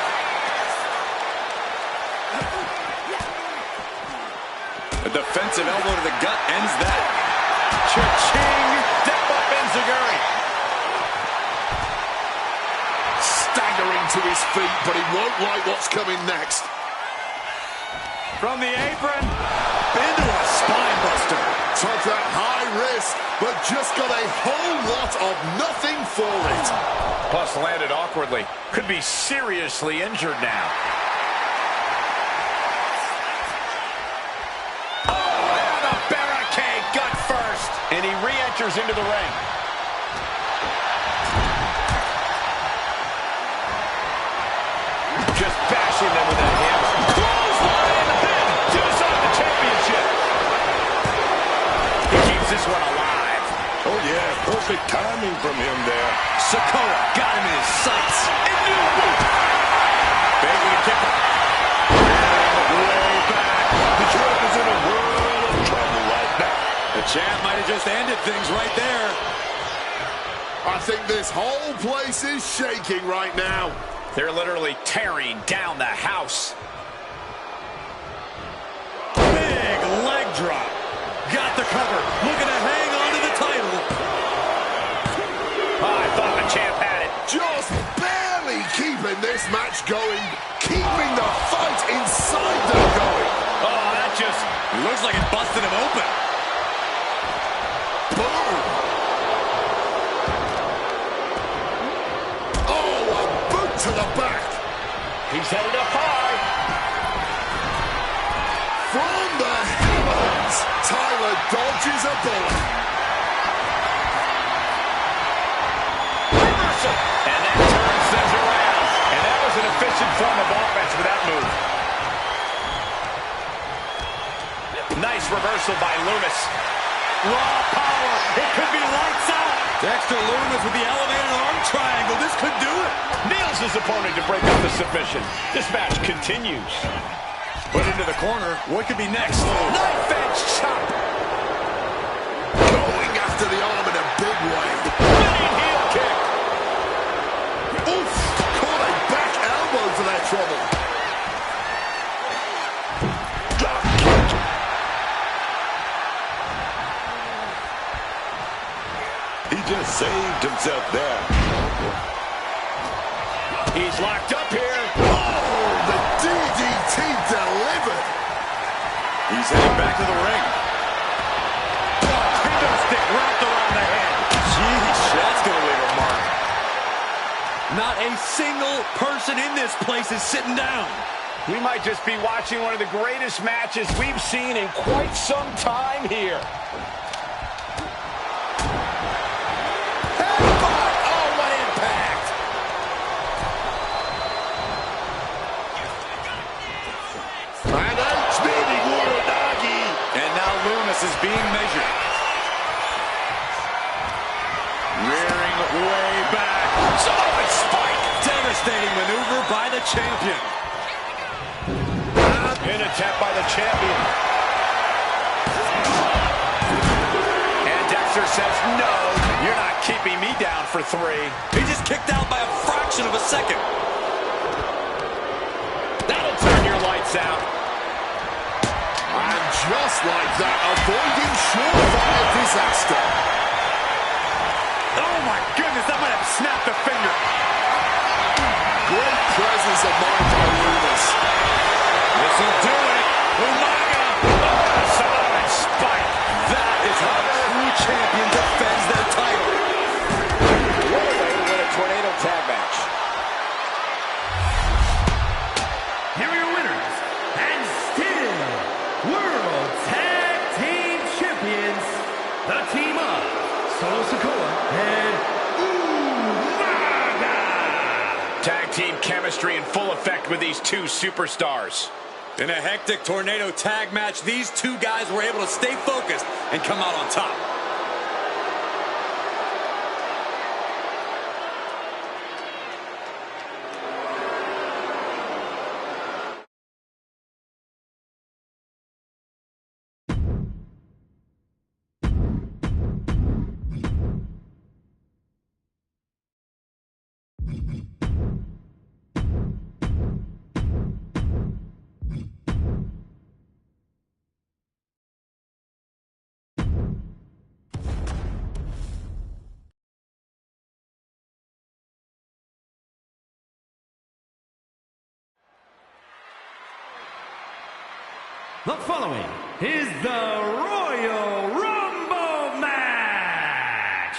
A defensive elbow to the gut ends that. Cha-ching! Step up Enziguri. Staggering to his feet, but he won't like what's coming next. From the apron, into a spine buster. Took that high risk, but just got a whole lot of nothing for it. Plus landed awkwardly. Could be seriously injured now. And he re-enters into the ring. Just bashing them with that hip. Clothesline pin to decide the championship. He keeps this one alive. Oh, yeah, perfect timing from him there. Sokoa got him in his sights. Bailey to kick him. Way back. The champ is in a world of trouble right now. The champ might have just ended things right there. I think this whole place is shaking right now. They're literally tearing down the house. Big leg drop. Got the cover. Looking to hang on to the title. Oh, I thought the champ had it. Just barely keeping this match going. Keeping the fight inside them going. Oh, that just... looks like it busted him open. Boom. Oh, a boot to the back. He's headed up high. From the heavens, Tyler dodges a bullet. Reversal. And that turns things around. And that was an efficient form of offense with that move. Nice reversal by Loomis. Raw power. It could be lights out. Dexter Lumis with the elevated arm triangle. This could do it. Nails his opponent to break up the submission. This match continues. Put into the corner. What could be next? Knife edge chop. Going after the arm in a big way. Running heel kick. Oof! Caught a back elbow for that trouble. Drop kick. He just saved himself there. He's locked up here. Oh, the DDT delivered. He's heading back to the ring. Kendo stick wrapped around the head. Jeez, that's going to leave a mark. Not a single person in this place is sitting down. We might just be watching one of the greatest matches we've seen in quite some time here. Oh, what impact! And a spinning Uranagi. And now Lumis is being measured. Rearing way back. Samoan spike. Devastating maneuver by the champion. Pin attempt by the champion. And Dexter says, no, you're not keeping me down for 3. He just kicked out by a fraction of a second. That'll turn your lights out. And just like that, avoiding surefire disaster. Oh my goodness, that might have snapped a finger. Great presence of mind by Lumis. This'll do it. Umaga. Samoan spike. That is how a true champion defends their title. What a way to win a tornado tag match. Here are your winners, and still World Tag Team Champions, the team of Solo Sikoa and Umaga. Tag team chemistry in full effect with these two superstars. In a hectic tornado tag match, these two guys were able to stay focused and come out on top. The following is the Royal Rumble match.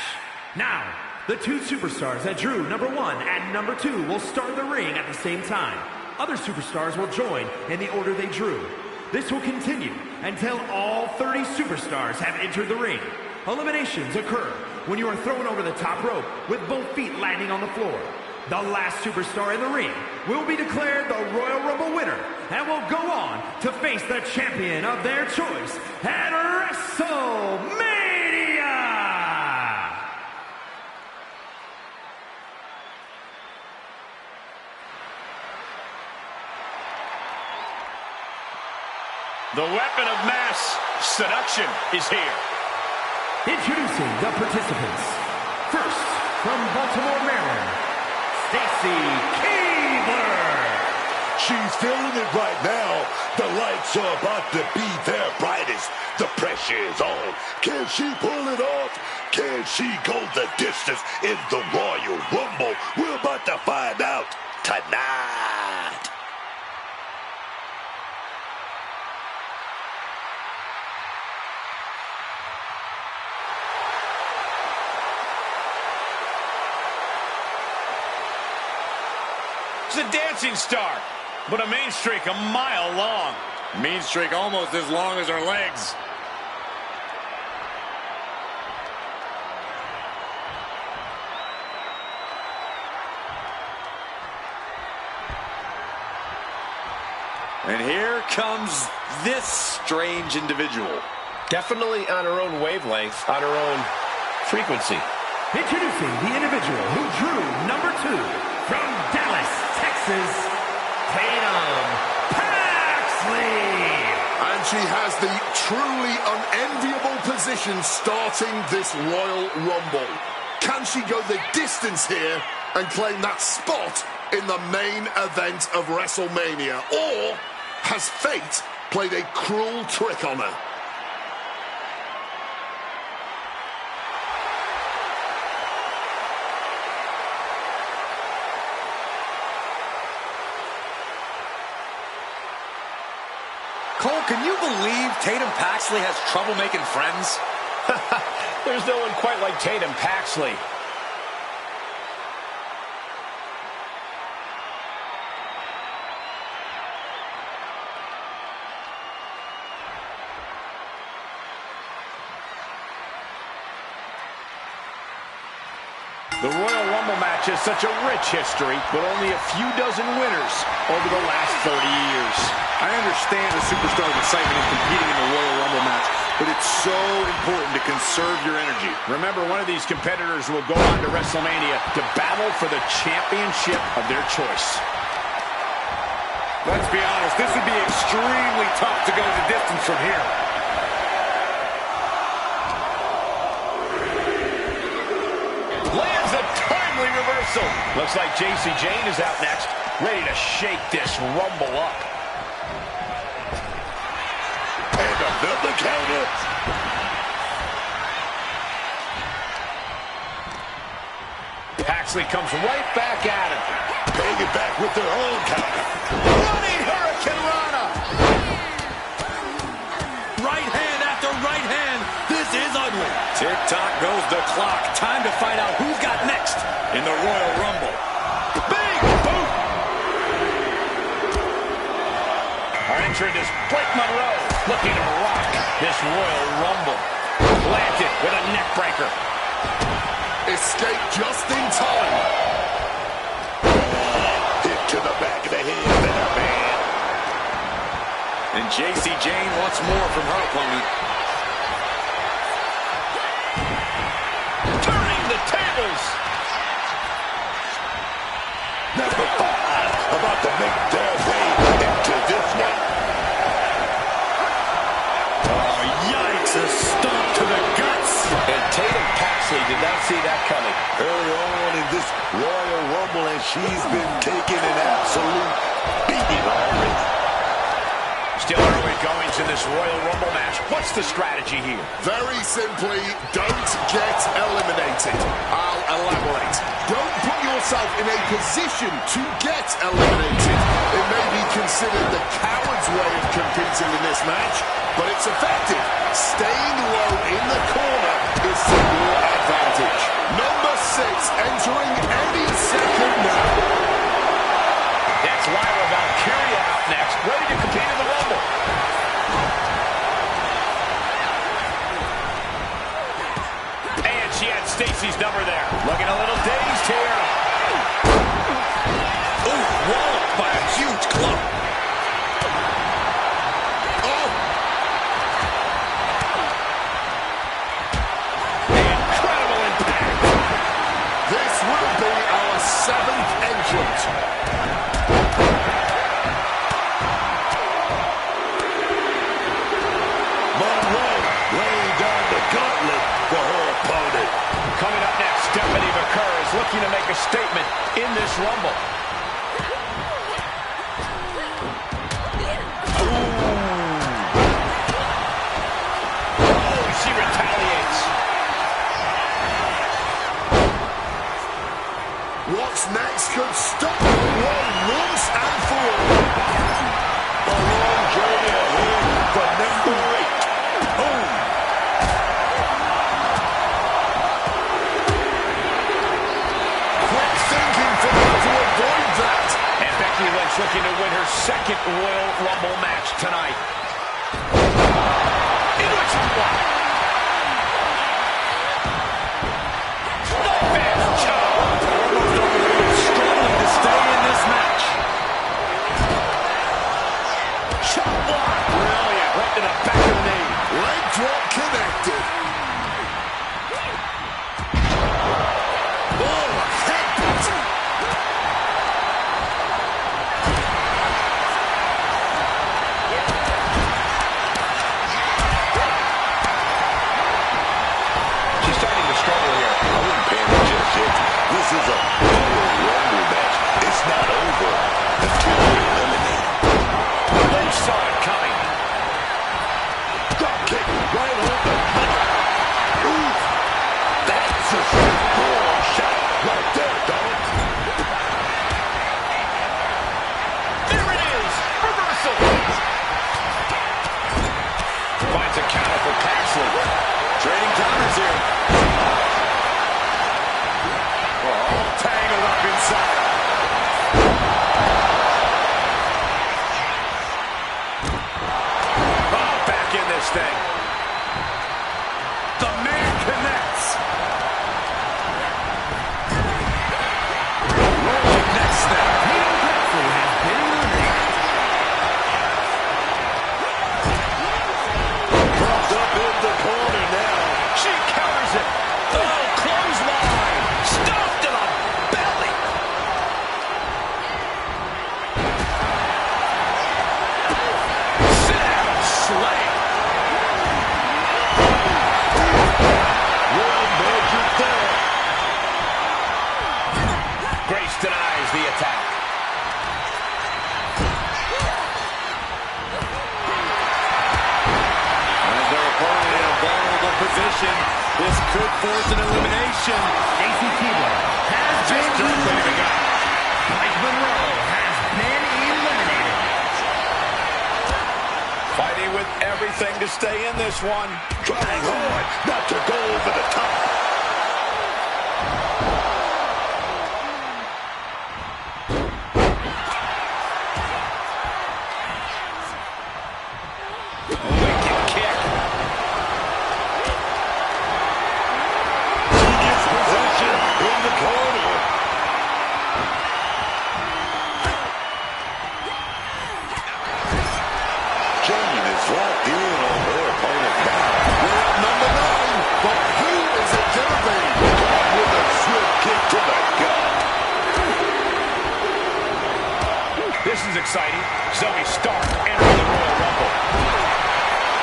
Now, the two superstars that drew number 1 and number 2 will start the ring at the same time. Other superstars will join in the order they drew. This will continue until all 30 superstars have entered the ring. Eliminations occur when you are thrown over the top rope with both feet landing on the floor. The last superstar in the ring will be declared the Royal Rumble winner and will go on to face the champion of their choice at WrestleMania! The weapon of mass seduction is here. Introducing the participants. First, from Baltimore, Maryland, Stacy Keibler. She's feeling it right now. The lights are about to be their brightest. The pressure is on. Can she pull it off? Can she go the distance in the Royal Rumble? We're about to find out tonight. She's a dancing star, but a mean streak a mile long. Mean streak almost as long as her legs. And here comes this strange individual. Definitely on her own wavelength, on her own frequency. Introducing the individual who drew number 2 from Dallas, Texas, Tatum Paxley. And she has the truly unenviable position starting this Royal Rumble. Can she go the distance here and claim that spot in the main event of WrestleMania? Or has fate played a cruel trick on her? Cole, can you believe Tatum Paxley has trouble making friends? There's no one quite like Tatum Paxley. The Royal Rumble match has such a rich history, with only a few dozen winners over the last 30 years. I understand a superstar's excitement in competing in the Royal Rumble match, but it's so important to conserve your energy. Remember, one of these competitors will go on to WrestleMania to battle for the championship of their choice. Let's be honest, this would be extremely tough to go the distance from here. Lands a timely reversal. Looks like JC Jane is out next, ready to shake this Rumble up. And another counter. Paxley comes right back at him. Paying it back with their own counter. Running Hurricane Rana. Right hand after right hand. This is ugly. Tick-tock goes the clock. Time to find out who's got next in the Royal Rumble. Big boot. Our entrant is Blake Monroe, looking to rock this Royal Rumble. Planted with a neck breaker. Escape just in time. Hit to the back of the head there, man. And JC Jane wants more from her opponent. Turning the tables. Number 5 about to make their way into this one. Oh, yikes. A stomp to the guts. And Tatum Paxley did not see that coming. Early on in this Royal Rumble, and she's been taking an absolute beating already. Still early goings in this Royal Rumble match. What's the strategy here? Very simply, don't get eliminated. I'll elaborate. Don't put yourself in a position to get eliminated. It may be considered the coward's way of competing in this match, but it's effective. Staying low in the corner is to your advantage. Number 6 entering any second now. That's Lyra Valkyria out next, ready to compete in the Rumble. And she had Stacy's number there. Looking a little dazed here. Ooh, walloped by a huge club. Oh! Incredible impact. This will be our 7th entrant. Monroe laying down the gauntlet for her opponent. Coming up next, Stephanie McCurr is looking to make a statement in this Rumble. Oh, she retaliates. What's next could stop the world once and for all. A long journey ahead for number 8. Boom. Quick thinking for her to avoid that. And Becky Lynch looking to win her 2nd Royal Rumble match tonight. Into a chop block. Stunfast chop. Struggling to stay in this match. Chop block. Brilliant. Right to the back of the knee. Leg drop connected. to counter for Paxley. Trading counters here. All tangled up inside. Oh, back in this thing. The man connects. Rolling neck snap. Paxley has been eliminated. Propped up in the corner now. She counters it. Oh, clothesline. Stuffed to the belly. Sit down, slam. Well measured there. Grace denies the attack. As their opponent in a vulnerable position, this could force an elimination. Stacy Keibler has been Directly to the eliminated. gut. Mike Monroe has been eliminated. Fighting with everything to stay in this one. Trying hard not to go over the top. Wicked kick. He gets position in the corner. Jane is locked in on her opponent now. We're at number 9, but who is it gonna be? Caught with a swift kick to the gut. This is exciting. Zoe Stark entering the Royal Rumble.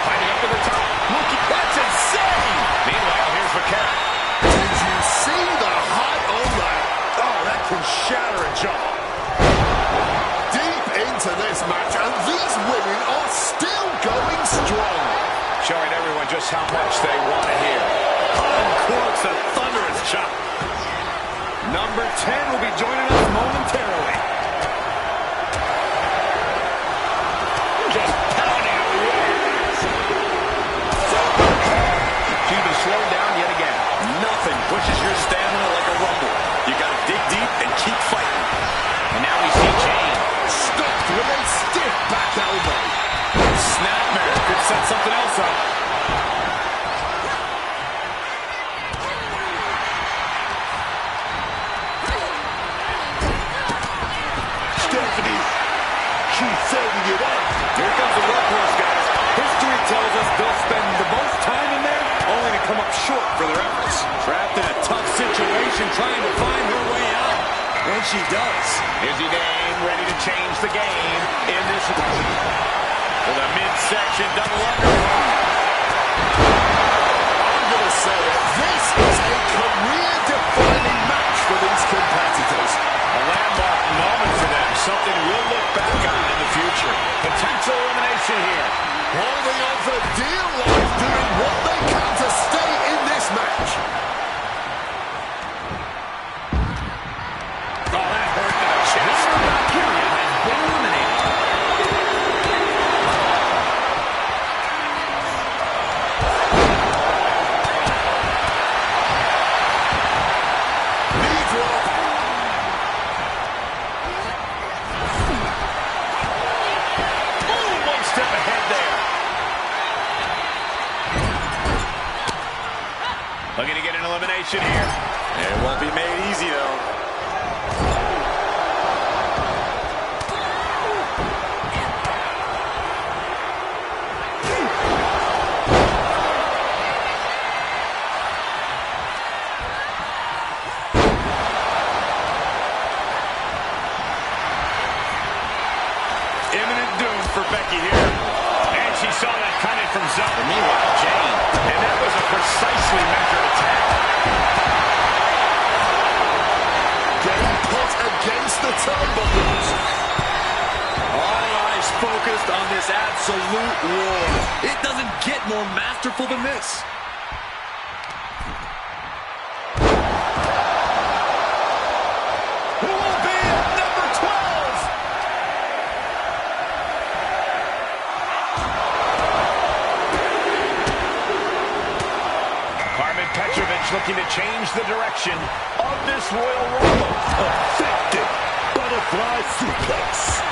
Fighting up to the top. Look, that's insane. Meanwhile, here's Raquel. Did you see the height on that? Oh, that can shatter a jaw. Deep into this match, and these women are still going strong. Showing everyone just how much they want to hear. Uncorks a thunderous chop. Number 10 will be joining us momentarily. Just pounding away. She's been slowed down yet again. Nothing pushes your stamina like a rumble. You gotta dig deep and keep fighting. And now we see Jane. Stopped with a stiff back elbow. Snapmare could set something else up. Stephanie, she's setting it up. Here comes the workhorse, guys. History tells us they'll spend the most time in there, only to come up short for their efforts. Trapped in a tough situation, trying to find her way out. And she does. Izzy Dame ready to change the game in this one. With a midsection double underhook. I'm going to say it. This is a career-defining match for these competitors. A landmark moment for them. Something we'll look back on in the future. Potential elimination here. Holding on for dear life, doing what they can to stay in this match. Oh, that hurt to the chest. Valkyria has been eliminated. Knee drop. Ooh, one step ahead there. Looking to get an elimination here. It won't be made easy, though. Imminent doom for Becky here. And she saw that coming from Zoe. Meanwhile, Jane. And that was a precisely measured attack. Getting put against the turnbuckles. All eyes focused on this absolute war. It doesn't get more masterful than this. Who will be at number 12? looking to change the direction of this Royal Rumble. Effective butterfly suplex.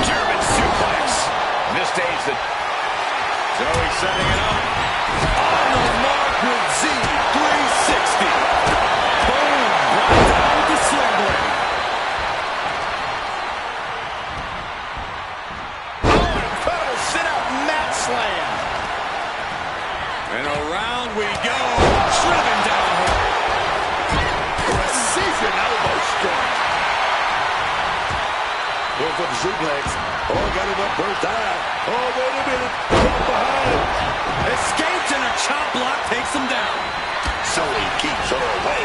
German suplex. This stage, Zoe setting it up. On the mark with Z. 360. Boom. Right down with the sling blade. oh, incredible sit-out mat slam. And around we go. Driven down home. Precision elbow strike. Going for the suplex. Oh, got him up first time. Oh, wait a minute. From behind. Escapes and a chop block takes him down. So he keeps her away.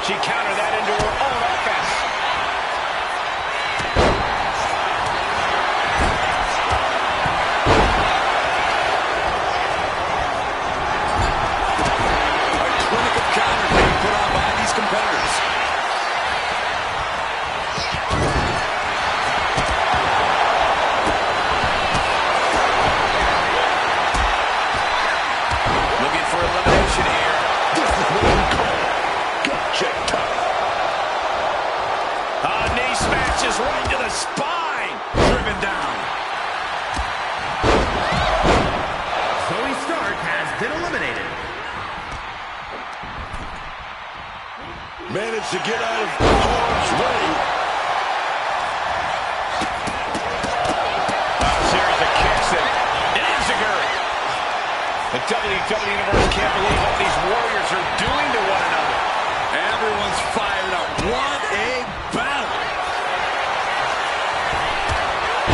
She countered that into her own offense. A clinic of counters being put on by these competitors. Looking for elimination here. This is what we call gut check time. Knee smashes right to the spine. Driven down. Zoe Stark has been eliminated. Managed to get out of harm's way. A series of kicks and an enziguri. The WWE Universe can't believe what these warriors are doing to one another. Everyone's fired up. What a battle.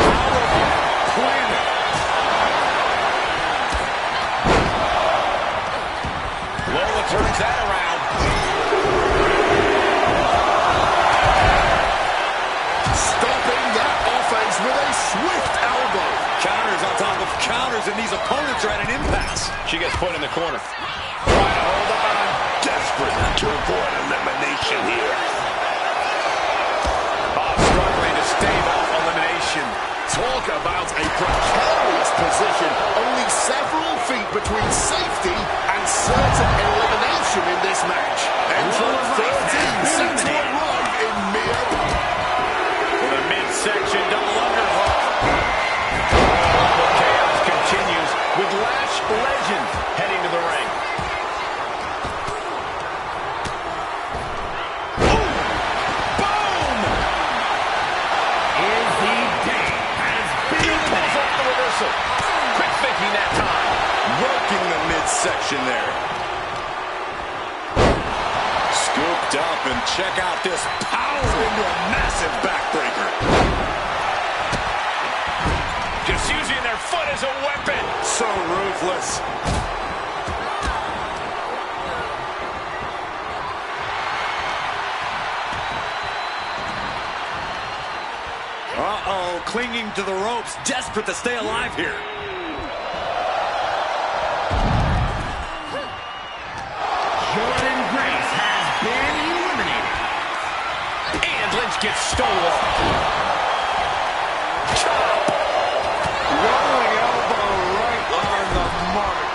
Powerbomb planted. Lola turns that around. Stopping that offense with a swift elbow. Counters on top of counters, and these opponents are at an impasse. She gets put in the corner. Trying to hold on. Desperate to avoid elimination here. Struggling to stave off elimination. Talk about a precarious position. Only several feet between safety and certain elimination in this match. Entrant 13 set to arrive in mere With a midsection double underhook. Chaos continues with Lash Legend heading to the ring. Boom! Izzy Day has been He pulls off the reversal. Quick thinking that time. Working the midsection there. Scooped up, and check out this power into a massive backbreaker. Just using their foot as a weapon. So ruthless. Uh-oh, clinging to the ropes, desperate to stay alive here. Jordan Grace has been eliminated. And Lynch gets stolen. Chop. Rolling elbow right on the mark.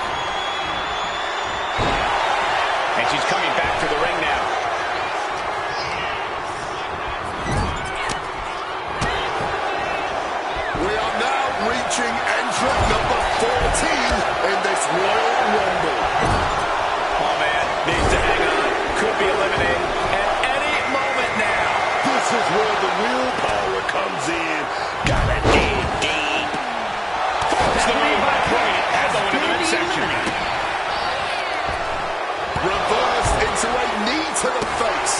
And she's coming back to the ring now. We are now reaching entrant number 14 in this Royal Rumble. Oh, man. Needs to hang on. Could be eliminated at any moment now. This is where the willpower comes in. Gotta dig deep. Force the move by Brilliant. Elbow into the midsection. Reversed into a knee to the face.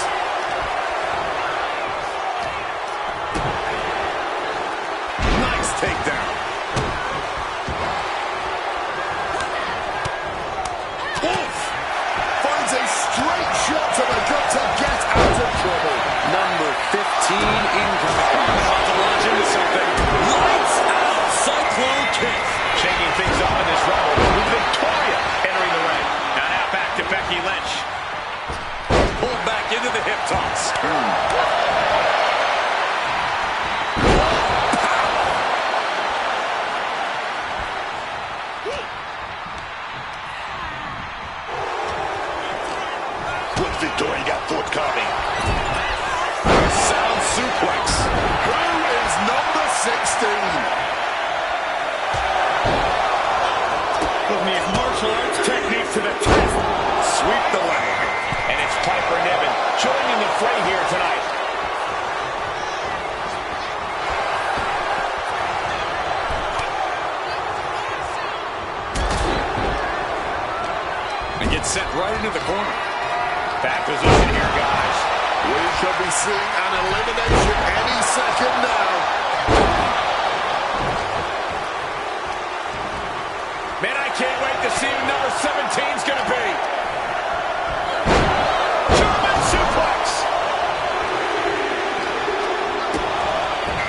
Nice takedown. sent right into the corner. Back position here, guys. We should be seeing an elimination any second now. Man, I can't wait to see who number 17's going to be. German suplex.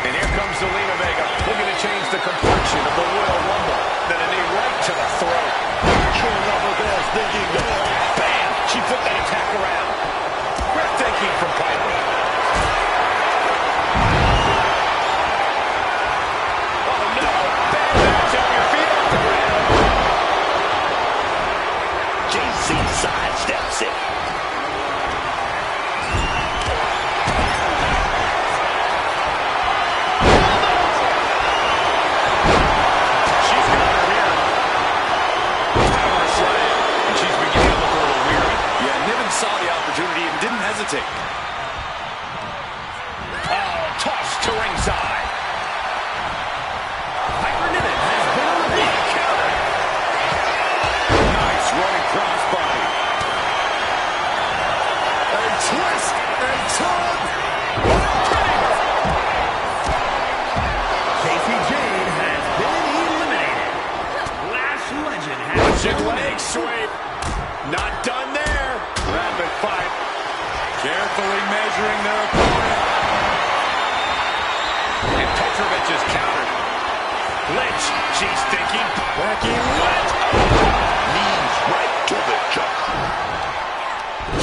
And here comes Zelina Vega, looking to change the complexion of the Royal Rumble. Then a knee right to the throat. True level there, thinking there. Bam! She flipped that attack around. Breathtaking from Piper. Oh no! Bad match on your feet off the ground. JC sidesteps it. She's got her here. Power slam. And she's beginning to look a little weary. Yeah, Niven saw the opportunity and didn't hesitate. Oh, toss to ringside. Piper Niven has been eliminated. Counter. Nice running crossbody. And twist and turn. Casey Jane has been eliminated. Lash Legend has Watching been leg sweep. Not done there. Rapid fight. Carefully measuring their opponent. And Petrovich is countered. Lynch, she's thinking. Becky Lynch. Knees right to the jaw.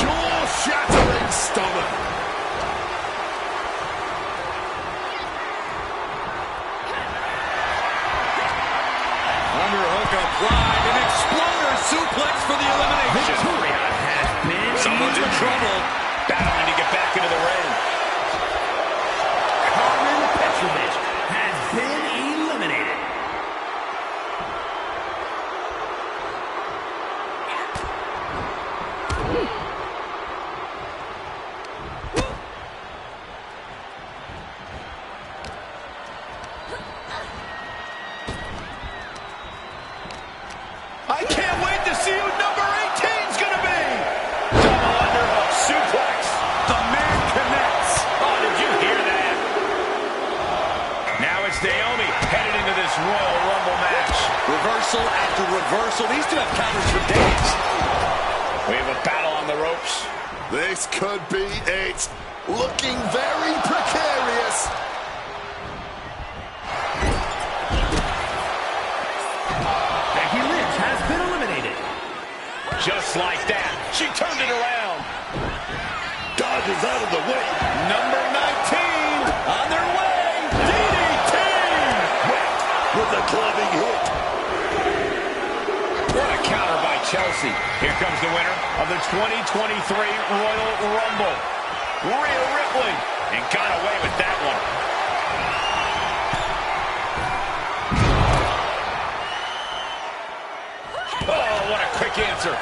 Jaw-shattering stunner. Underhook applied. An exploder suplex for the elimination. Victoria has been Someone's in trouble. Battling to get back into the ring. Carmen Petrovich has been eliminated. I can't wait to see who number 18's going to be. Double underhook suplex. The man connects. Oh, did you hear that? Now it's Naomi headed into this Royal Rumble match. Reversal after reversal. These two have counters for days. We have a battle on the ropes. This could be it. Looking very precarious. Becky Lynch has been eliminated. Just like that, she turned it around. Dodges out of the way. Number 19 on their way. DDT. With a clubbing hit. What a counter by Chelsea. Here comes the winner of the 2023 Royal Rumble, Rhea Ripley, and got away with that one. Oh, what a quick answer.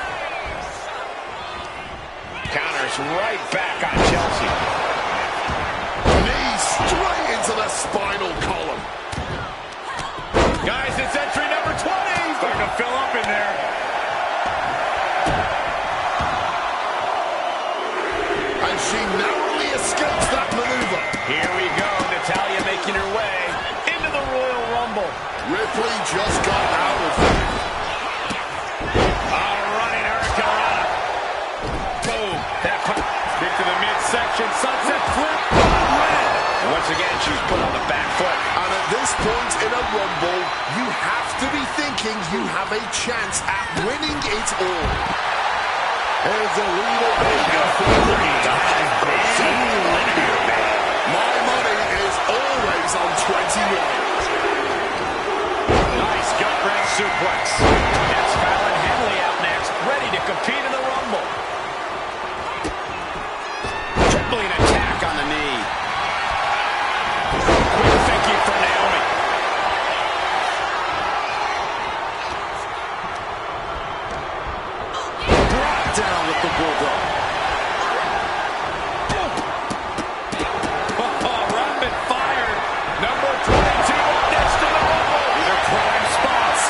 Counters right back on Chelsea. Knee straight into the spinal column. Guys, it's entry number 20. Starting to fill up in there. And she narrowly escapes that maneuver. Here we go. Natalya making her way into the Royal Rumble. Ripley just got out of there. Running Hurricanrana. Boom. That stick to the midsection. Sunset flip. Red. And once again, she's put on the back foot. And at this point in a Rumble, you have to be thinking you have a chance at winning it all. Here's Zelina Vega for the My money is always on 21. Nice gut wrench suplex. That's Fallon Henley out next, ready to compete in the Rumble. Tripling attack on the knee. Quick thinking for Naomi. Brought down with the bulldog. Rapid fire. Number 22 up next to the Rumble. These are prime spots.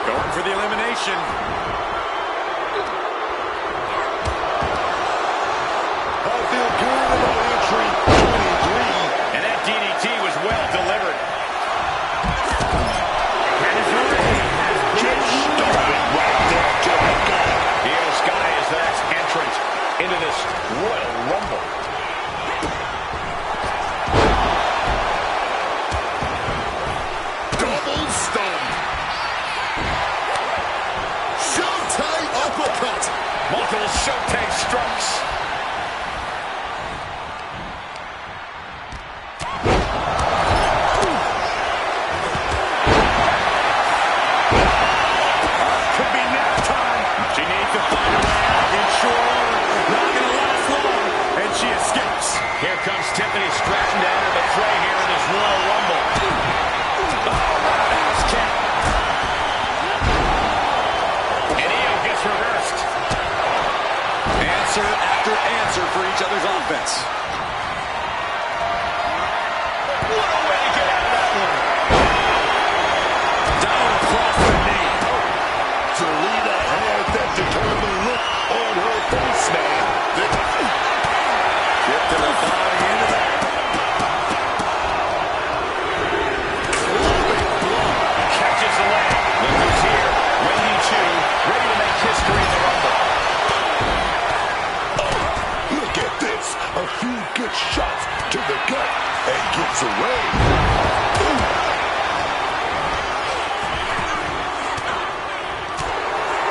Going for the elimination. I feel good about entry 23. And that DDT was well delivered. Just started right there to the gut. Io Sky is the next entrant into this Royal Rumble. Double stomp. Showtime uppercut. Multiple Showtime strikes. Could be nap time. She needs to find a way out in short order. Not going to last long. And she escapes. Here comes Tiffany scratching to enter the fray here in this Royal Rumble. Oh, roundhouse kick. And Io gets reversed. Answer after answer for each other's offense. What a way to get out of that one. Down across the knee. Zelina had that determined look on her face, man. Get to the body end of that. Catches the leg. Look who's here. Wendy Chu, ready to make history in the Rumble. Look at this. A few good shots to the gut and gets away. Ooh.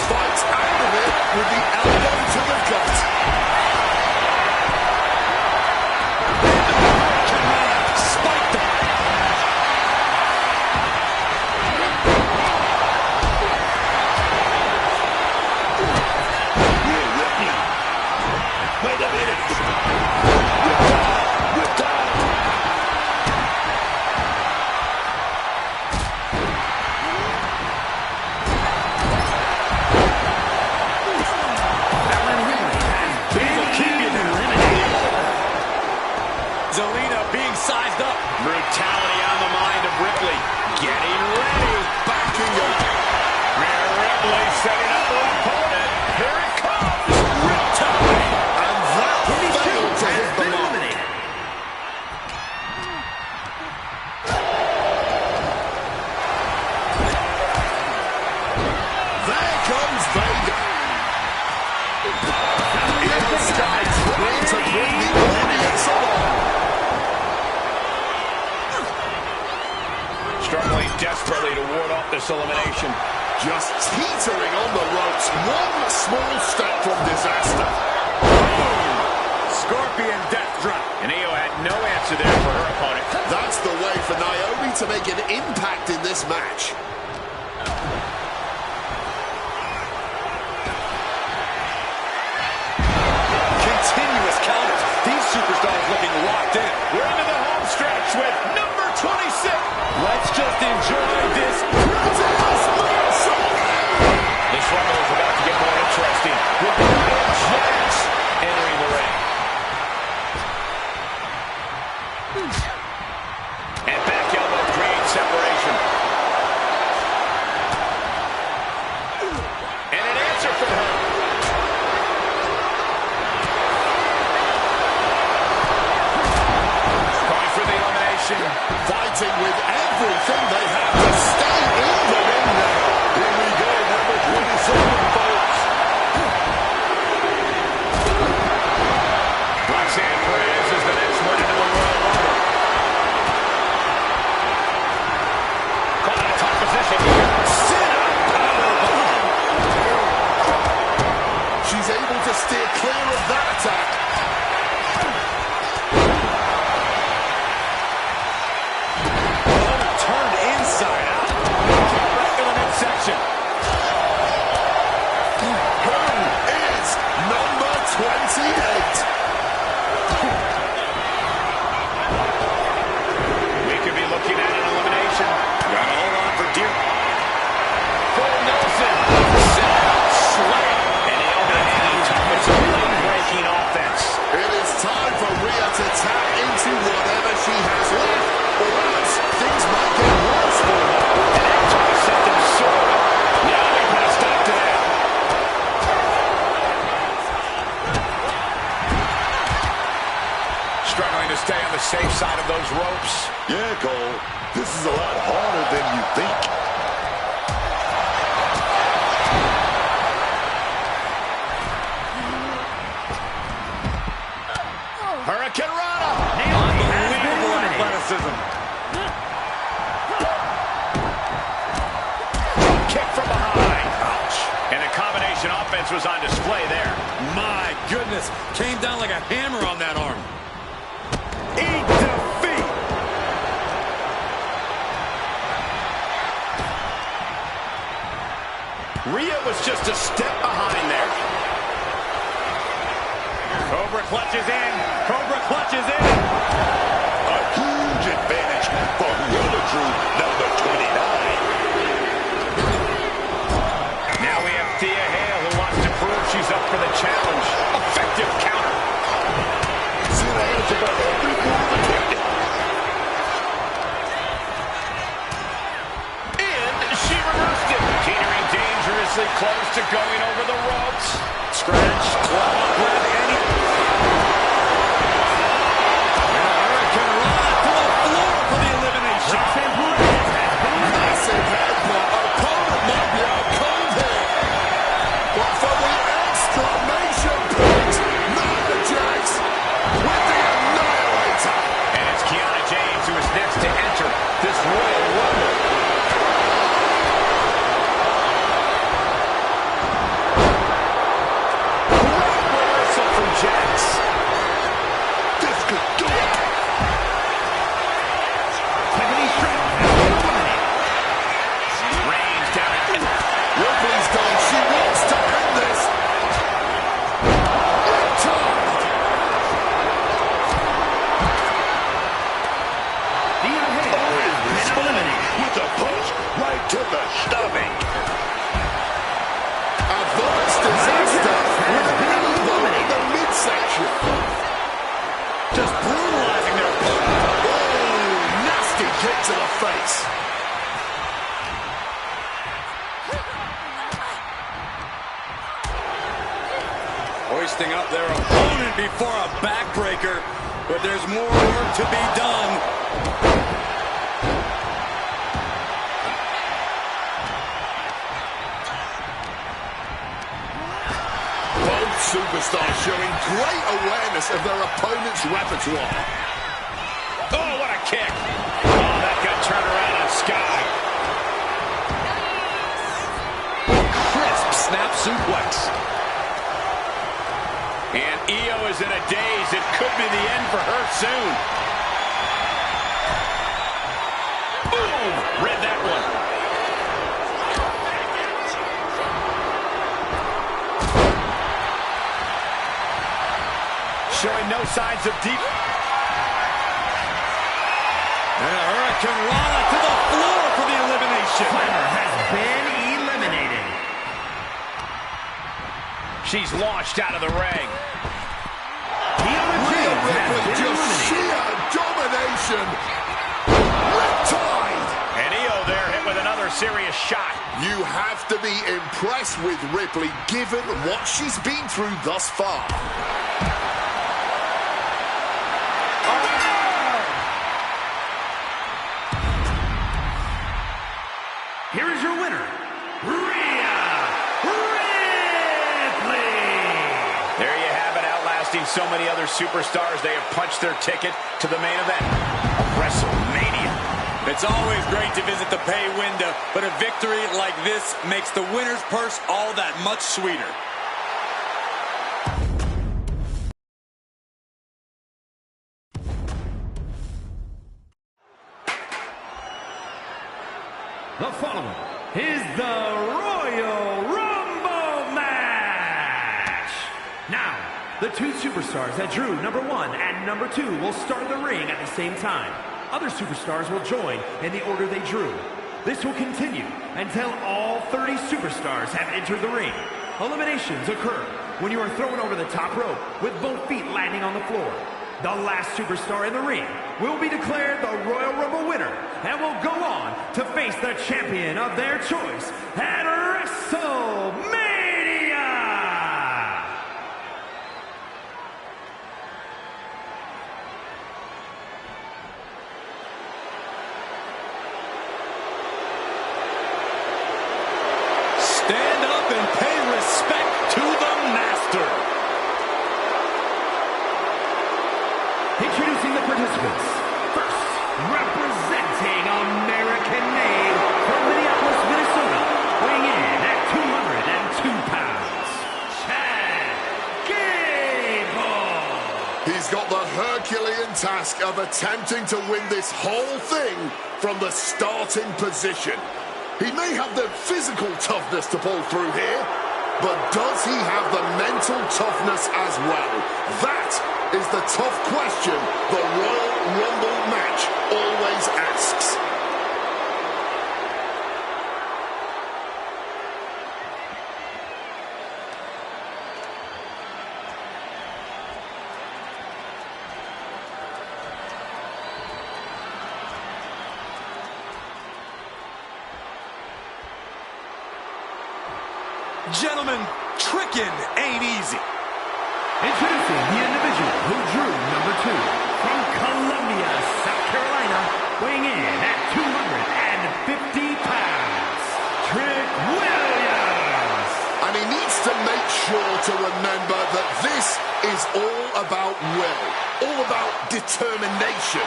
Fights out of it with the elbow to the gut. Spiked him. Here with me. Wait a minute. We're down. Zelina being sized up. Brutality on the mind of Ripley. Getting ready. Backing up. Rhea Ripley setting up her opponent. Here it comes. Brutality. And that failed to hit the mark. There comes Vega. Io Sky trying to bring the audience along. Struggling desperately to ward off this elimination. Just teetering on the ropes. One small step from disaster. Scorpion death drop. And Io had no answer there for her opponent. That's the way for Naomi to make an impact in this match. Continuous counters. These superstars looking locked in. We're into the home stretch with number 26. Let's just enjoy this. This Rumble is about to get more interesting with the Giants entering the ring. And back elbow creates separation. Yeah, Cole, this is a lot harder than you think. Hurricane Rana. Unbelievable athleticism. Kick from behind. Ouch. And the combination offense was on display there. My goodness. Came down like a hammer on that arm. Eat defeat. Rhea was just a step behind there. Cobra clutches in. Cobra clutches in. A huge advantage for whoever drew number 29. Now we have Thea Hale, who wants to prove she's up for the challenge. Effective counter. See the hands about every move attempted. And she reversed it. Teetering dangerously close to going over the ropes. Scratch, claw, grab, any. Hurricane Rana to the floor for the elimination. Massive headbutt. Opponent might be out cold here. But for the exclamation point, Nia Jax with the Annihilator. And it's Kiana James who is next to enter this Royal Rumble. Jax. This could do it. Reigns down at Ripley's done. She wants to end this. With a push right to the stomach. Advanced disaster with a middle blow in the midsection. Just brutalizing their opponent. Oh, nasty kick to the face. Hoisting up their opponent before a backbreaker, but there's more work to be done. Both superstars showing great awareness of their opponent's repertoire. oh, what a kick. Oh, that got turned around on Sky. Crisp snap suplex. And Io is in a daze. It could be the end for her soon. Boom! Read that one. Showing no signs of deep. And a Hurricane Rana to the floor for the elimination. Fighter has been eliminated. She's launched out of the ring. Rhea Ripley just sheer domination. Riptide. And Io there hit with another serious shot. You have to be impressed with Ripley given what she's been through thus far. Here is your winner, Rhea Ripley. There you have it, outlasting so many other superstars. They have punched their ticket to the main event of WrestleMania. It's always great to visit the pay window, but a victory like this makes the winner's purse all that much sweeter. The following is the Royal Rumble match. Now, the two superstars that drew number 1 and number 2 will start the ring at the same time. Other superstars will join in the order they drew. This will continue until all 30 superstars have entered the ring. Eliminations occur when you are thrown over the top rope with both feet landing on the floor. The last superstar in the ring will be declared the Royal Rumble winner and will go on to face the champion of their choice at WrestleMania! respect to the master. Introducing the participants. First, representing American-made from Minneapolis, Minnesota, weighing in at 202 pounds, Chad Gable. He's got the Herculean task of attempting to win this whole thing from the starting position. He may have the physical toughness to pull through here, but does he have the mental toughness as well? That is the tough question the Royal Rumble match always asks. Gentlemen, tricking ain't easy. Introducing the individual who drew number 2 from Columbia, South Carolina, weighing in at 250 pounds, Trick Williams. And he needs to make sure to remember that this is all about will, all about determination,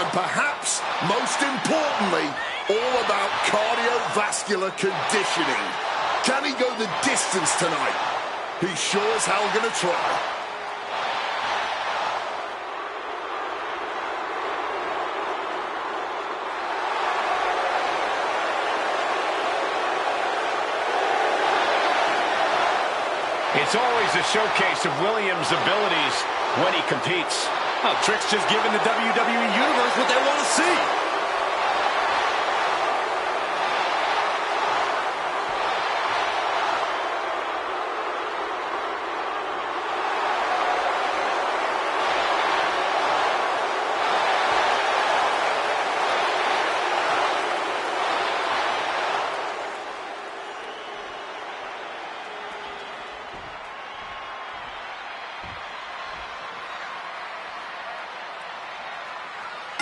and perhaps, most importantly, all about cardiovascular conditioning. Can he go the distance tonight? He's sure as hell gonna try. It's always a showcase of Williams' abilities when he competes. Oh, Trick's just giving the WWE Universe what they want to see.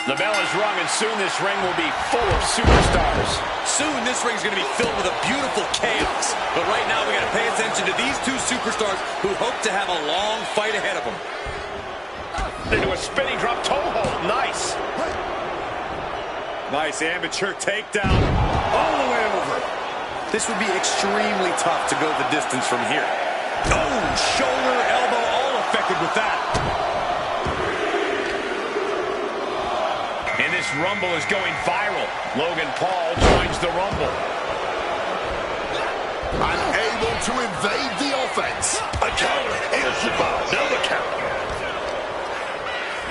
The bell is rung, and soon this ring will be full of superstars. Soon this ring's going to be filled with a beautiful chaos. But right now we got to pay attention to these two superstars who hope to have a long fight ahead of them. Into a spinning drop toe hold. Nice. Nice amateur takedown all the way over. This would be extremely tough to go the distance from here. Oh, shoulder, elbow, all affected with that. And this Rumble is going viral. Logan Paul joins the Rumble. Unable to evade the offense. A counter, answered by another counter.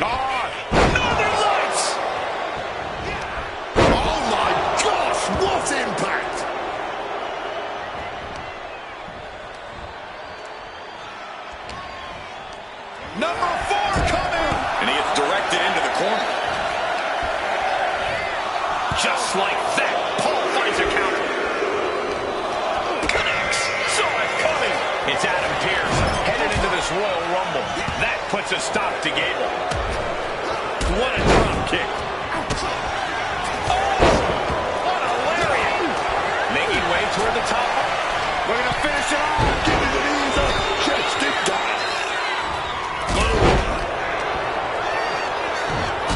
Northern Lights! Oh my gosh, what impact! Number 4 coming! And he gets directed into the corner. Just like that, Paul finds a counter. Connects. Saw it coming. It's Adam Pearce headed into this Royal Rumble. That puts a stop to Gable. What a drop kick. Oh, what a lariat. Making way toward the top. We're going to finish it off. Give me the knees up, chest in time.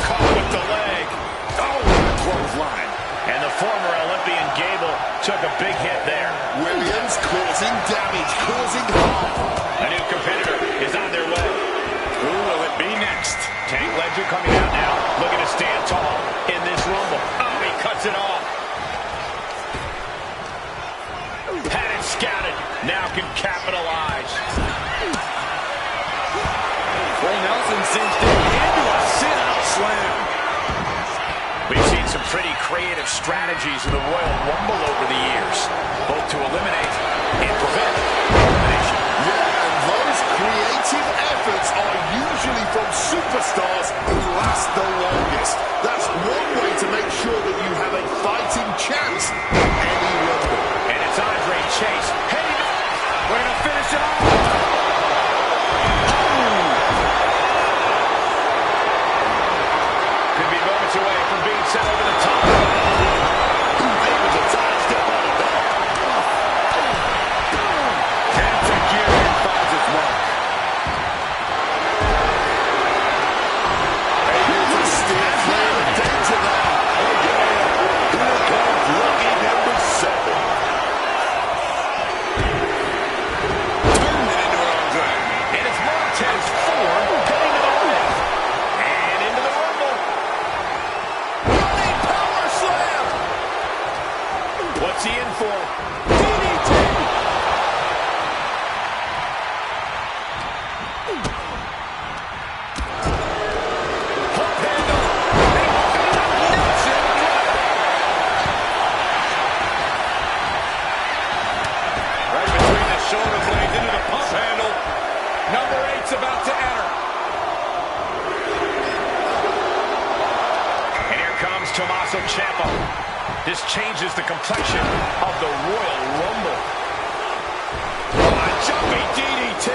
Caught with the leg. Oh, clothesline. And the former Olympian Gable took a big hit there. Williams causing damage, causing harm. A new competitor is on their way. Who will it be next? Tank Ledger coming out now, looking to stand tall in this Rumble. Oh, he cuts it off. Had it scouted, now can capitalize. Cole Nelson cinched it into a sit-out slam. We've seen some pretty creative strategies in the Royal Rumble over the years, both to eliminate and prevent elimination. Yeah, and those creative efforts are usually from superstars who last the longest. That's one way to make sure that you have a fighting chance in any Rumble. And it's Andre Chase heading up. We're going to finish it off. Could be moments away from being sent over the top. Able to sidestep out of that. Number 8's about to enter. And here comes Tommaso Ciampa. This changes the complexion of the Royal Rumble. Jumping DDT.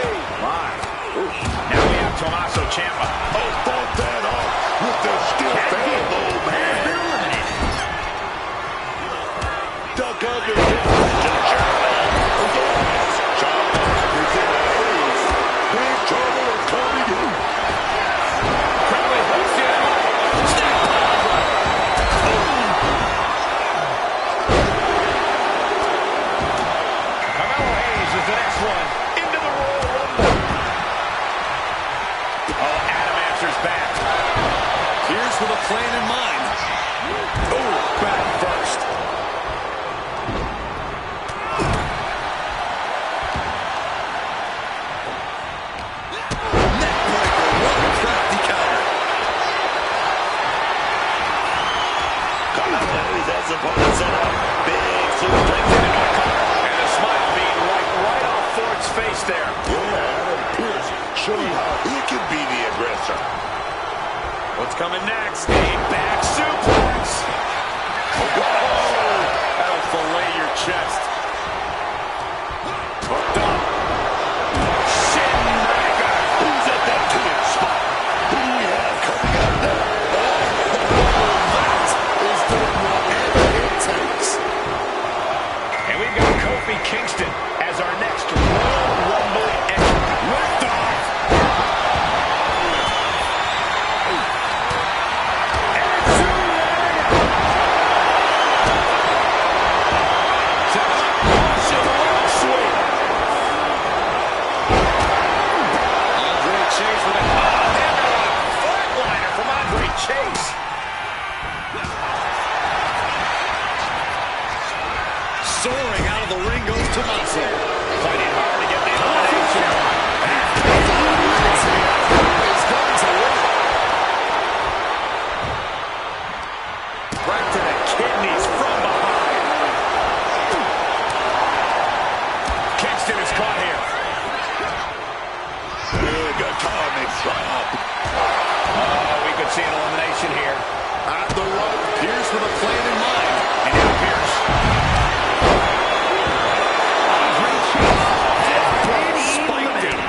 My. Ooh. Now we have Tommaso Ciampa. Oh, fought that off with the stiff elbow, man. Duck under. Ciampa is in a haze. Big trouble is coming in. Crowley hooks the elbow. Snap power. Carmelo Hayes is the next one into the Royal Rumble. Oh, Adam answers back. Here's with a plan in mind. Oh, back first. Neckbreaker. What a crafty counter. Carmelo Hayes has the opponent set up. Big suplex into the cover. And the smile being wiped right off Ford's face there. Yeah, Adam Pearce showing how he can be the aggressor. What's coming next? A back suplex. Whoa! That'll fillet your chest. Hooked up. Shin breaker. Who's at that 10 spot? Who do we have coming out now? That is doing whatever it takes. And we've got Kofi Kingston as our next Royal Rumble entrant. Lift off. Chase. Soaring out of the ring goes Tommaso. Fighting hard to get the elimination. He's going to win. Right to the kidneys from behind. Kingston is caught here. Big atomic drop. Oh, we could see an elimination here. At the rope. Pierce with a plan in mind. And now Pierce. Spiked him.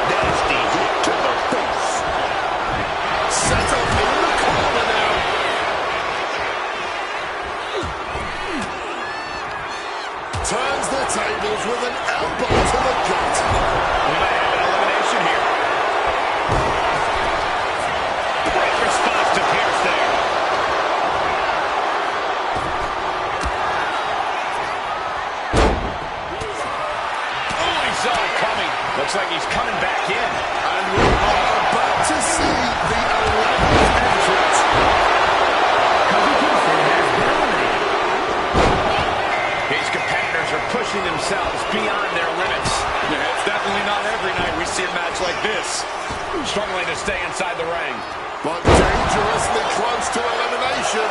Nasty hit to the face. Set up in the corner now. Turns the tables with an elbow to the gut. We might have an elimination here. Great response to Pierce there. Oh, he saw it coming. Looks like he's coming back in. And we are about to see the 11th entrance. His competitors are pushing themselves beyond their limits. Yeah, it's definitely not every night we see a match like this. Struggling to stay inside the ring. But dangerously close to elimination.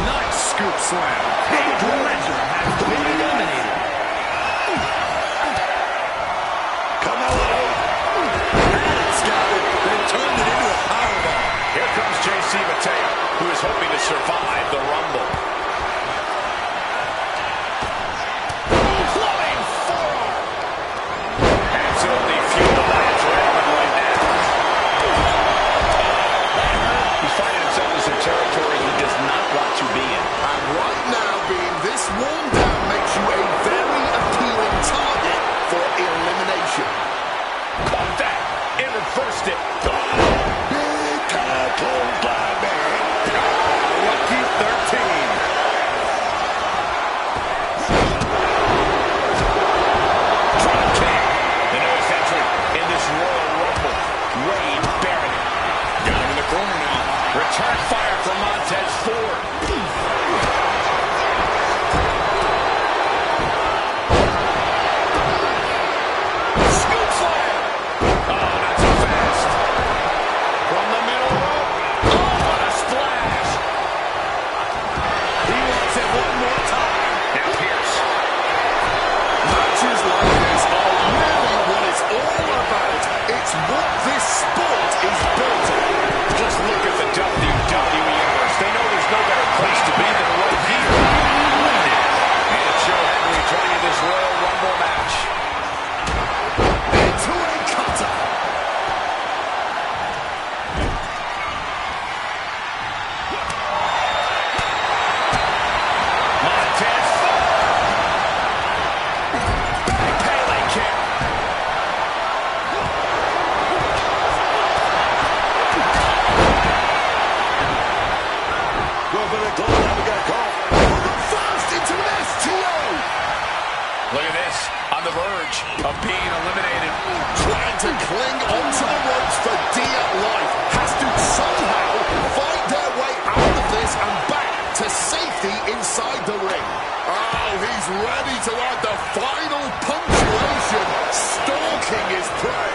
Nice scoop slam. Who is hoping to survive the Rumble. Floating forearm. Absolutely futile for anyone right now. He's finding himself in some territory he does not want to be in. And right now, being this worn down makes you a very appealing target for elimination. Caught that and reversed it. Big time clothesline, man. Lucky 13. Drop kick. The newest entrant in this Royal Rumble, Wade Barrett. Got him in the corner now. Return fire from Montez Ford. the ring. Oh, he's ready to add the final punctuation, stalking his prey.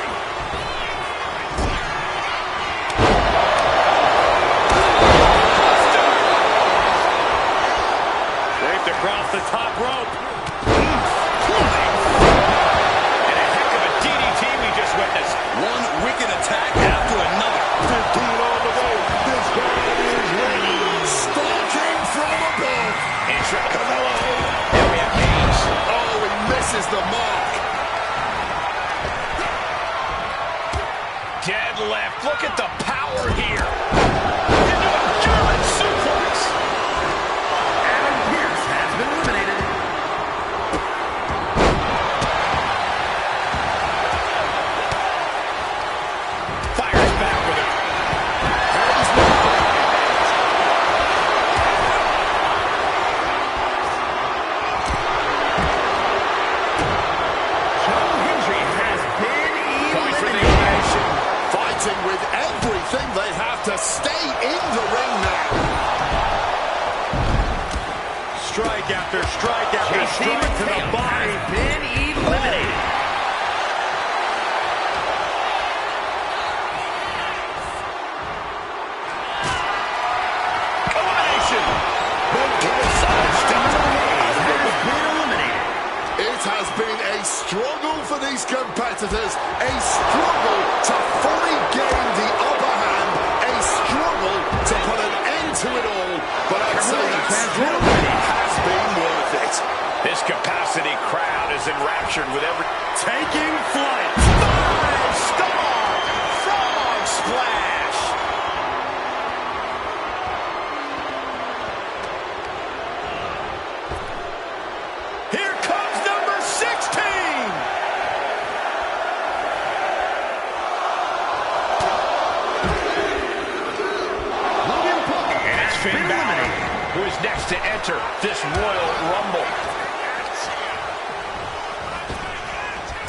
Draped across the top rope. And a heck of a DDT we just witnessed. One wicked attack after another. 15 on the way. This guy is ready. Stalking from above. Carmelo. There we have Hayes. Oh, he misses the mark. Deadlift. Look at the power here. Into a German suplex. Adam Pearce has been eliminated. Fires back with it. Joe Hendry has been Going for the eliminated. elimination. Fighting with everything they have to stay in the ring now. Strike after strike after JC strike to the Mateo body. has been eliminated. Elimination. Has been eliminated. It has been a struggle for these competitors, a struggle to fully gain the upper hand, a struggle to put an end to it all, but I'd say that struggle has been worth it. This capacity crowd is enraptured with every... Taking flight. 5-star frog splash. Here comes number 16. Logan Paul And it's has Finn been Balor, eliminated. who is next to enter this Royal Rumble.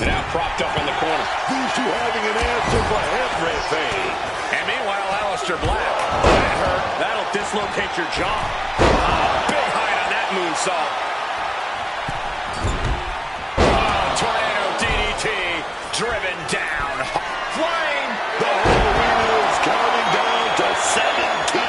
Now propped up in the corner. These two having an answer for everything. And meanwhile, Aleister Black. That hurt. That'll dislocate your jaw. Big height on that moonsault. Oh, tornado DDT. Driven down. Flying. The whole arena is counting down to 17.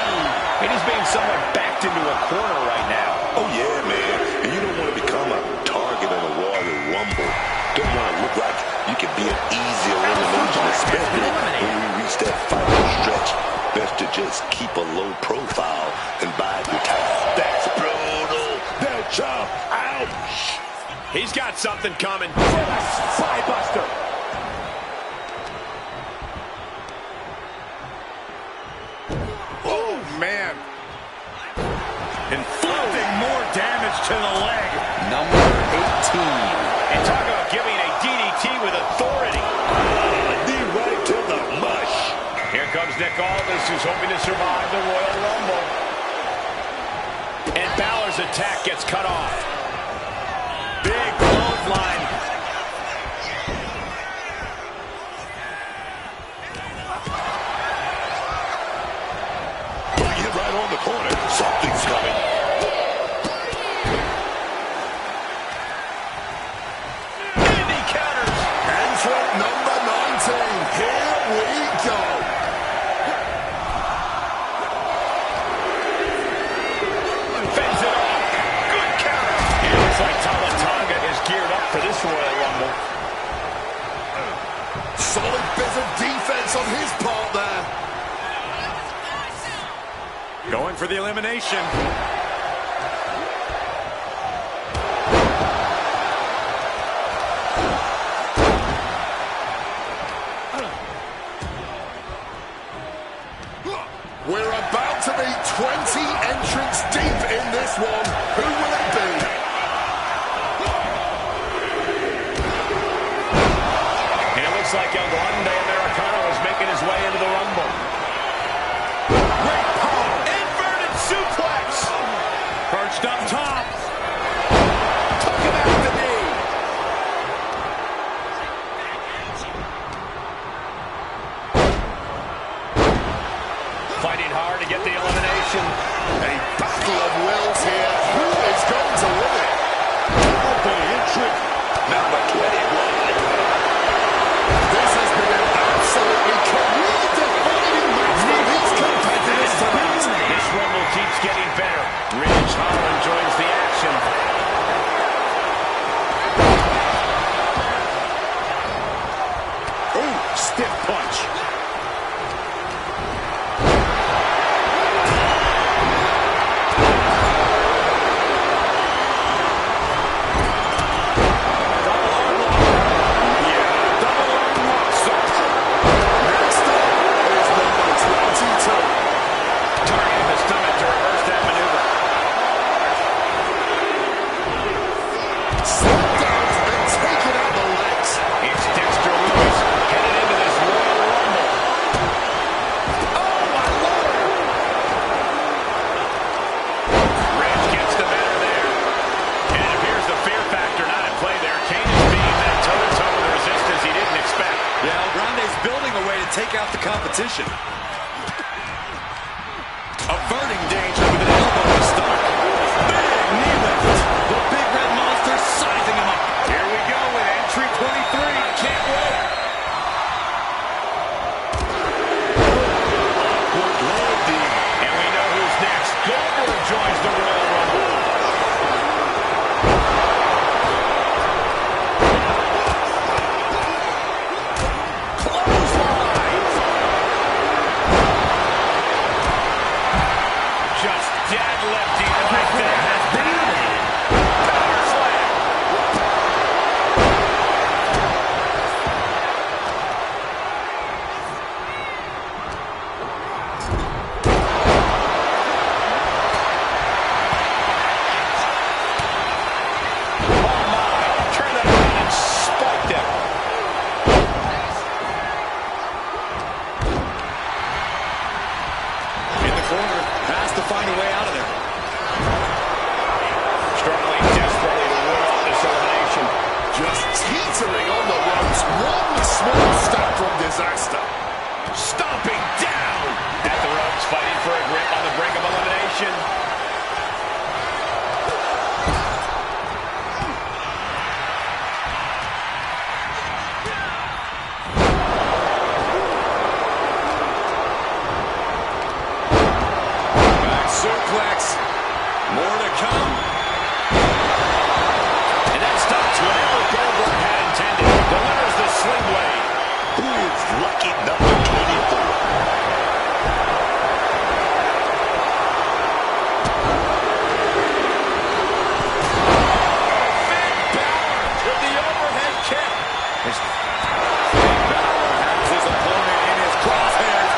And he's being somewhat backed into a corner right now. Oh, yeah, man. And you don't want to become a target in a Royal Rumble. Don't want to look like you can be an easy elimination, especially when we reach that final stretch. Best to just keep a low profile and bide your time. That's brutal. That chop. Ouch. He's got something coming. Side buster. Oh, man. Inflicting more damage to the leg. Number 18. And talk about giving a DDT with authority. Knee right to the mush. Here comes Nick Aldis, who's hoping to survive the Royal Rumble. And Balor's attack gets cut off. Big clothesline. Putting it right on the corner. Something's coming. Indy counters. Entrant number 19. Here we go. Fends it off. Good counter. It looks like Tama Tonga is geared up for this Royal Rumble. Solid bit of defense on his part there. Going for the elimination. We're about to be 20 entrants deep in this one. Who will it be? And it looks like El Grande Americano is making his way into the Rumble. Great power. Inverted suplex. Perched up top. Took him out the knee. Fighting hard to get the elimination. A battle of wills here. Who is going Slipped out and taken out the legs. It's Dexter Lewis headed into this Royal Rumble. Oh, my Lord! Ridge gets the better there. And it appears the fear factor not at play there. Kane is beating that toe-to-toe with a resistance he didn't expect. Yeah, El Grande's building a way to take out the competition. Averting danger with an elbow to the stomach. Big knee lift. The big red monster sizing him up. Here we go with entry 23. I can't wait. Awkward landing. And we know who's next. Goldberg joins the Royal Rumble. Clothesline. Just deadlifting right there. Power slam. Turn that around and spike them. In the corner. Has to find a way out of there. Struggling desperately to win off this elimination. Just teetering on the ropes. One small step from disaster. Stomping down at the ropes, fighting for a grip on the brink of elimination. Back suplex. More to come. And that stops whatever Goldberg had intended. The winner's the Sling Blade. Who is lucky number 24? Finn Balor with the overhead kick. Balor has his opponent in his crosshairs.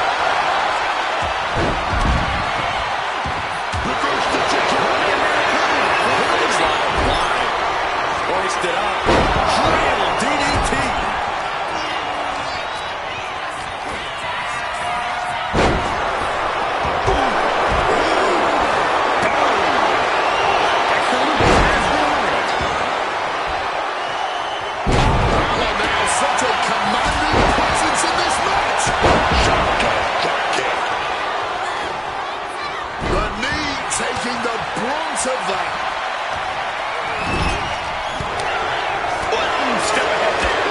Reverse the chicken. Clothesline applied. Hoisted up. Triple DDT. Balor now such a commanding presence in this match. Drop kick. The knee taking the brunt of that. Step ahead there.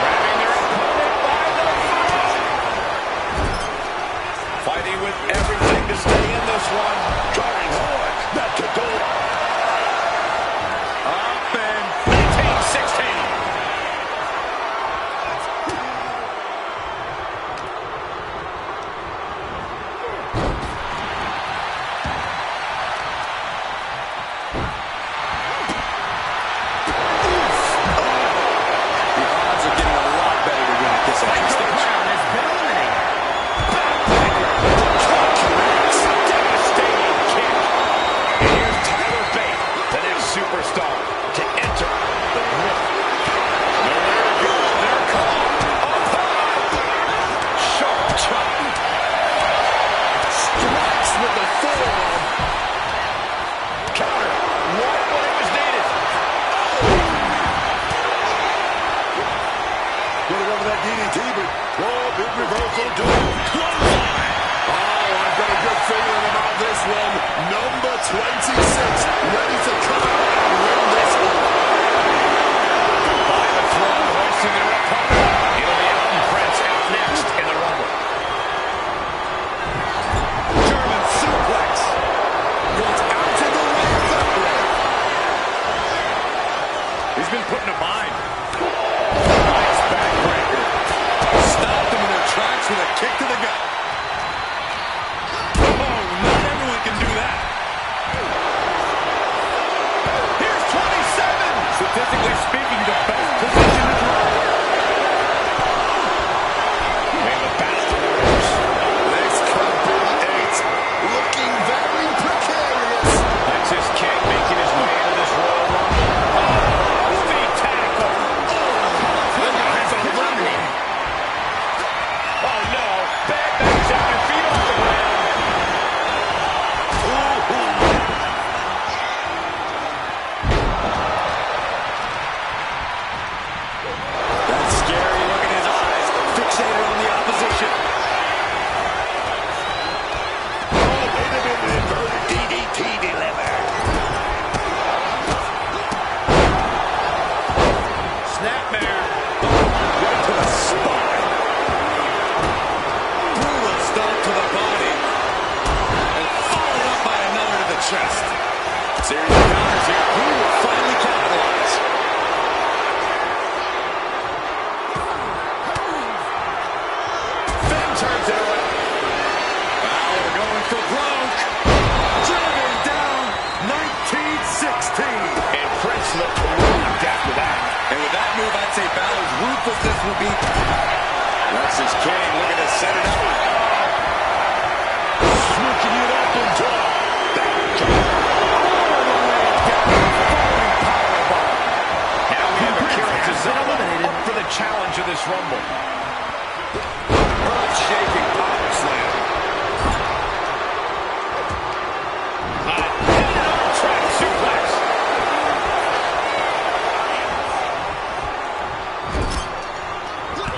Grabbing their opponent by the throat. Fighting with everything to stay in this one. Trying hard not to go. Up and 15-16. the odds are getting a lot better to win at this early stage. Devastating kick. And here's Tyler Bate, the next superstar to enter the ring. Nowhere to go. They're caught. Up high. Sharp chop. Strikes with the forearm. Counter. Right when it was needed. Gonna go for that DDT, but big reversal to clothesline. Oh, I've got a good feeling about this one. Number 26, ready to come out and win this one. By the throne, hoisting their opponent. It'll be Elton Prince out next in the Rumble. German suplex. Goes out to the right that way. He's been put in a bind. Nice backbreaker. Stopped them in their tracks with a kick to the gut. Oh, not everyone can do that. Here's 27. Statistically speaking, the best position to throw. this will be. Lexus King looking to set it up. Switching it up on top. Now we have Akira Tozawa up for the challenge of this Rumble. Earth-shaking power slam. Track suplex.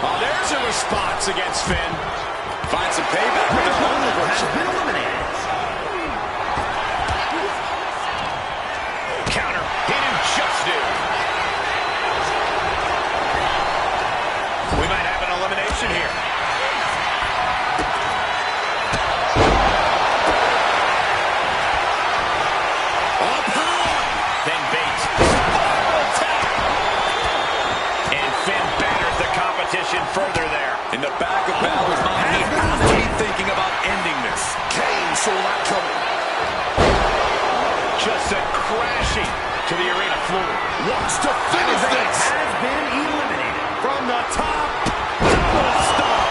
Oh, there's a response against Finn. Find some payback with their own reversal. Been eliminated. Counter. He didn't just do. We might have an elimination here. Up high. Then Bates. And Finn batters the competition further there. In the back of Balor's mind, he has to be thinking about ending this. Kane saw that coming. Just sent crashing to the arena floor. Wants to finish this. Has been eliminated. From the top. Double stomp.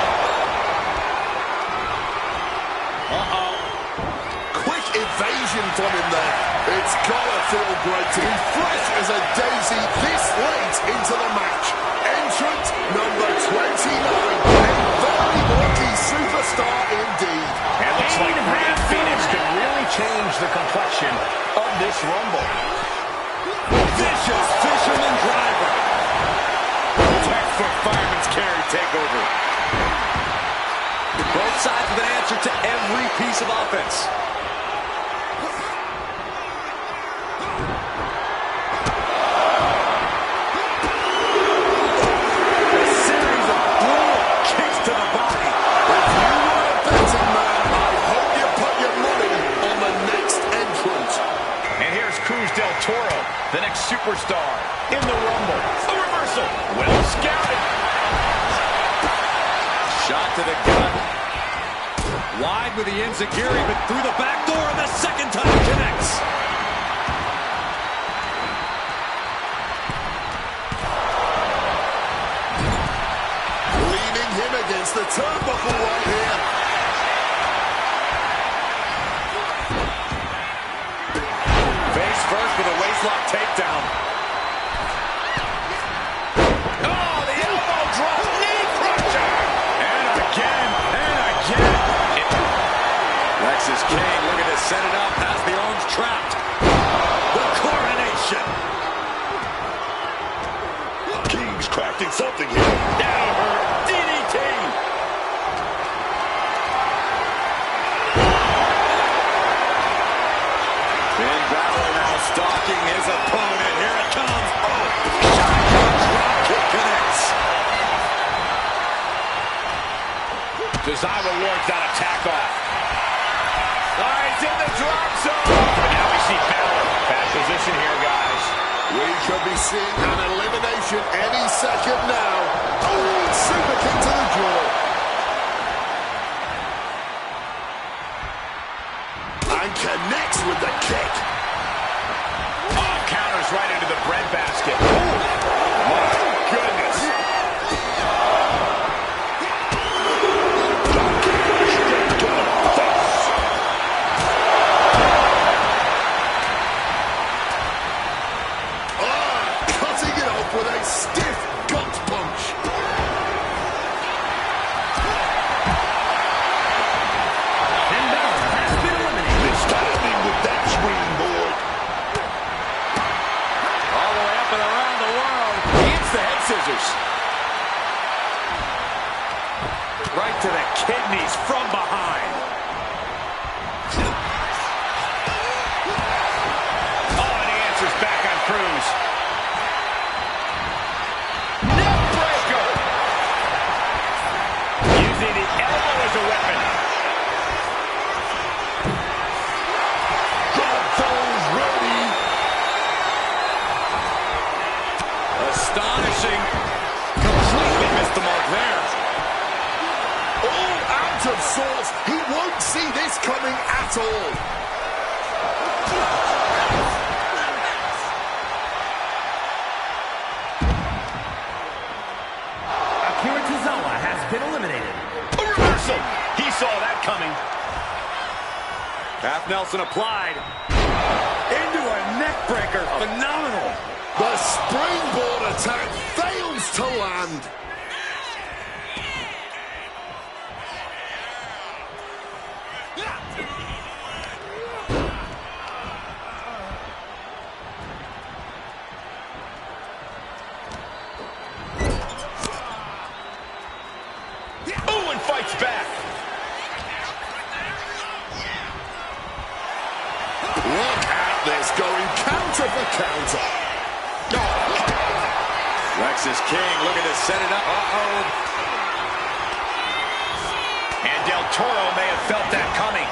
Quick evasion from him there. It's gotta feel great to be fresh as a daisy this late into the match. Entrant number 29. A very lucky superstar indeed. It looks like Rey Fenix could really change the complexion of this Rumble. Vicious fisherman driver. 10-foot fireman's carry takeover. Both sides with an answer to every piece of offense. A series of brutal kicks to the body. If you were a betting man, I hope you put your money on the next entrant. And here's Cruz del Toro, the next superstar in the Rumble. A reversal. Well scouted. Shot to the gut. Wide with the enziguri, but through the back door, and the second time connects. Leaning him against the turnbuckle right here. Face first with a waistlock takedown. Oh, the elbow drop. Knee crusher. And again, and again. Lexus King looking to set it up, has the arms trapped. The coronation. King's crafting something here. Down her DDT. Finn Balor now stalking his opponent. Here it comes. Oh, shotgun drop kick connects. Tozawa wards that attack off. All right, he's in the drop zone. And now we see Balor. Bad position here, guys. We could be seeing an elimination any second now. Oh, super kick to the jaw. And connects with the kick. Oh, counters right into the breadbasket. My goodness. Cutting it off with a stiff gut punch. Finn Balor has been eliminated. It's timing with that springboard. All the way up and around the world. He hits the head scissors. Right to the kidneys from behind. Oh, and he answers back on Cruz. Neck breaker. Using the elbow as a weapon. Got those ready. Astonishing. Completely missed the mark there. All out of sorts. He won't see this coming at all. Tozawa has been eliminated. A reversal. He saw that coming. Half Nelson applied. Into a neck breaker. Phenomenal. The springboard attack fails to land. Oh, and fights back. Look at this, going counter for counter. Rex is king, looking to set it up. And Del Toro may have felt that coming.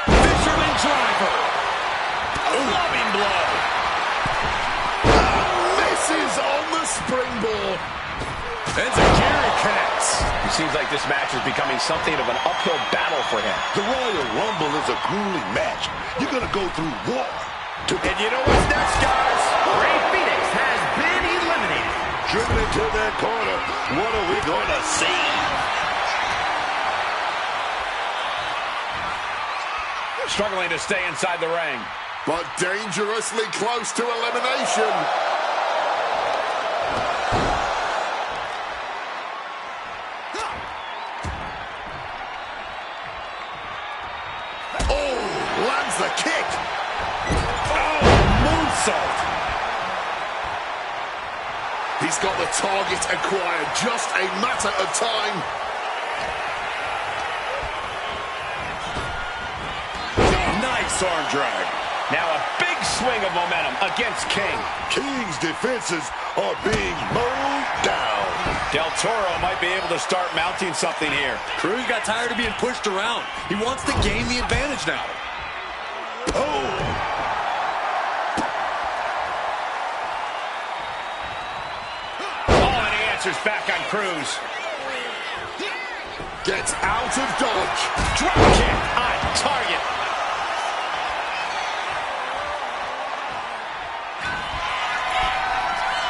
Fisherman driver. A loving blow. Misses on the springboard. Enziguri connects. It seems like this match is becoming something of an uphill battle for him. The Royal Rumble is a grueling match. You're going to go through war. And you know what's next, guys? Rey Fenix has been eliminated. Driven into their corner. What are we going to see? Struggling to stay inside the ring. But dangerously close to elimination. Oh, lands the kick. Oh, moonsault. He's got the target acquired, just a matter of time. Nice arm drag. Now a big swing of momentum against King. King's defenses are being mowed down. Del Toro might be able to start mounting something here. Cruz got tired of being pushed around. He wants to gain the advantage now. Oh! Oh, and he answers back on Cruz. Gets out of dodge. Drop kick on target.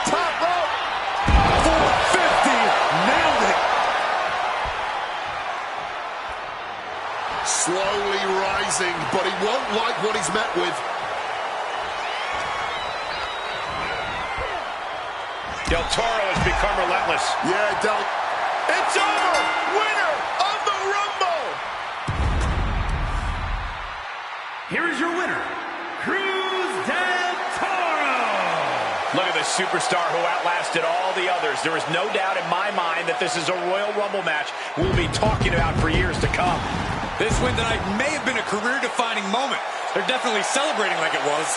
Top rope. 450. Nailed it. Slowly rising, but he won't like what he's met with. Del Toro has become relentless. Yeah, Del. It's over! Winner of the Rumble! Here is your winner, Cruz Del Toro. Look at this superstar who outlasted all the others. There is no doubt in my mind that this is a Royal Rumble match we'll be talking about for years to come. This win tonight may have been a career-defining moment. They're definitely celebrating like it was.